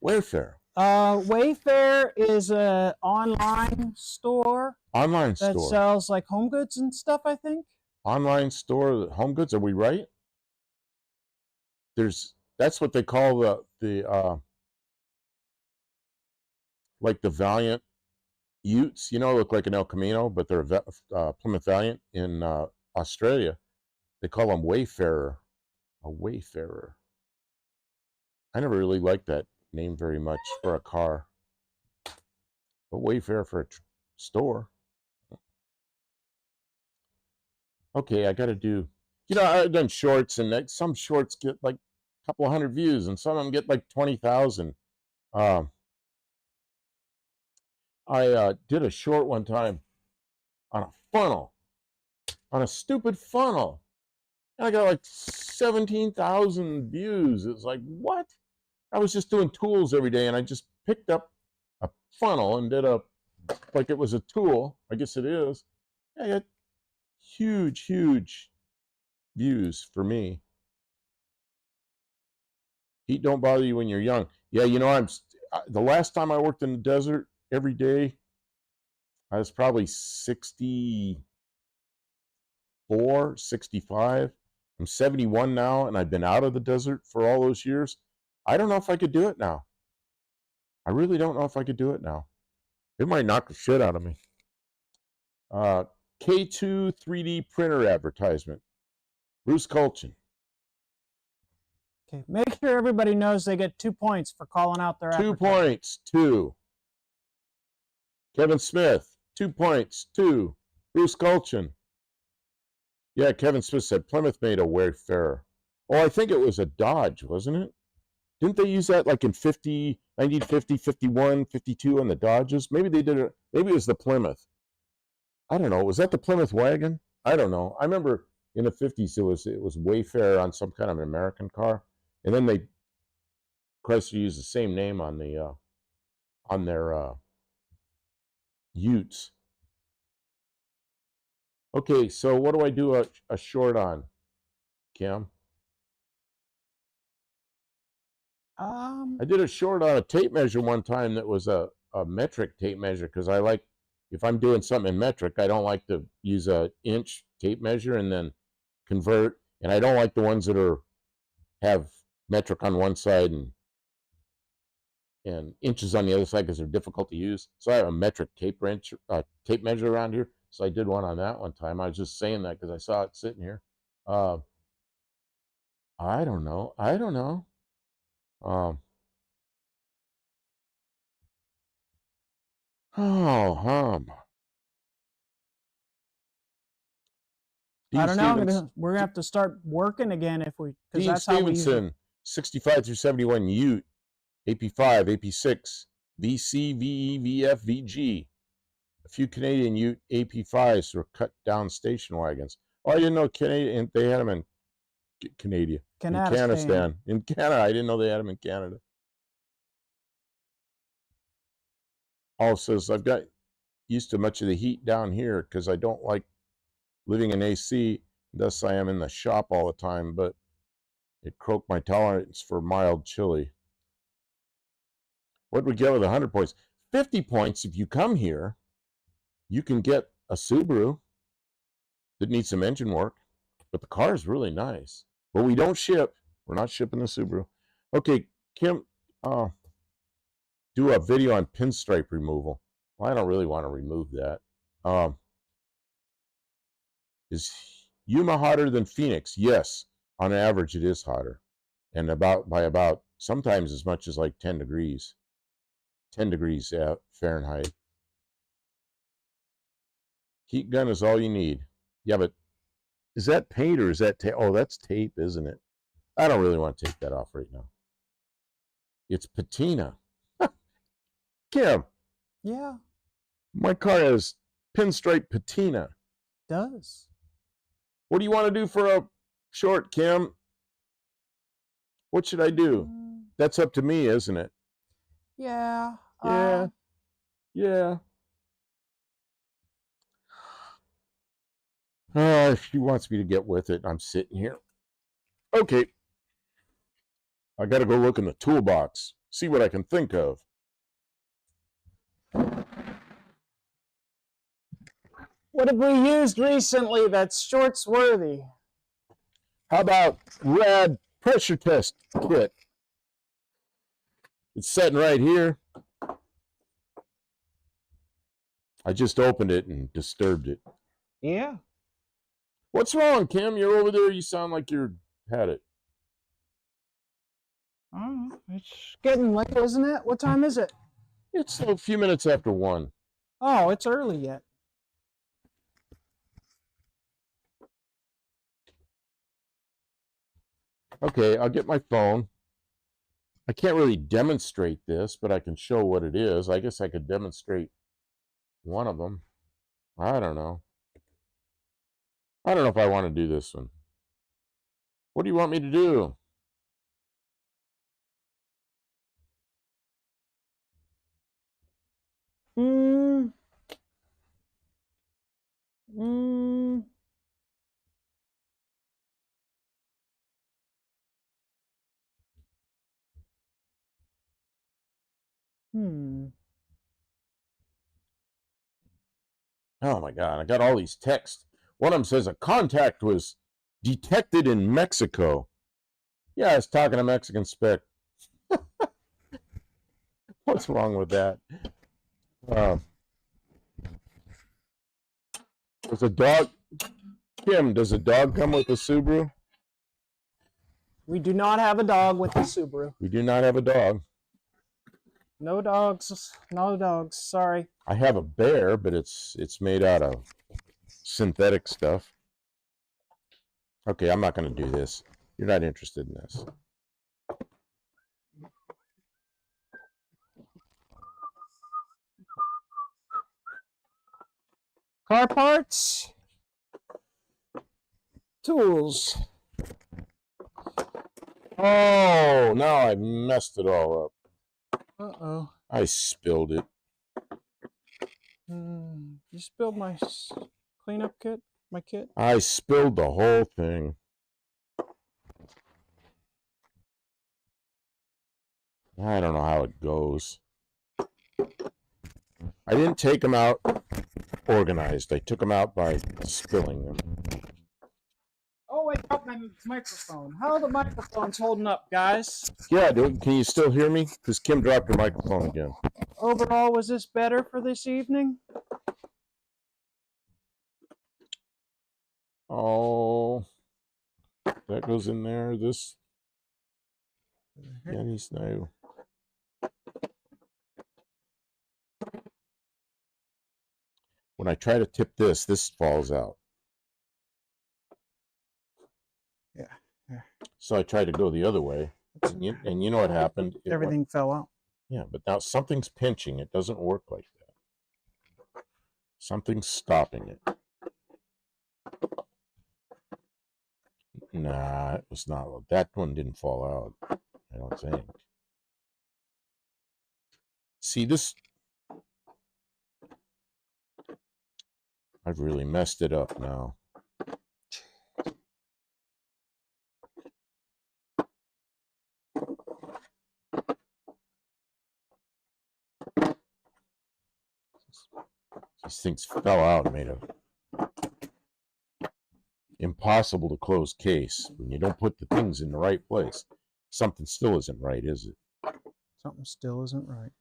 Wayfair. Wayfair is a online store. Online that store. sells like home goods and stuff, I think. Online store, home goods. Are we right? That's what they call the like the Valiant Utes. Look like an El Camino, but they're a Plymouth Valiant in Australia. They call them Wayfarer. A Wayfarer. I never really liked that name very much for a car. But Wayfair for a store. Okay, I got to do. I've done shorts, and some shorts get like a couple of hundred views, and some of them get like 20,000. I did a short one time on a funnel, on a stupid funnel. And I got like 17,000 views. It's like, what? I was just doing tools every day, and I just picked up a funnel and did like it was a tool. I guess it is. I got huge, huge views for me. Heat don't bother you when you're young. Yeah, the last time I worked in the desert every day, I was probably 64, 65. I'm 71 now, and I've been out of the desert for all those years. I don't know if I could do it now. I really don't know if I could do it now. It might knock the shit out of me. K2 3D printer advertisement. Bruce Colchin. Okay, make sure everybody knows they get 2 points for calling out their 2 points, 2. Kevin Smith, 2 points, 2. Bruce Colchin. Yeah, Kevin Smith said Plymouth made a Wayfarer. Oh, I think it was a Dodge, wasn't it? Didn't they use that like in 1950, 51, 52 on the Dodges? Maybe they did it. Maybe it was the Plymouth. I don't know. Was that the Plymouth wagon? I don't know. I remember in the 50s it was Wayfarer on some kind of an American car, and then Chrysler used the same name on their Utes. Okay, so what do I do a short on, Kim? I did a short on a tape measure one time that was a metric tape measure, because I like, if I'm doing something in metric, I don't like to use a inch tape measure and then convert, and I don't like the ones that have metric on one side and inches on the other side, because they're difficult to use. So I have a metric tape measure around here. So I did one on that one time. I was just saying that because I saw it sitting here. I don't know. I don't know. We're gonna have to start working again because that's how we. Stevenson 65 through 71 Ute, AP5, AP6, VC, VE, VF, VG. A few Canadian Ute AP5s were cut down station wagons. Oh, I didn't know Canadian. They had them in Canada. In Canada. In Canada. I didn't know they had them in Canada. Also, I've got used to much of the heat down here because I don't like living in AC. Thus, I am in the shop all the time, but it croaked my tolerance for mild chili. What do we get with 100 points? 50 points if you come here. You can get a Subaru that needs some engine work, but the car is really nice. But we don't ship. We're not shipping the Subaru. Okay, Kim, do a video on pinstripe removal. Well, I don't really want to remove that. Is Yuma hotter than Phoenix? Yes, on average it is hotter, and by about sometimes as much as like 10 degrees. 10 degrees Fahrenheit. Heat gun is all you need. Yeah, but is that paint or is that tape? Oh, that's tape, isn't it? I don't really want to take that off right now. It's patina. Kim. Yeah. My car has pinstripe patina. It does. What do you want to do for a short, Kim? What should I do? That's up to me, isn't it? Yeah. Yeah. She wants me to get with it. I'm sitting here. Okay. I got to go look in the toolbox, see what I can think of. What have we used recently that's shorts worthy? How about rad pressure test kit? It's sitting right here. I just opened it and disturbed it. Yeah. What's wrong, Kim? You're over there. You sound like you're had it. Oh, it's getting late, isn't it? What time is it? It's a few minutes after 1. Oh, it's early yet. Okay, I'll get my phone. I can't really demonstrate this, but I can show what it is. I guess I could demonstrate one of them. I don't know. I don't know if I want to do this one. What do you want me to do? Oh my God, I got all these texts. One of them says a contact was detected in Mexico. Yeah, I was talking to Mexican spec. What's wrong with that? Does a dog, Kim, does a dog come with a Subaru? We do not have a dog with the Subaru. We do not have a dog. No dogs. No dogs. Sorry. I have a bear, but it's made out of synthetic stuff. Okay, I'm not going to do this. You're not interested in this. Car parts. Tools. Oh, now I messed it all up. Uh-oh. I spilled it. You spilled my cleanup kit? My kit? I spilled the whole thing. I don't know how it goes. I didn't take them out organized. I took them out by spilling them. Oh, I dropped my microphone. How are the microphones holding up, guys? Yeah, dude, can you still hear me? Because Kim dropped her microphone again. Overall, was this better for this evening? Oh, that goes in there. This. Yeah, he's new. When I try to tip this, this falls out. Yeah. So I tried to go the other way. And you know what happened? Everything fell out. Yeah, but now something's pinching. It doesn't work like that. Something's stopping it. Nah, it was not. That one didn't fall out, I don't think. See, this... I've really messed it up now. These things fell out and made a impossible to close case when you don't put the things in the right place. Something still isn't right, is it? Something still isn't right.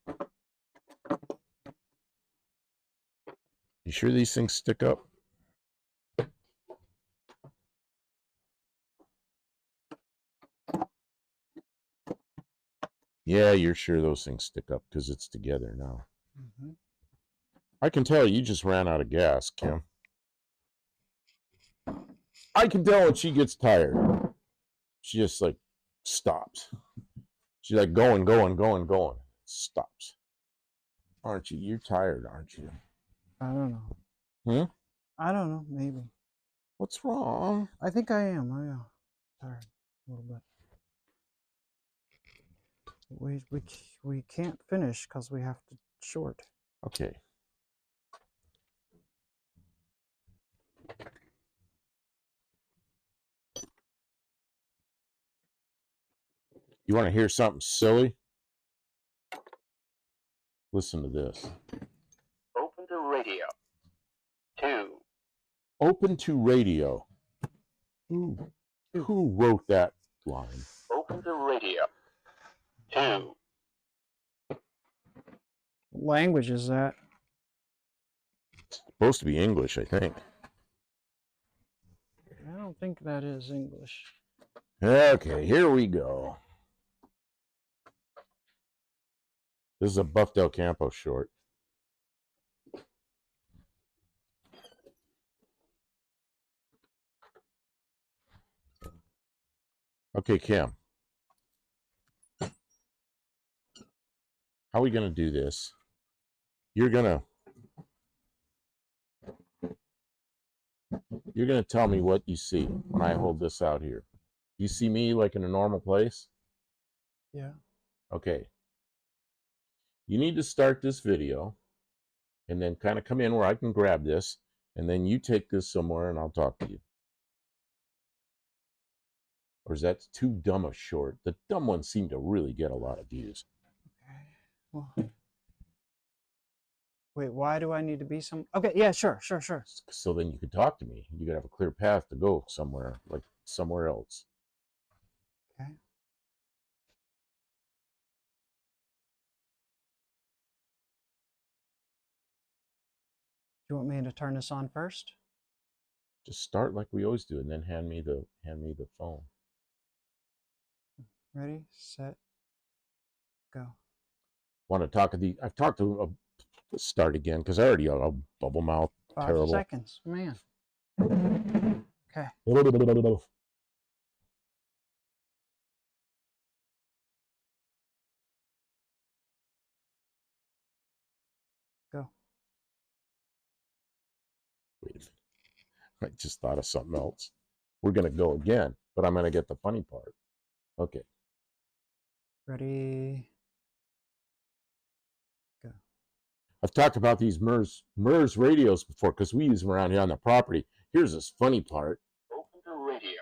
You sure these things stick up? Yeah, you're sure those things stick up because it's together now. Mm-hmm. I can tell you just ran out of gas, Kim. I can tell when she gets tired. She just like stops. She's like going. Stops. Aren't you? You're tired, aren't you? I don't know. Hmm? I don't know. Maybe. What's wrong? I think I am. I am tired a little bit. We can't finish because we have to short. Okay. You want to hear something silly? Listen to this. Open to radio. 2. Open to radio. Who wrote that line? Open to radio. 2. What language is that? It's supposed to be English, I think. I don't think that is English. Okay, here we go. This is a Buff Del Campo short. Okay, Kim. How are we going to do this? You're going to tell me what you see when I hold this out here. You see me like in a normal place? Yeah. Okay. You need to start this video and then kind of come in where I can grab this, and then you take this somewhere and I'll talk to you. Or is that too dumb a short? The dumb ones seem to really get a lot of views. Okay. Well, wait, why do I need to be some? Okay, yeah, sure. So then you could talk to me. You could have a clear path to go somewhere, like somewhere else. Okay. Do you want me to turn this on first? Just start like we always do, and then hand me the phone. Ready, set, go. Want to talk to the? I've talked to. Start again because I already got a bubble mouth. 5 terrible. seconds, man. Okay. Go. Wait a minute. I just thought of something else. We're gonna go again, but I'm gonna get the funny part. Okay. Ready. Go. I've talked about these MERS radios before because we use them around here on the property. Here's this funny part. Open to radio.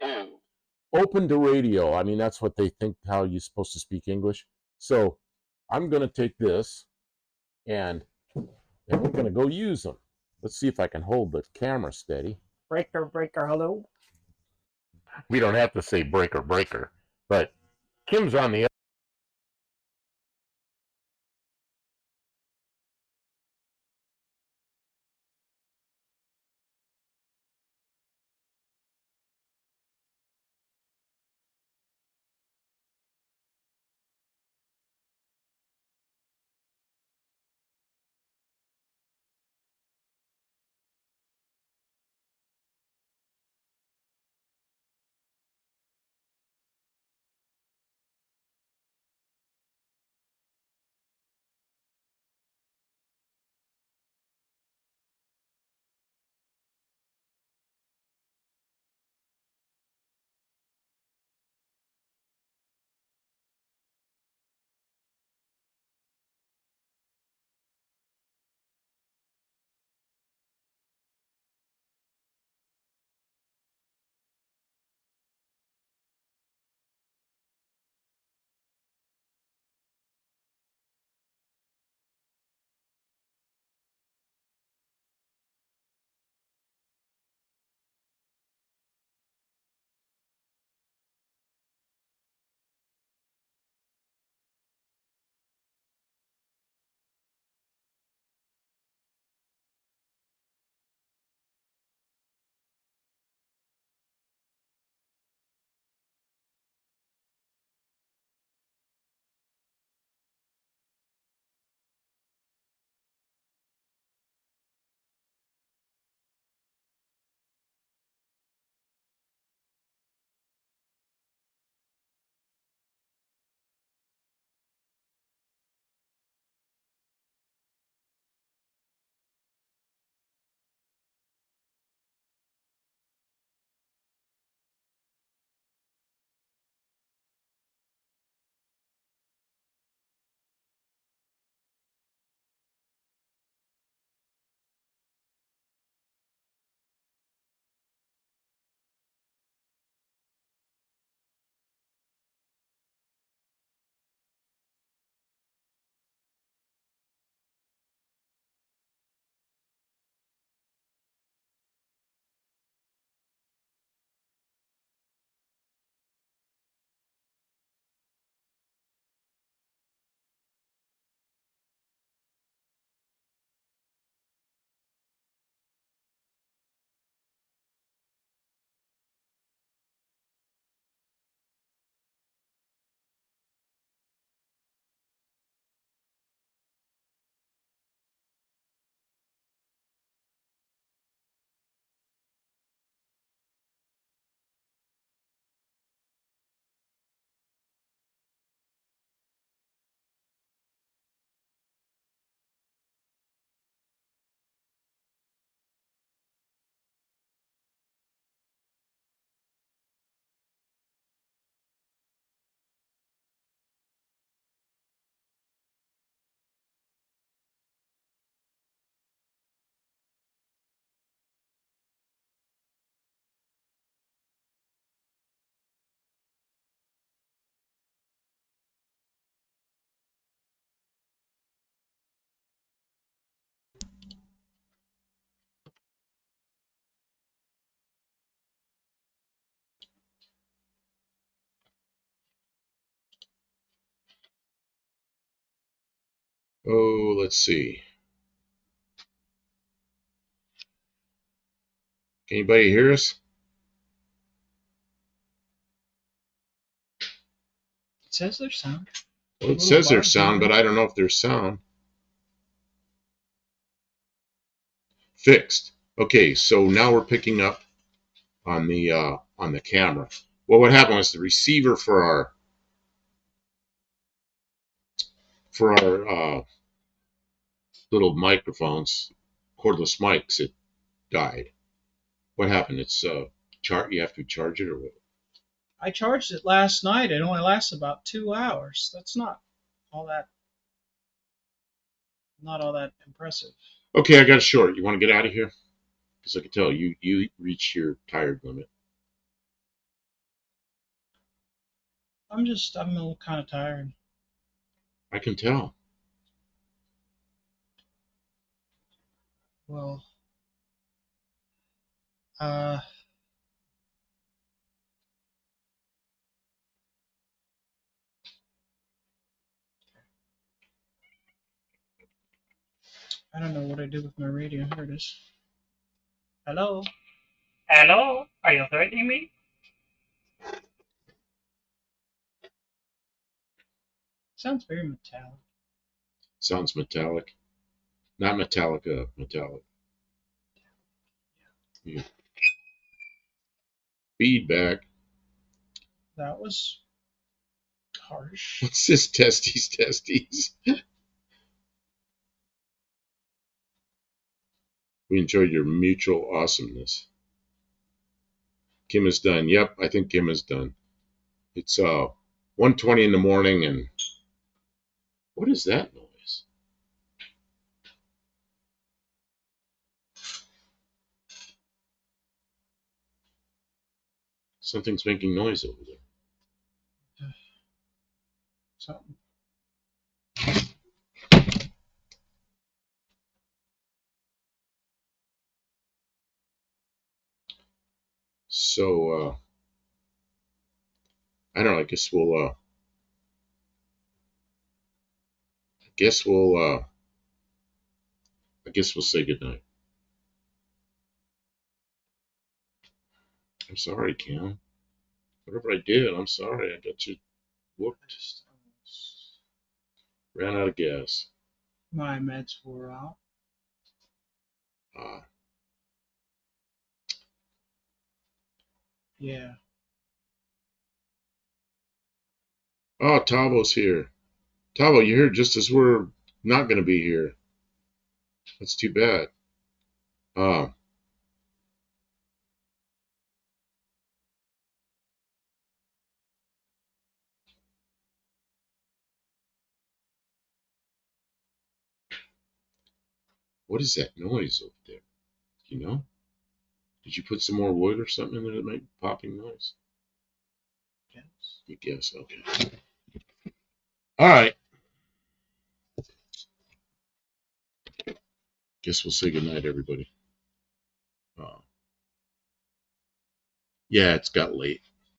2. Open to radio. I mean, that's what they think how you're supposed to speak English. So I'm going to take this and we're going to go use them. Let's see if I can hold the camera steady. Breaker, hello. We don't have to say breaker, but Kim's on the Oh, let's see. Can anybody hear us? It says there's sound. Well, it says there's sound, but I don't know if there's sound. Fixed. Okay, so now we're picking up on the camera. Well, what happened was the receiver for our little microphones, cordless mics, it died. What happened? It's you have to charge it or what? I charged it last night. It only lasts about 2 hours. That's not all that impressive. Okay, I got a short. You want to get out of here? Because I can tell you reached your tired limit. I'm a little kind of tired. I can tell. Well, I don't know what I did with my radio. Here it is. Hello? Hello? Are you threatening me? Sounds very metallic. Sounds metallic. Not Metallica, metallic. Yeah. Feedback. That was harsh. What's this? Testes. We enjoyed your mutual awesomeness. Kim is done. Yep, I think Kim is done. It's 1:20 in the morning, and what is that noise? Something's making noise over there. Something. So I don't know. I guess we'll say goodnight. I'm sorry, Kim. Whatever I did, I'm sorry. I got you whooped. Ran out of gas. My meds wore out. Yeah. Oh, Tavo's here. Tavo, you're here just as we're not going to be here. That's too bad. What is that noise over there? You know? Did you put some more wood or something in there that make popping noise? Yes. You guess. Okay. All right. Guess we'll say goodnight, everybody. Yeah, it's got late.